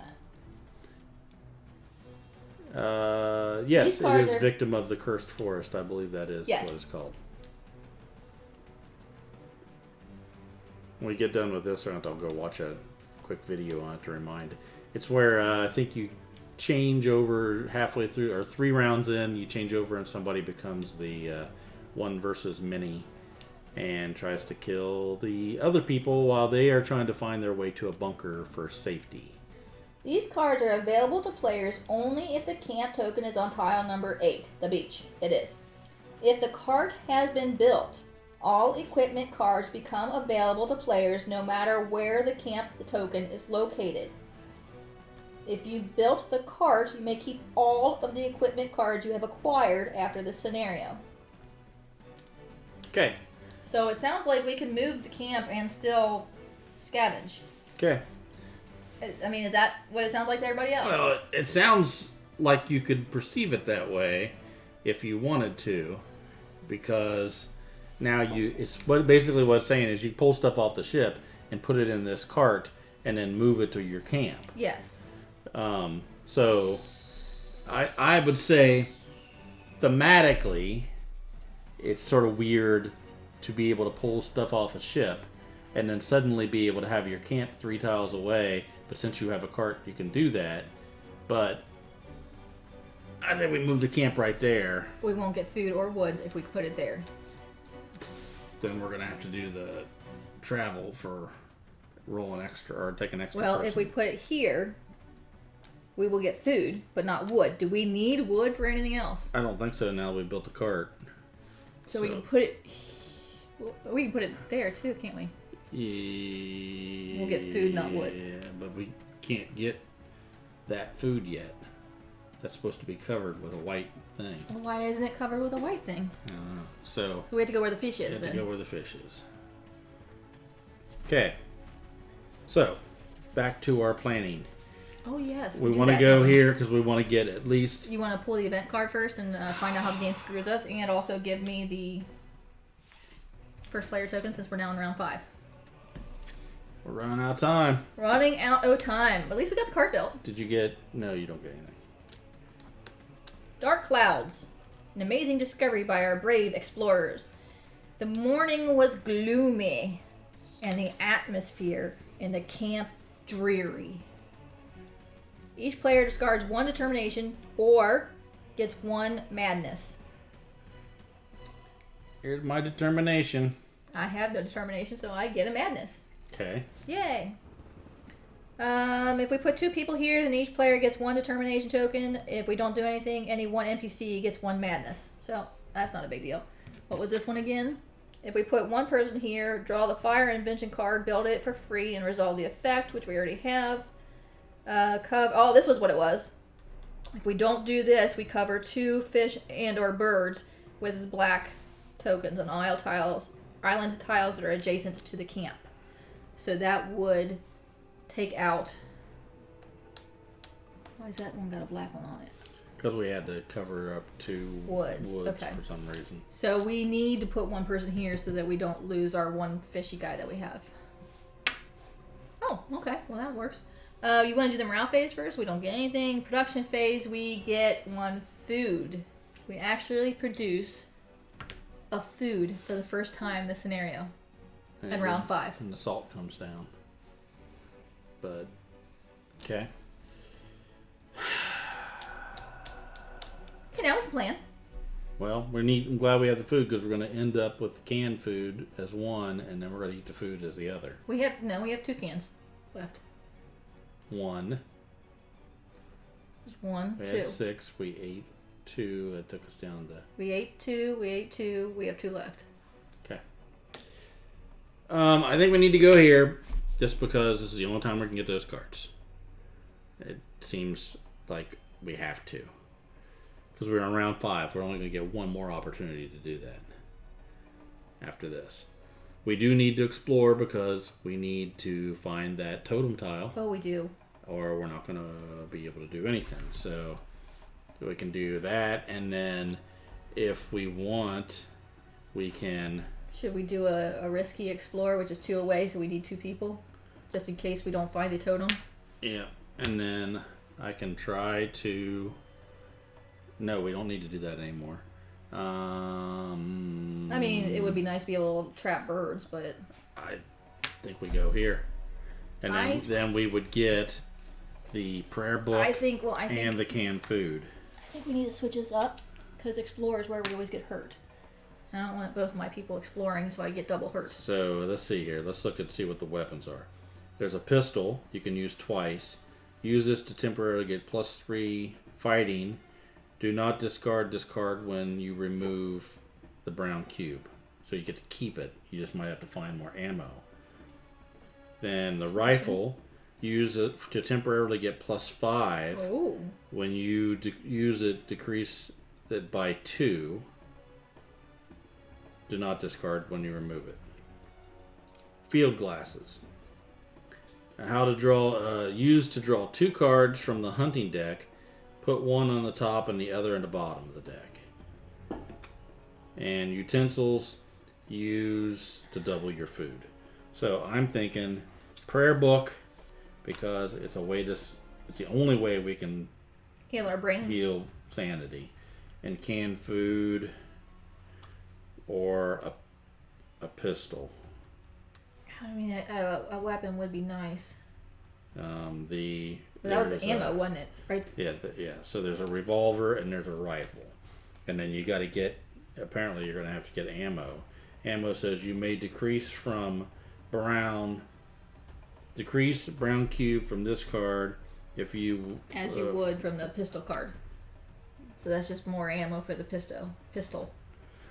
Yes, These it cards is are... Victim of the Cursed Forest. I believe that is Yes. what it's called. When we get done with this, I'll go watch a quick video on it to remind. It's where I think you change over halfway through, or 3 rounds in, you change over and somebody becomes the 1 versus many and tries to kill the other people while they are trying to find their way to a bunker for safety. These cards are available to players only if the camp token is on tile number 8, the beach. It is. If the cart has been built, all equipment cards become available to players no matter where the camp token is located. If you built the cart, you may keep all of the equipment cards you have acquired after this scenario. Okay. So it sounds like we can move the camp and still scavenge. Okay. I mean, is that what it sounds like to everybody else? Well, it sounds like you could perceive it that way if you wanted to, because now it's basically what it's saying is you pull stuff off the ship and put it in this cart and then move it to your camp. Yes. So I would say thematically it's sort of weird to be able to pull stuff off a ship and then suddenly be able to have your camp 3 tiles away. But since you have a cart, you can do that. But I think we move the camp right there. We won't get food or wood if we put it there. Then we're going to have to do the travel for rolling extra or taking extra. Well, person. if we put it here, we will get food, but not wood. Do we need wood for anything else? I don't think so now that we built the cart. So we can put it... We can put it there too, can't we? Yeah, We'll get food, not wood. Yeah, but we can't get that food yet. That's supposed to be covered with a white thing. Well, why isn't it covered with a white thing? I don't know. So we have to go where the fish is, you have then. to go where the fish is. Okay. So, back to our planning. Oh, yes. We want to go here because we want to get at least... You want to pull the event card first and find out how the game screws us, and also give me the first player token since we're now in round 5. We're running out of time. Running out of time. At least we got the card built. Did you get... No, you don't get anything. Dark clouds. An amazing discovery by our brave explorers. The morning was gloomy, and the atmosphere in the camp dreary. Each player discards 1 determination or gets 1 madness. Here's my determination. I have no determination, so I get a madness. Okay. Yay. If we put 2 people here, then each player gets 1 determination token. If we don't do anything, any 1 NPC gets 1 madness. So that's not a big deal. What was this one again? If we put 1 person here, draw the fire invention card, build it for free, and resolve the effect, which we already have. Oh, this was what it was. If we don't do this, we cover 2 fish and or birds with black tokens on island tiles that are adjacent to the camp. So that would take out... Why is that one got a black one on it? Because we had to cover up 2 woods Okay. for some reason. So we need to put one person here so that we don't lose our one fishy guy that we have. Oh, okay. Well, that works. You want to do the morale phase first? We don't get anything. Production phase, we get 1 food. We actually produce a food for the first time in this scenario. In round 5. And the salt comes down. But, okay. Okay, now we can plan. Well, I'm glad we have the food because we're going to end up with canned food as one, and then we're going to eat the food as the other. We have 2 cans left. 1. There's 1, We 2. had 6. We ate 2. That took us down to... We ate 2. We ate 2. We have 2 left. Okay. I think we need to go here just because this is the only time we can get those cards. It seems like we have to. Because we're on round 5. We're only going to get 1 more opportunity to do that after this. We do need to explore because we need to find that totem tile. Oh, we do. Or we're not going to be able to do anything. So we can do that. And then if we want, we can... Should we do a risky explore, which is 2 away, so we need 2 people? Just in case we don't find the totem? Yeah. And then I can try to... No, we don't need to do that anymore. I mean, it would be nice to be able to trap birds, but... I think we go here. And then we would get the prayer book and the canned food. I think we need to switch this up, because explore is where we always get hurt. I don't want both of my people exploring, so I get double hurt. So, let's see here. Let's look and see what the weapons are. There's a pistol you can use twice. Use this to temporarily get +3 fighting. Do not discard when you remove the brown cube. So you get to keep it. You just might have to find more ammo. Then the rifle, use it to temporarily get +5. Oh. When you use it, decrease it by 2. Do not discard when you remove it. Field glasses. How to draw, use to draw 2 cards from the hunting deck. Put 1 on the top and the other in the bottom of the deck. And utensils, use to double your food. So I'm thinking prayer book because it's a way to, it's the only way we can heal our brains. Heal sanity. And canned food or a pistol. I mean, a weapon would be nice. That was ammo, wasn't it? Right? Yeah, So there's a revolver and there's a rifle, and then you got to get. Apparently, you're going to have to get ammo. Ammo says you may decrease brown cube from this card if you as you would from the pistol card. So that's just more ammo for the pistol.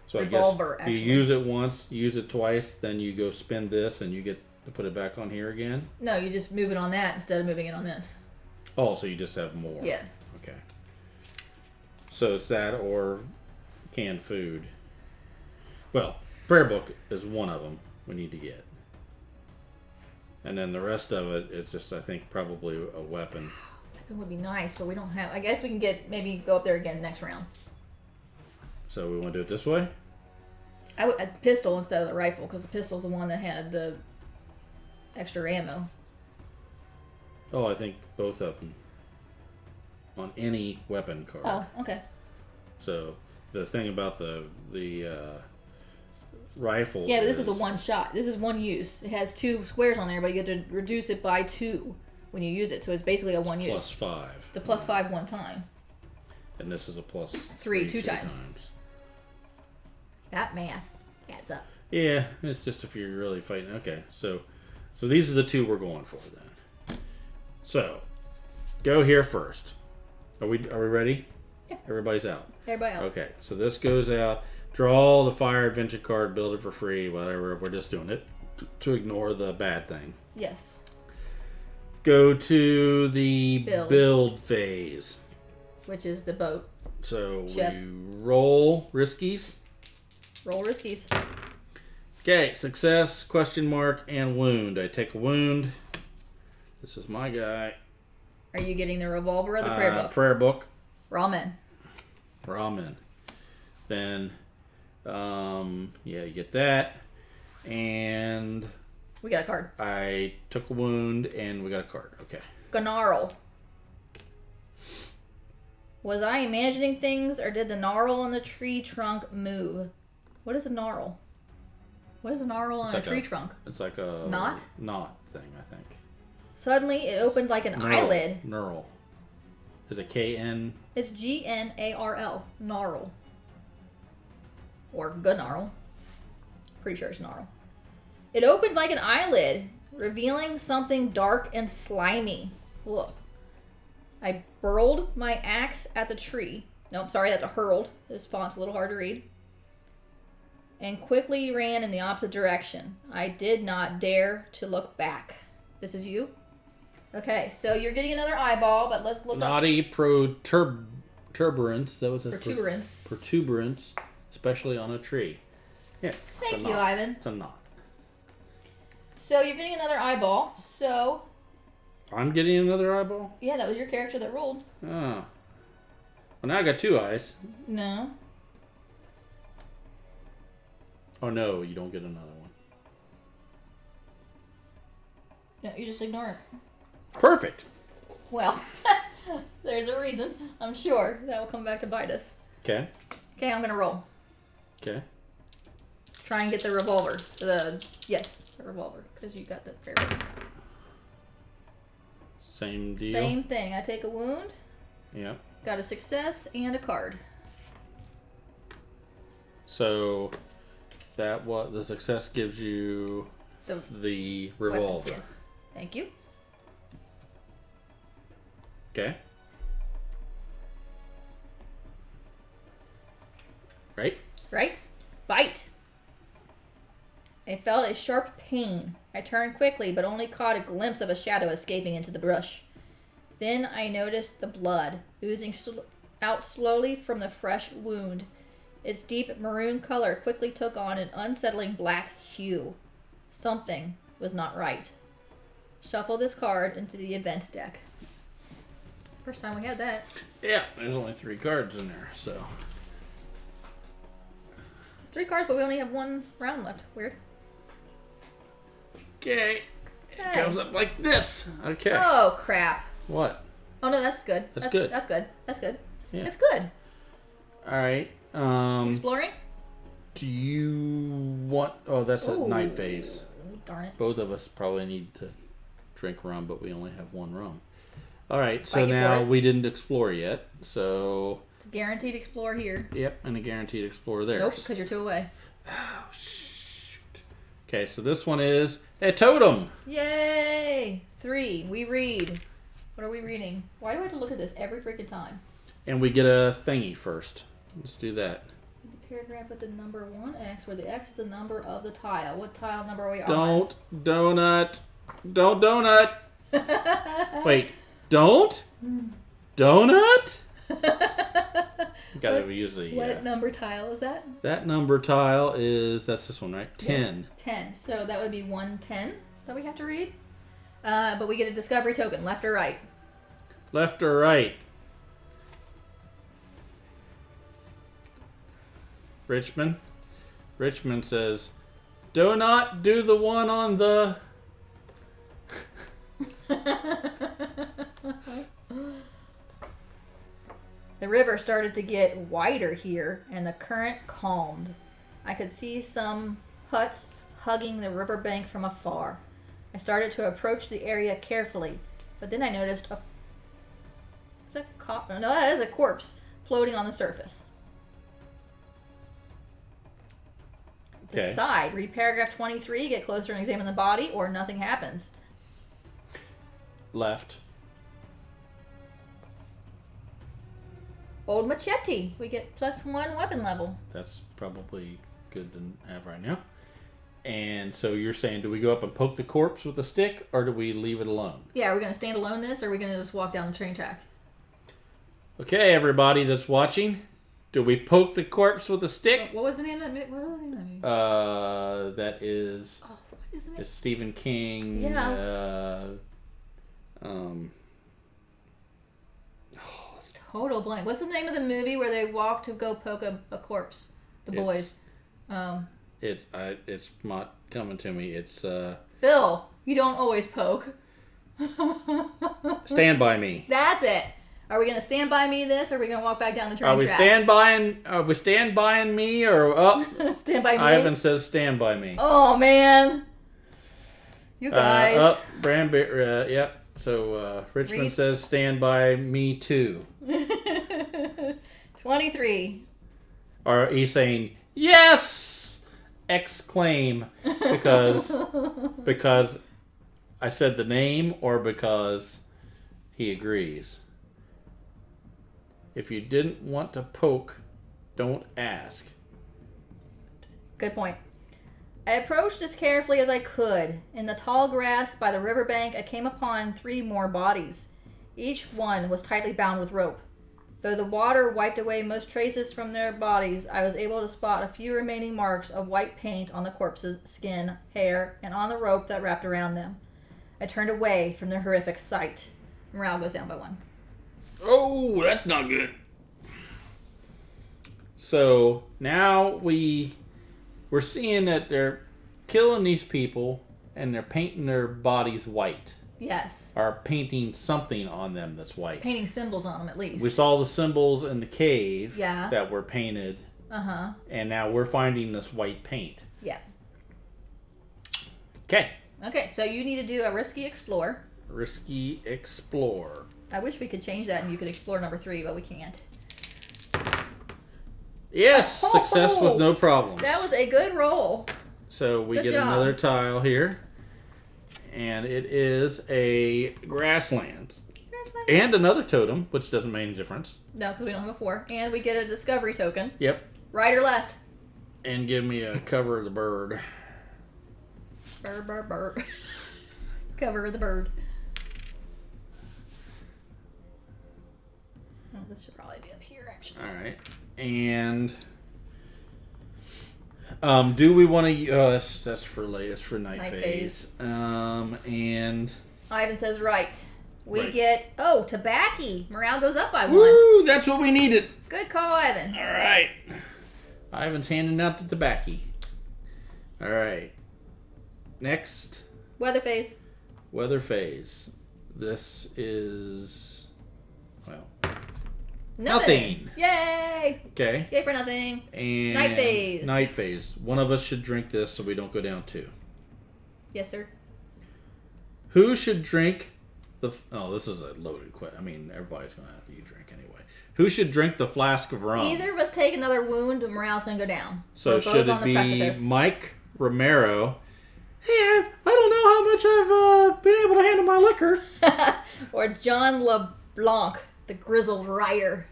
So revolver. I guess you use it once, use it twice, then you go spin this, and you get to put it back on here again. No, you just move it on that instead of moving it on this. Oh, so you just have more. Yeah. Okay. So it's that or canned food. Well, prayer book is one of them we need to get. And then the rest of it is just, I think, probably a weapon. Weapon would be nice, but we don't have... I guess we can maybe go up there again next round. So we want to do it this way? A pistol instead of the rifle, because the pistol's the one that had the extra ammo. Oh, I think both of them. On any weapon card. Oh, okay. So the thing about the rifle. Yeah, but this is a one shot. This is one use. It has 2 squares on there, but you get to reduce it by 2 when you use it. So it's basically a one use. +5. It's a +5 one time. And this is a +3 two times. That math adds up. Yeah, it's just if you're really fighting. Okay, so these are the 2 we're going for then. So go here first. Are we ready? Yeah. Everybody's out. Everybody out. Okay, so this goes out. Draw the fire adventure card. Build it for free. Whatever. We're just doing it to ignore the bad thing. Yes. Go to the build phase, which is the boat. So we roll riskies. Roll riskies. Okay, success, question mark, and wound. I take a wound. This is my guy. Are you getting the revolver or the prayer book? Prayer book. We're all men. Ramen. Then, yeah, you get that. And We got a card. I took a wound, and we got a card. Okay. Gnarl. Was I imagining things, or did the gnarl in the tree trunk move? What is a gnarl? What is a gnarl on a tree trunk? It's like a knot thing, I think. Suddenly, it opened like an eyelid. Knurl. Is it K-N? It's Gnarl. Gnarl. Or gnarl. Pretty sure it's gnarl. It opened like an eyelid, revealing something dark and slimy. Look. I burled my axe at the tree. Nope, sorry, that's a hurled. This font's a little hard to read. And quickly ran in the opposite direction. I did not dare to look back. This is you? Okay, so you're getting another eyeball, but let's look Naughty protuberance. That was a protuberance. Protuberance, especially on a tree. Yeah. Thank you, Ivan. It's a knot. So you're getting another eyeball. So I'm getting another eyeball? yeah, that was your character that rolled. Oh. Well, now I got 2 eyes. No. Oh, no, you don't get another one. No, you just ignore it. Perfect. Well, there's a reason. I'm sure that will come back to bite us. Okay. Okay, I'm gonna roll. Okay. Try and get the revolver. The revolver, because you got the barrel. Same deal. Same thing. I take a wound. Yep. Got a success and a card. So that the success gives you the revolver. Weapon. Yes. Thank you. Okay. Right? Right? Bite. I felt a sharp pain. I turned quickly, but only caught a glimpse of a shadow escaping into the brush. Then I noticed the blood oozing out slowly from the fresh wound. Its deep maroon color quickly took on an unsettling black hue. Something was not right. Shuffle this card into the event deck. First time we had that. Yeah, there's only 3 cards in there, so. It's 3 cards, but we only have 1 round left. Weird. Okay. It comes up like this. Okay. Oh, crap. What? Oh, no, that's good. That's good. That's good. That's good. Yeah. It's good. All right. Exploring? Do you want... Oh, that's a night phase. Darn it. Both of us probably need to drink rum, but we only have 1 rum. All right, so Fight you for now it. we didn't explore yet, so... It's a guaranteed explore here. Yep, and a guaranteed explore there. Nope, because you're 2 away. Oh, shoot. Okay, so this one is a totem. Yay! 3. We read. What are we reading? Why do I have to look at this every freaking time? And we get a thingy first. Let's do that. The paragraph with the number 1x, where the x is the number of the tile. What tile number are we on? Don't donut. Don't donut. Wait, don't? Donut? Gotta use the... What number tile is that? That number tile is... That's this one, right? 10. Yes, 10. So that would be 110 that we have to read. But we get a discovery token, left or right. Left or right? Richmond? Richmond says, do not do the one on the... The river started to get wider here, and the current calmed. I could see some huts hugging the riverbank from afar. I started to approach the area carefully, but then I noticed a... Is that no, that is a corpse floating on the surface. Okay. Decide. Read paragraph 23, get closer and examine the body, or nothing happens. Left. Old machete. We get +1 weapon level. That's probably good to have right now. And so you're saying, do we go up and poke the corpse with a stick, or do we leave it alone? Yeah, are we going to stand alone this, or are we going to just walk down the train track? Okay, everybody that's watching, do we poke the corpse with a stick? What was the name of that movie? That is... Oh, what is it? It's Stephen King. Yeah. It's Total blank. What's the name of the movie where they walk to go poke a corpse? The boys. It's not coming to me. It's Bill. You don't always poke. Stand By Me. That's it. Are we gonna stand by me this, or are we gonna walk back down the train Are we track? Are we stand by me or Stand by me? Ivan says Stand By Me. Oh man. You guys. Yep. So Richmond says Stand By Me too. 23. Or he's saying yes! Exclaim because I said the name or because he agrees. If you didn't want to poke, don't ask. Good point. I approached as carefully as I could. In the tall grass by the riverbank, I came upon 3 more bodies. Each one was tightly bound with rope. Though the water wiped away most traces from their bodies, I was able to spot a few remaining marks of white paint on the corpse's skin, hair, and on the rope that wrapped around them. I turned away from the horrific sight. Morale goes down by 1. Oh, that's not good. So now we're seeing that they're killing these people and they're painting their bodies white. Yes. Or painting something on them that's white. Painting symbols on them, at least. We saw the symbols in the cave that were painted. Uh-huh. And now we're finding this white paint. Yeah. Okay. Okay, so you need to do a risky explore. Risky explore. I wish we could change that and you could explore number 3, but we can't. Yes, success with no problems. That was a good roll. So we Good get job. another tile here. And it is a grassland. And another totem, which doesn't make any difference. No, because we don't have a 4. And we get a discovery token. Yep. Right or left? And give me a cover of the bird. Bird. Cover of the bird. Oh, this should probably be up here, actually. All right. And do we want to? That's for late. That's for night phase. And Ivan says right. We Right. get tobacco. Morale goes up by 1. Woo! That's what we needed. Good call, Ivan. All right. Ivan's handing out the tobacco. All right. Next. Weather phase. Weather phase. This is nothing. Yay! Okay. Yay for nothing. And Night phase. Night phase. One of us should drink this so we don't go down 2. Yes, sir. Who should drink the... Oh, this is a loaded question. I mean, everybody's going to have you drink anyway. Who should drink the flask of rum? Either of us take another wound and morale's going to go down. So We're both should on it the be precipice. Mike Romero? Hey, I don't know how much I've been able to handle my liquor. Or John LeBlanc, the grizzled rider.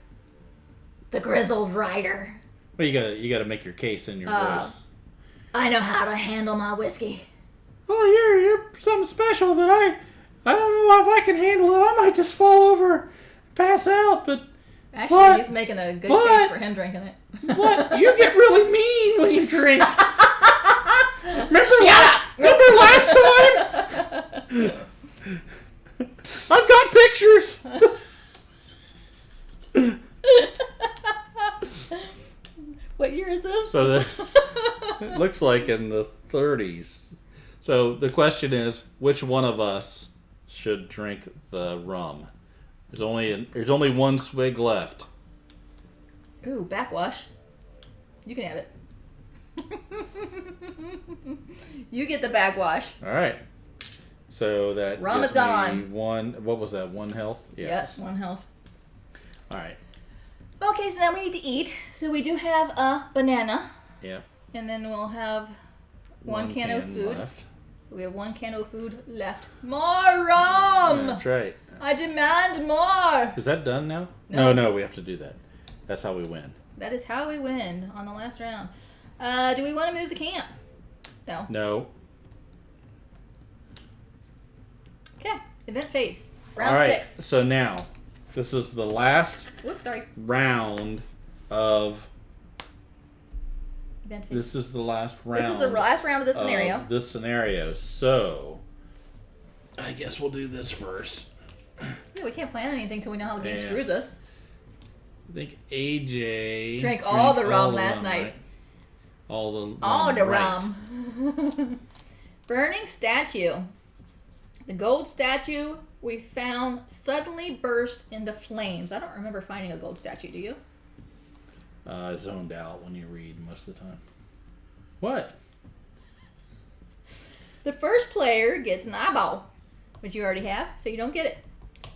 The grizzled rider. Well, you gotta make your case in your voice. I know how to handle my whiskey. Well, you're something special, but I don't know if I can handle it. I might just fall over, and pass out. But Actually, he's making a good case for him drinking it. What? You get really mean when you drink. Remember last time? I've got pictures. What year is this? So it looks like in the 30s. So the question is, which one of us should drink the rum? There's only 1 swig left. Ooh, backwash. You can have it. You get the backwash. All right. So that Rum gives is gone. me 1. What was that? 1 health. Yes. Yes, 1 health. All right. Okay, so now we need to eat. So we do have a banana. Yep. And then we'll have 1 can of food. Left. So we have 1 can of food left. More rum! That's right. I demand more! Is that done now? No, we have to do that. That's how we win. That is how we win on the last round. Do we want to move the camp? No. No. Okay, event phase. All Round right. 6. So now, this is the last Whoops, sorry. round of... Event phase. This is the last round. This is the last round of the scenario. This scenario. So, I guess we'll do this first. Yeah, we can't plan anything till we know how the game Yeah. screws us. I think AJ drank all the rum the last night. Right? All the rum. Burning statue. The gold statue we found suddenly burst into flames. I don't remember finding a gold statue, do you? I zoned out when you read most of the time. What? The first player gets an eyeball, which you already have, so you don't get it.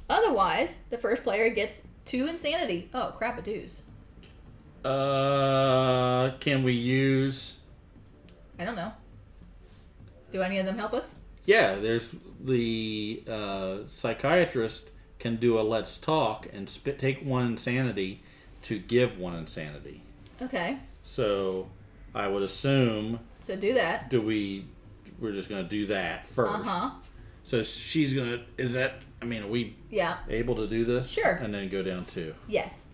Otherwise, the first player gets 2 insanity. Oh, crap-a-doos. Can we use... I don't know. Do any of them help us? Yeah, there's the psychiatrist can do a let's talk and take 1 insanity to give 1 insanity. Okay. So I would assume... So do that. We're just going to do that first. Uh-huh. So she's going to... Is that... I mean, are we able to do this? Sure. And then go down 2? Yes.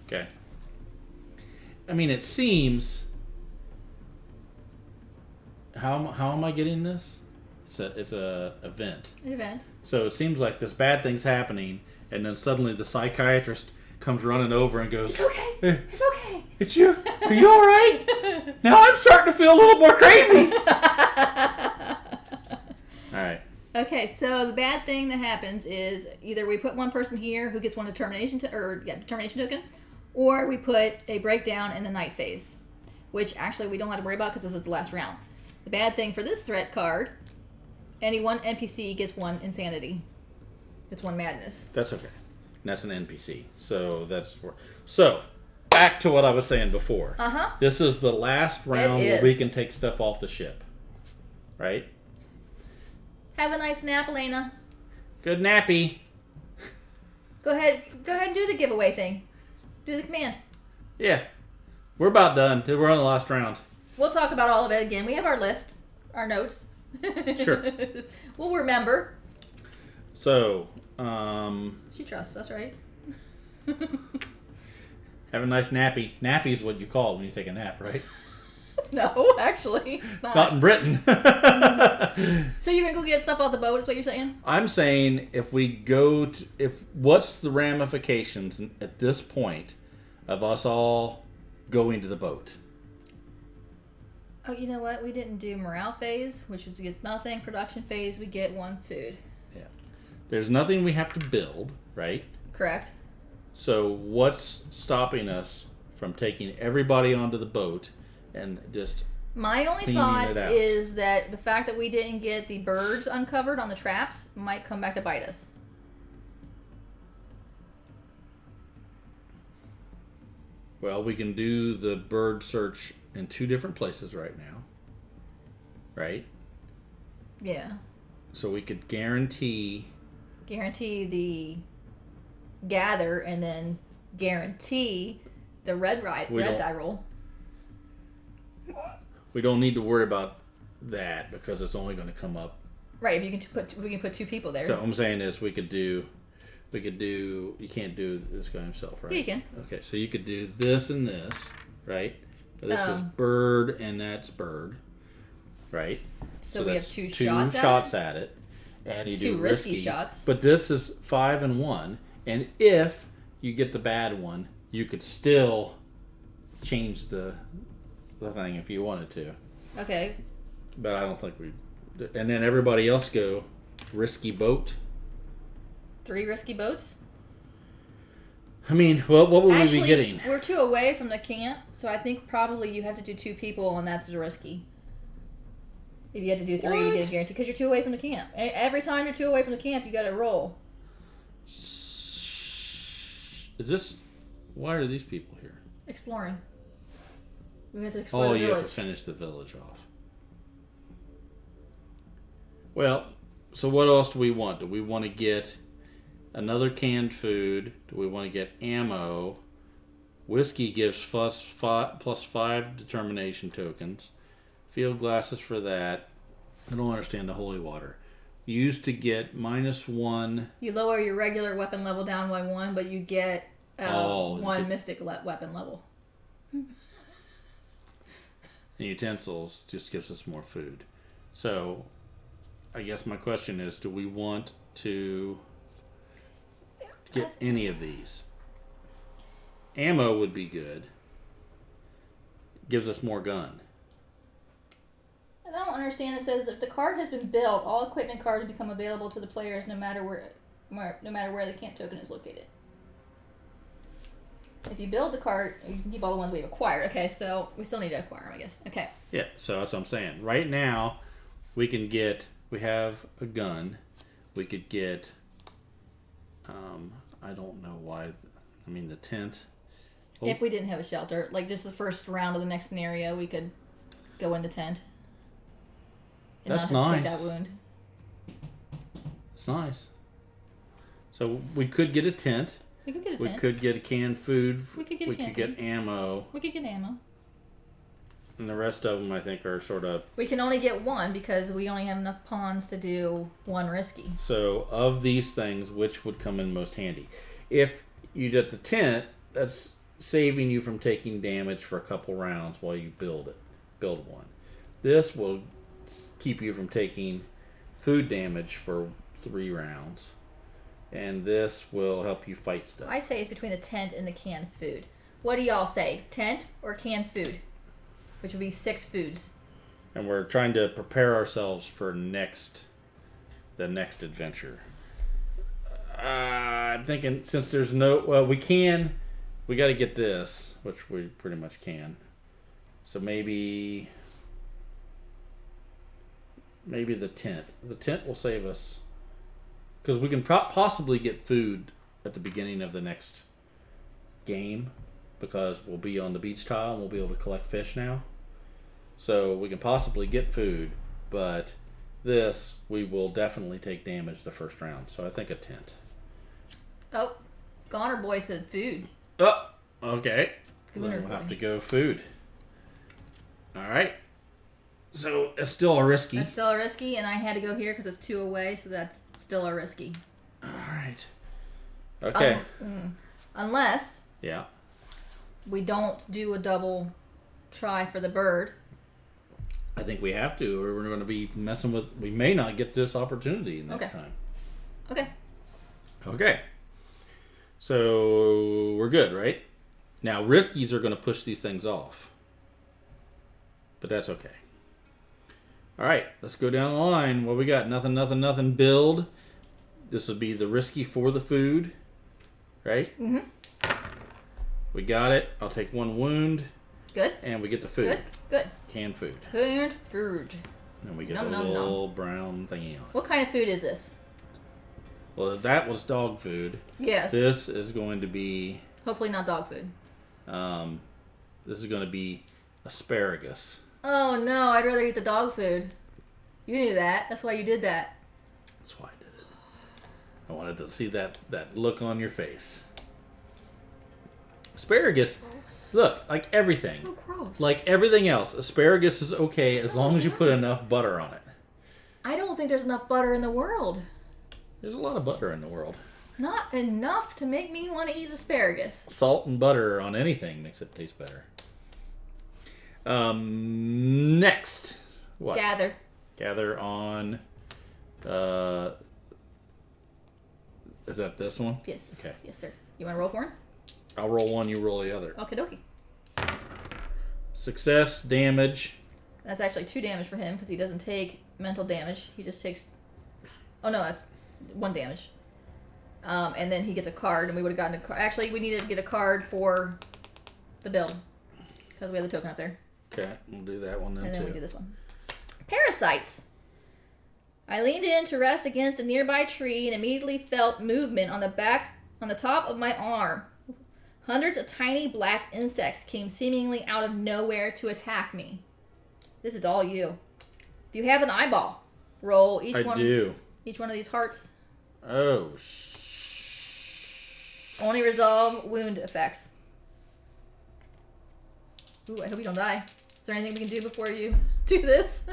Okay. I mean, it seems... How am I getting this? It's a event. An event. So it seems like this bad thing's happening, and then suddenly the psychiatrist comes running over and goes, "It's okay. It's okay. It's you. Are you all right? Now I'm starting to feel a little more crazy." All right. Okay, so the bad thing that happens is either we put 1 person here who gets 1 determination token, or we put a breakdown in the night phase, which actually we don't have to worry about because this is the last round. The bad thing for this threat card, any 1 NPC gets 1 insanity. It's 1 madness. That's okay. And that's an NPC. So back to what I was saying before. Uh-huh. This is the last round where we can take stuff off the ship. Right? Have a nice nap, Elena. Good nappy. Go ahead and do the giveaway thing. Do the command. Yeah. We're about done. We're on the last round. We'll talk about all of it again. We have our list, our notes. Sure. We'll remember. So, She trusts us, right? have a nice nappy. Nappy is what you call it when you take a nap, right? No, actually, it's not. Not in Britain. So you're gonna go get stuff off the boat? Is what you're saying? I'm saying if we go to what's the ramifications at this point of us all going to the boat? Oh, you know what? We didn't do morale phase, which gets nothing. Production phase, we get 1 food. Yeah. There's nothing we have to build, right? Correct. So what's stopping us from taking everybody onto the boat and just My only thought is that the fact that we didn't get the birds uncovered on the traps might come back to bite us. Well, we can do the bird search in 2 different places right now. Right? Yeah. So we could guarantee the gather and then guarantee the red die roll. We don't need to worry about that because it's only going to come up. Right, if we can put 2 people there. So what I'm saying is we could do. You can't do this guy himself, right? Yeah, you can. Okay, so you could do this and this, right? This is bird and that's bird, right? So we have that's 2 shots at it, and you 2 do risky riskies. shots. But this is 5 and 1, and if you get the bad one, you could still change the thing if you wanted to. Okay. But I don't think we. And then everybody else go risky boat. 3 risky boats? I mean, what would we be getting? We're 2 away from the camp, so I think probably you have to do 2 people, and that's risky. If you have to do 3, you get a guarantee, because you're 2 away from the camp. Every time you're 2 away from the camp, you got to roll. Is this... Why are these people here? Exploring. We have to explore the village. You have to finish the village off. Well, so what else do we want? Do we want to get another canned food? Do we want to get ammo? Whiskey gives plus 5 determination tokens. Field glasses for that. I don't understand the holy water. Used to get -1. You lower your regular weapon level down by 1, but you get 1 mystic weapon level. And utensils just gives us more food. So, I guess my question is, do we want to get any of these? Ammo would be good. Gives us more gun. I don't understand. It says if the card has been built, all equipment cards become available to the players no matter where the camp token is located. If you build the card, you can keep all the ones we've acquired. Okay, so we still need to acquire them, I guess. Okay. Yeah, so that's what I'm saying. Right now, we have a gun. We could get, I don't know why, the tent. Oh. If we didn't have a shelter, like just the first round of the next scenario, we could go in the tent. And That's not have nice. to take that wound. It's nice. So we could get a tent. We could get a tent. We could get a canned food. We could get ammo. We could get ammo. And the rest of them, I think, are sort of... We can only get one because we only have enough pawns to do one risky. So, of these things, which would come in most handy? If you get the tent, that's saving you from taking damage for a couple rounds while you build one. This will keep you from taking food damage for 3 rounds. And this will help you fight stuff. I say it's between the tent and the canned food. What do y'all say? Tent or canned food? Which would be 6 foods. And we're trying to prepare ourselves for the next adventure. I'm thinking since there's no... Well, we got to get this, which we pretty much can. So maybe the tent. The tent will save us. Because we can possibly get food at the beginning of the next game. Because we'll be on the beach tile and we'll be able to collect fish now. So we can possibly get food. But this, we will definitely take damage the first round. So I think a tent. Oh, Goner Boy said food. Oh, okay. Gooner Then we'll Boy. have to go food. All right. So it's still a risky. That's still a risky, and I had to go here because it's 2 away, so that's still a risky. All right. Okay. Unless Yeah. we don't do a double try for the bird. I think we have to, or we're going to be messing with... We may not get this opportunity next time. Okay. Okay. So we're good, right? Now, riskies are going to push these things off. But that's okay. All right, let's go down the line. What we got? Nothing. Build. This will be the risky for the food. Right? Mm-hmm. We got it. I'll take 1 wound. Good. And we get the food. Good. Canned food. Canned food. And we get a little brown thingy on it. What kind of food is this? Well, that was dog food. Yes. This is going to be... Hopefully not dog food. This is going to be asparagus. Oh, no. I'd rather eat the dog food. You knew that. That's why you did that. That's why I did it. I wanted to see that look on your face. Asparagus, look, like everything. So gross. Like everything else, asparagus is okay as long as you put enough butter on it. I don't think there's enough butter in the world. There's a lot of butter in the world. Not enough to make me want to eat asparagus. Salt and butter on anything makes it taste better. Next. What? Gather. Gather on... is that this one? Yes. Okay. Yes, sir. You want to roll for him? I'll roll one, you roll the other. Okie dokie. Success, damage. That's actually 2 damage for him because he doesn't take mental damage. He just takes... Oh, no, that's 1 damage. And then he gets a card, and we would have gotten a card. Actually, we needed to get a card for the build because we have the token up there. Okay, we'll do that one then, And then too. we do this one. Parasites. I leaned in to rest against a nearby tree and immediately felt movement on the top of my arm. Hundreds of tiny black insects came seemingly out of nowhere to attack me. This is all you. If you have an eyeball, roll each one of these hearts. Oh, Only resolve wound effects. Ooh, I hope you don't die. Is there anything we can do before you do this?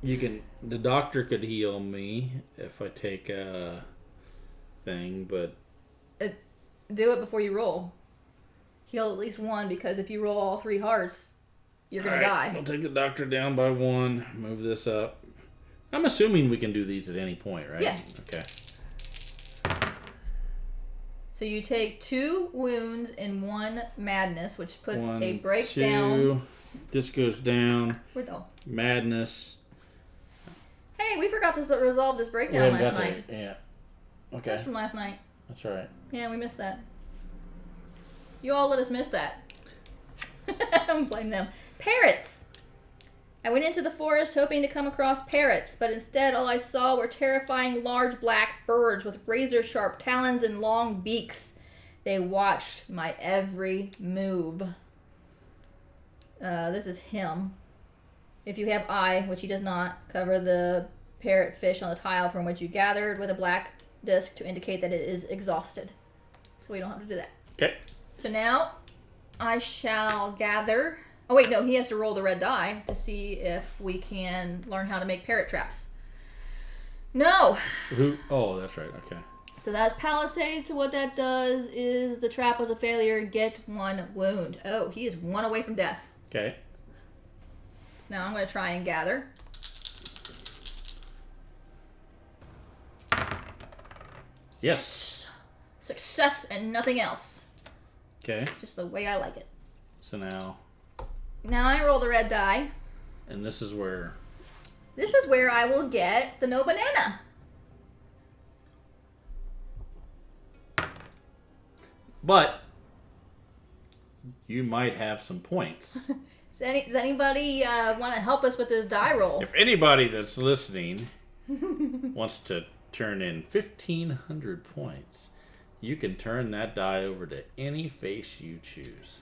The doctor could heal me if I take a thing, but... Do it before you roll. Heal at least 1, because if you roll all 3 hearts, you're going to die. I'll take the doctor down by 1, move this up. I'm assuming we can do these at any point, right? Yeah. Okay. So you take 2 wounds and 1 madness, which puts 1, a breakdown. 2. This goes down. Where'd the... Madness. Hey, we forgot to resolve this breakdown last night. Yeah. Okay. That's from last night. That's right. Yeah, we missed that. You all let us miss that. I don't blame them. Parrots! I went into the forest hoping to come across parrots, but instead all I saw were terrifying large black birds with razor-sharp talons and long beaks. They watched my every move. This is him. If you have eye, which he does not, cover the parrotfish on the tile from which you gathered with a black disc to indicate that it is exhausted. So we don't have to do that. Okay. So now I shall gather... Oh, wait, no, he has to roll the red die to see if we can learn how to make parrot traps. No! Who? Oh, that's right. Okay. So that's Palisade. So what that does is the trap was a failure. Get 1 wound. Oh, he is 1 away from death. Okay. So now I'm going to try and gather. Yes. Success and nothing else. Okay. Just the way I like it. So now... Now I roll the red die. And this is where... This is where I will get the no banana. But you might have some points. Does anybody want to help us with this die roll? If anybody that's listening wants to turn in 1,500 points, you can turn that die over to any face you choose.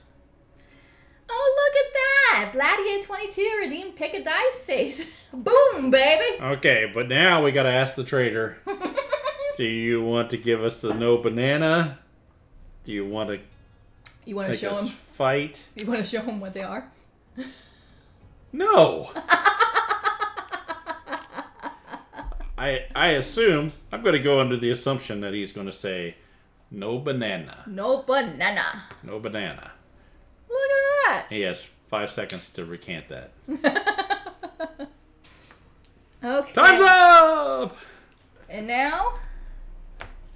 Oh, look at that! Bladio 22 redeemed pick a dice face. Boom, baby! Okay, but now we gotta ask the trader. Do you want to give us the no banana? Do you want to You want to show him? Fight? You want to show him what they are? No. I assume I'm going to go under the assumption that he's going to say no banana. No banana. No banana. Look at that. He has 5 seconds to recant that. Okay. Time's up. And now,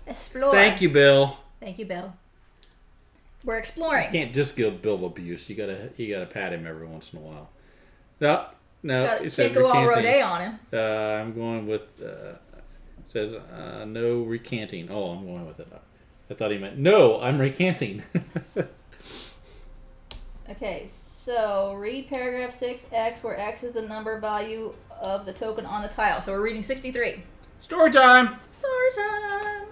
explore. Thank you, Bill. Thank you, Bill. We're exploring. You can't just give Bill abuse. You gotta pat him every once in a while. No. It says can't go all recanting. Rodé on him. I'm going with. It says no recanting. Oh, I'm going with it. I thought he meant no. I'm recanting. Okay, so read paragraph 6X, where X is the number value of the token on the tile. So we're reading 63. Story time. Story time.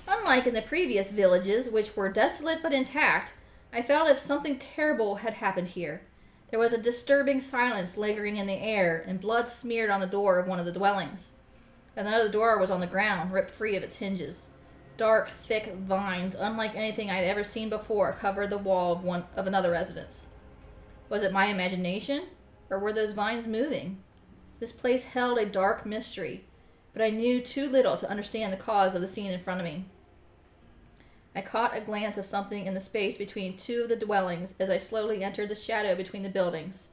Unlike in the previous villages, which were desolate but intact, I felt as if something terrible had happened here. There was a disturbing silence lingering in the air, and blood smeared on the door of one of the dwellings. Another door was on the ground, ripped free of its hinges. Dark, thick vines, unlike anything I had ever seen before, covered the wall of another residence. Was it my imagination, or were those vines moving? This place held a dark mystery, but I knew too little to understand the cause of the scene in front of me. I caught a glance of something in the space between 2 of the dwellings as I slowly entered the shadow between the buildings.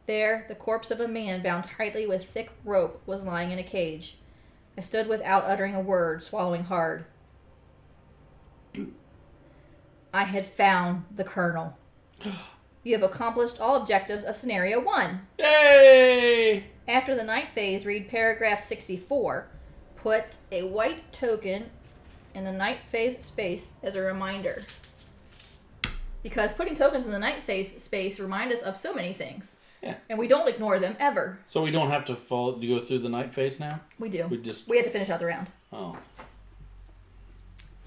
There, the corpse of a man bound tightly with thick rope was lying in a cage. I stood without uttering a word, swallowing hard. I had found the Colonel. You have accomplished all objectives of Scenario 1. Yay! After the night phase, read paragraph 64. Put a white token in the night phase space as a reminder. Because putting tokens in the night phase space remind us of so many things. Yeah. And we don't ignore them, ever. So we don't have to go through the night phase now? We do. We had to finish out the round. Oh.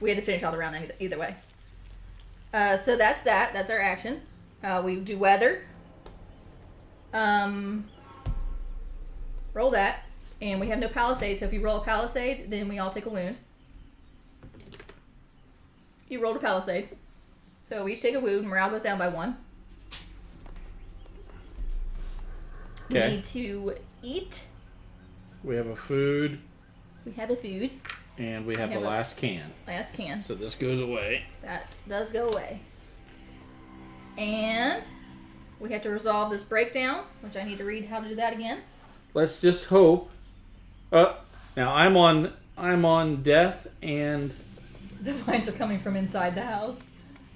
We had to finish out the round either way. So that's that. That's our action. We do weather. Roll that. And we have no palisade, so if you roll a palisade, then we all take a wound. You rolled a palisade. So we each take a wound. Morale goes down by 1. We Okay. need to eat. We have a food. We have a food. And we have the last can. Last can. So this goes away. That does go away. And we have to resolve this breakdown, which I need to read how to do that again. Let's just hope. Now I'm on I'm on death and... The vines are coming from inside the house.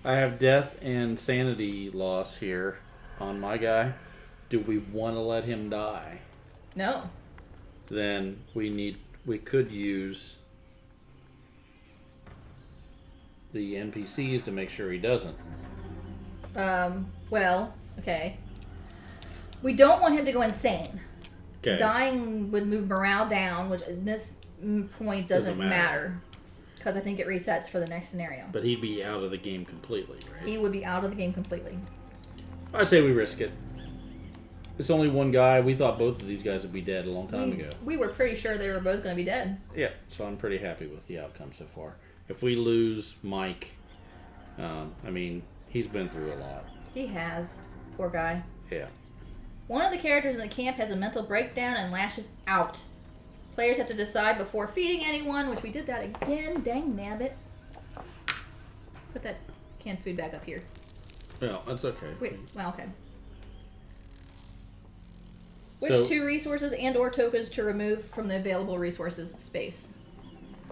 I have death and sanity loss here on my guy. Do we want to let him die? No. Then we could use the NPCs to make sure he doesn't. Well, okay. We don't want him to go insane. Okay. Dying would move morale down, which at this point doesn't matter. Because I think it resets for the next scenario. But he'd be out of the game completely, right? He would be out of the game completely. I say we risk it. It's only one guy. We thought both of these guys would be dead a long time ago. We were pretty sure they were both going to be dead. Yeah, so I'm pretty happy with the outcome so far. If we lose Mike, he's been through a lot. He has. Poor guy. Yeah. One of the characters in the camp has a mental breakdown and lashes out. Players have to decide before feeding anyone, which we did that again. Dang nabbit. Put that canned food back up here. Well, that's okay. Wait, well, okay. Which 2 resources and or tokens to remove from the available resources space?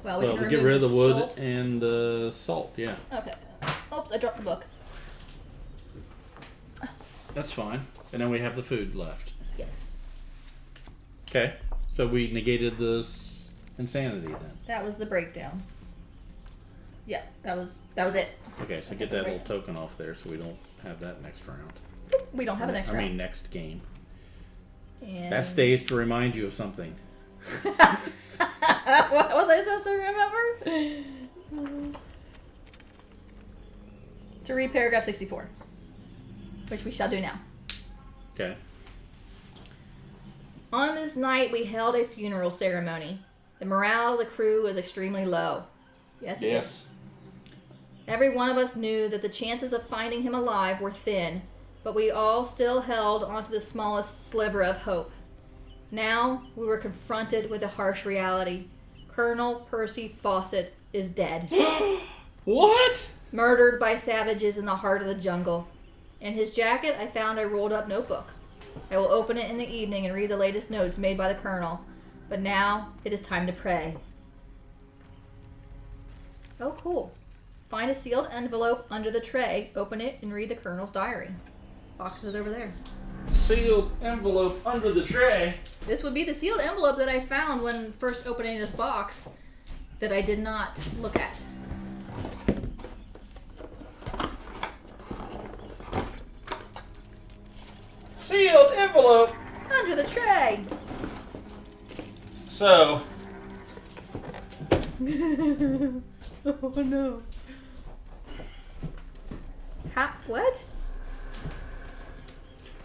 Well, we can get rid of the wood salt. and the salt, yeah. Okay. Oops, I dropped the book. That's fine. And then we have the food left. Yes. Okay. So we negated the insanity then. That was the breakdown. Yeah, that was it. Okay, so get that little token off there so we don't have that next round. We don't have a next round. Next game. And That stays to remind you of something. What was I supposed to remember? To read paragraph 64. Which we shall do now. Okay. On this night, we held a funeral ceremony. The morale of the crew was extremely low. Yes, it is. Every one of us knew that the chances of finding him alive were thin, but we all still held onto the smallest sliver of hope. Now, we were confronted with a harsh reality. Colonel Percy Fawcett is dead. What? Murdered by savages in the heart of the jungle. In his jacket, I found a rolled-up notebook. I will open it in the evening and read the latest notes made by the Colonel. But now, it is time to pray. Oh, cool. Find a sealed envelope under the tray, open it, and read the Colonel's diary. Box is over there. Sealed envelope under the tray? This would be the sealed envelope that I found when first opening this box that I did not look at. Sealed envelope Under the tray! So... Oh no. What?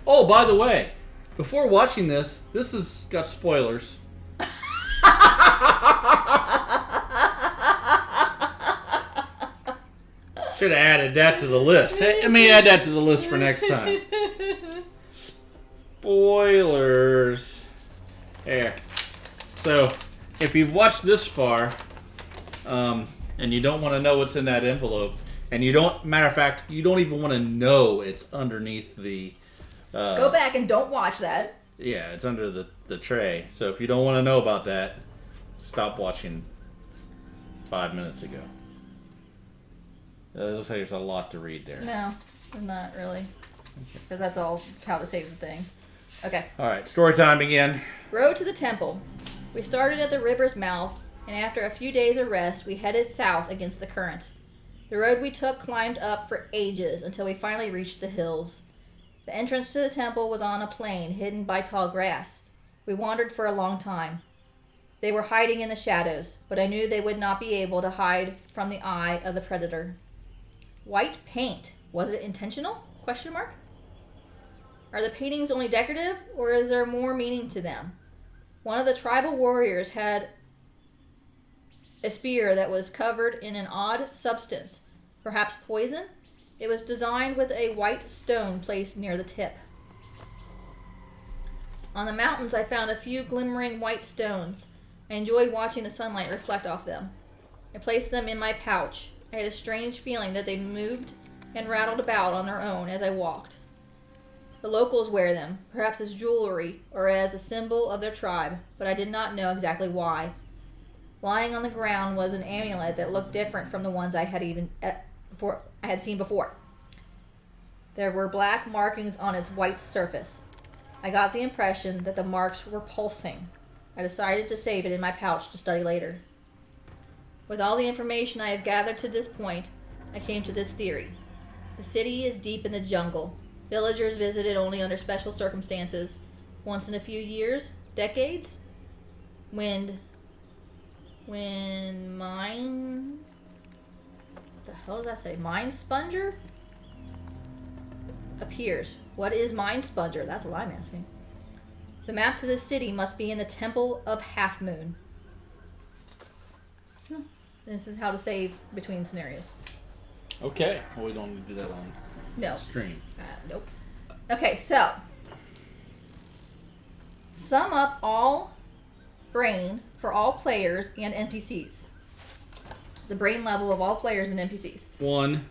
Oh, by the way, before watching this has got spoilers. Should have added that to the list. Hey, let me add that to the list for next time. Spoilers. There. So, if you've watched this far, and you don't want to know what's in that envelope, and matter of fact, you don't even want to know it's underneath the... Go back and don't watch that. Yeah, it's under the tray. So if you don't want to know about that, stop watching 5 minutes ago. It looks like there's a lot to read there. No, not really. Because that's all how to save the thing. Okay. Alright, story time again. Road to the temple. We started at the river's mouth, and after a few days of rest, we headed south against the current. The road we took climbed up for ages until we finally reached the hills. The entrance to the temple was on a plain hidden by tall grass. We wandered for a long time. They were hiding in the shadows, but I knew they would not be able to hide from the eye of the predator. White paint. Was it intentional? ? Are the paintings only decorative, or is there more meaning to them? One of the tribal warriors had a spear that was covered in an odd substance, perhaps poison. It was designed with a white stone placed near the tip. On the mountains, I found a few glimmering white stones. I enjoyed watching the sunlight reflect off them. I placed them in my pouch. I had a strange feeling that they moved and rattled about on their own as I walked. The locals wear them, perhaps as jewelry or as a symbol of their tribe, but I did not know exactly why. Lying on the ground was an amulet that looked different from the ones I had seen before. There were black markings on its white surface. I got the impression that the marks were pulsing. I decided to save it in my pouch to study later. With all the information I have gathered to this point, I came to this theory. The city is deep in the jungle. Villagers visit it only under special circumstances. Once in a few years, decades, when mine... What the hell does that say? Mind Sponger? Appears. What is Mind Sponger? That's what I'm asking. The map to this city must be in the Temple of Half Moon. This is how to save between scenarios. Okay. Well, we don't need to do that on stream. Nope. Okay, so sum up all brain for all players and NPCs. The brain level of all players and NPCs. 1.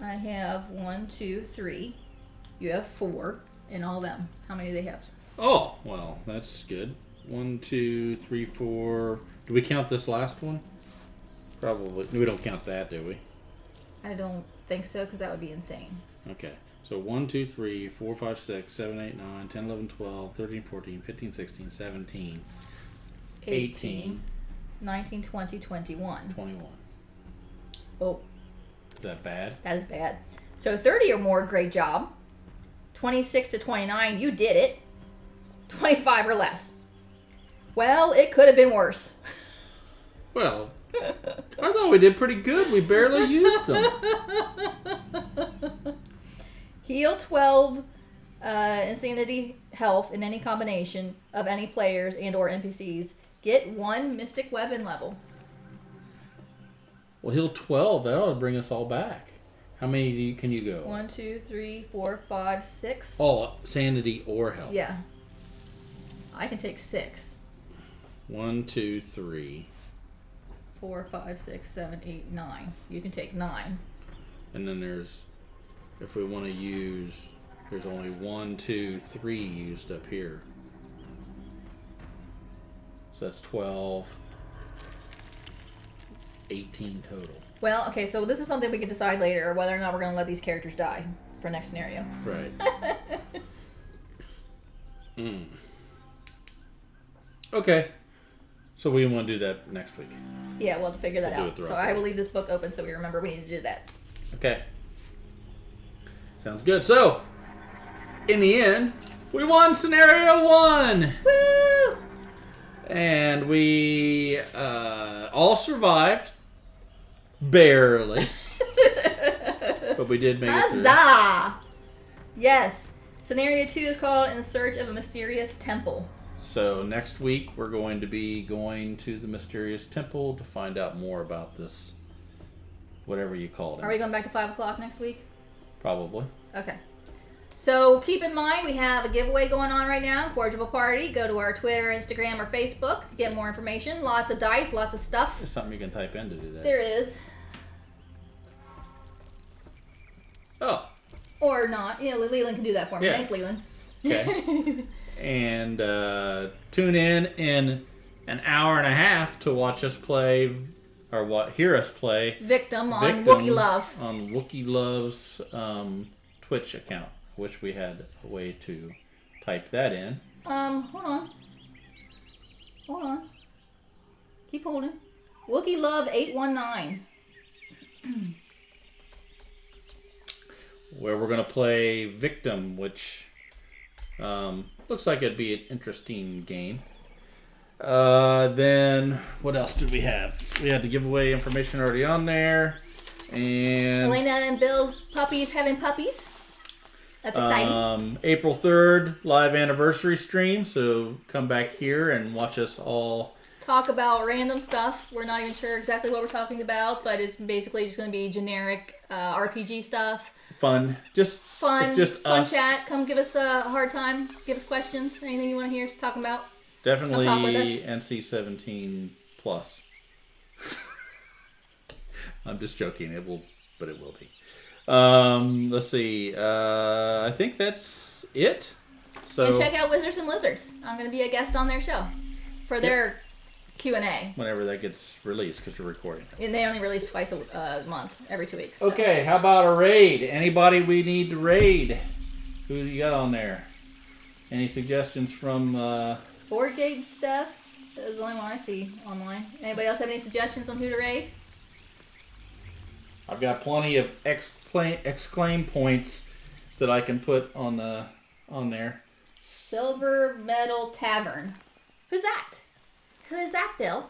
I have 1, 2, 3. You have 4 in all of them. How many do they have? Oh, well, that's good. 1, 2, 3, 4. Do we count this last one? Probably. We don't count that, do we? I don't think so, because that would be insane. Okay. So 1, 2, 3, 4, 5, 6, 7, 8, 9, 10, 11, 12, 13, 14, 15, 16, 17, 18, 19, 20, 21. 21. Oh. Is that bad? That is bad. So 30 or more, great job. 26 to 29, you did it. 25 or less. Well, it could have been worse. Well, I thought we did pretty good. We barely used them. Heal 12 insanity health in any combination of any players and or NPCs. Get 1 mystic weapon level. Well, heal 12. That ought to bring us all back. How many can you go? 1, 2, 3, 4, 5, 6. Oh, sanity or health. Yeah. I can take 6. 1, 2, 3. 4, 5, 6, 7, 8, 9. You can take 9. And then there's, if we want to use, there's only 1, 2, 3 used up here. So that's 12, 18 total. Well, okay, so this is something we can decide later, whether or not we're going to let these characters die for next scenario. Right. Okay. So we want to do that next week. Yeah, we'll have to figure that We'll out. So I will leave this book open so we remember we need to do that. Okay. Sounds good. So, in the end, we won scenario 1! Woo! And we all survived. Barely. But we did make it through. Huzzah! Yes. Scenario 2 is called In Search of a Mysterious Temple. So next week we're going to be going to the mysterious temple to find out more about this, whatever you called it. Are we going back to 5 o'clock next week? Probably. Okay. So keep in mind we have a giveaway going on right now, Incorrigible Party. Go to our Twitter, Instagram, or Facebook to get more information. Lots of dice, lots of stuff. There's something you can type in to do that. There is. Oh. Or not. You know, Leland can do that for me. Yeah. Thanks, Leland. Okay. And tune in an hour and a half to watch us play, or hear us play Victim on Wookiee Love. On Wookiee Love's Twitch account. Wish we had a way to type that in. Hold on. Keep holding. Wookiee Love 819. Where we're going to play Victim, which looks like it'd be an interesting game. Then, what else did we have? We had the giveaway information already on there. And Elena and Bill's puppies having puppies. That's exciting. April 3rd, live anniversary stream. So come back here and watch us all talk about random stuff. We're not even sure exactly what we're talking about, but it's basically just going to be generic RPG stuff. Fun. Just fun. It's just fun us. Chat. Come give us a hard time. Give us questions. Anything you want to hear us talking about. Definitely Come talk with us. NC-17 plus. I'm just joking. It will be. Let's see. I think that's it. So and check out Wizards and Lizards. I'm going to be a guest on their show for their Q&A. whenever that gets released, because we're recording. And they only release twice a month, every 2 weeks. So. Okay, how about a raid? Anybody we need to raid? Who you got on there? Any suggestions from... Board game stuff is the only one I see online. Anybody else have any suggestions on who to raid? I've got plenty of exclaim points that I can put on there. Silver Medal Tavern. Who's that? Who is that, Bill?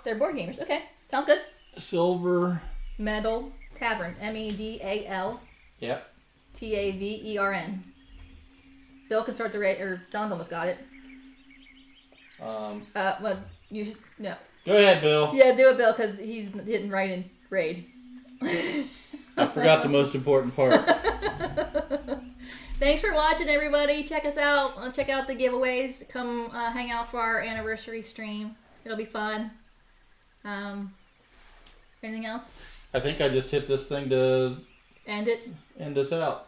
They're board gamers. Okay, sounds good. Silver Medal Tavern. MEDAL. Yep. TAVERN. Bill can start the raid, or John's almost got it. Well, you should no. Go ahead, Bill. Yeah, do it, Bill, because he didn't write in raid. I forgot the most important part. Thanks for watching, everybody. Check us out. Check out the giveaways. Come hang out for our anniversary stream. It'll be fun. Anything else? I think I just hit this thing to End it. end us out.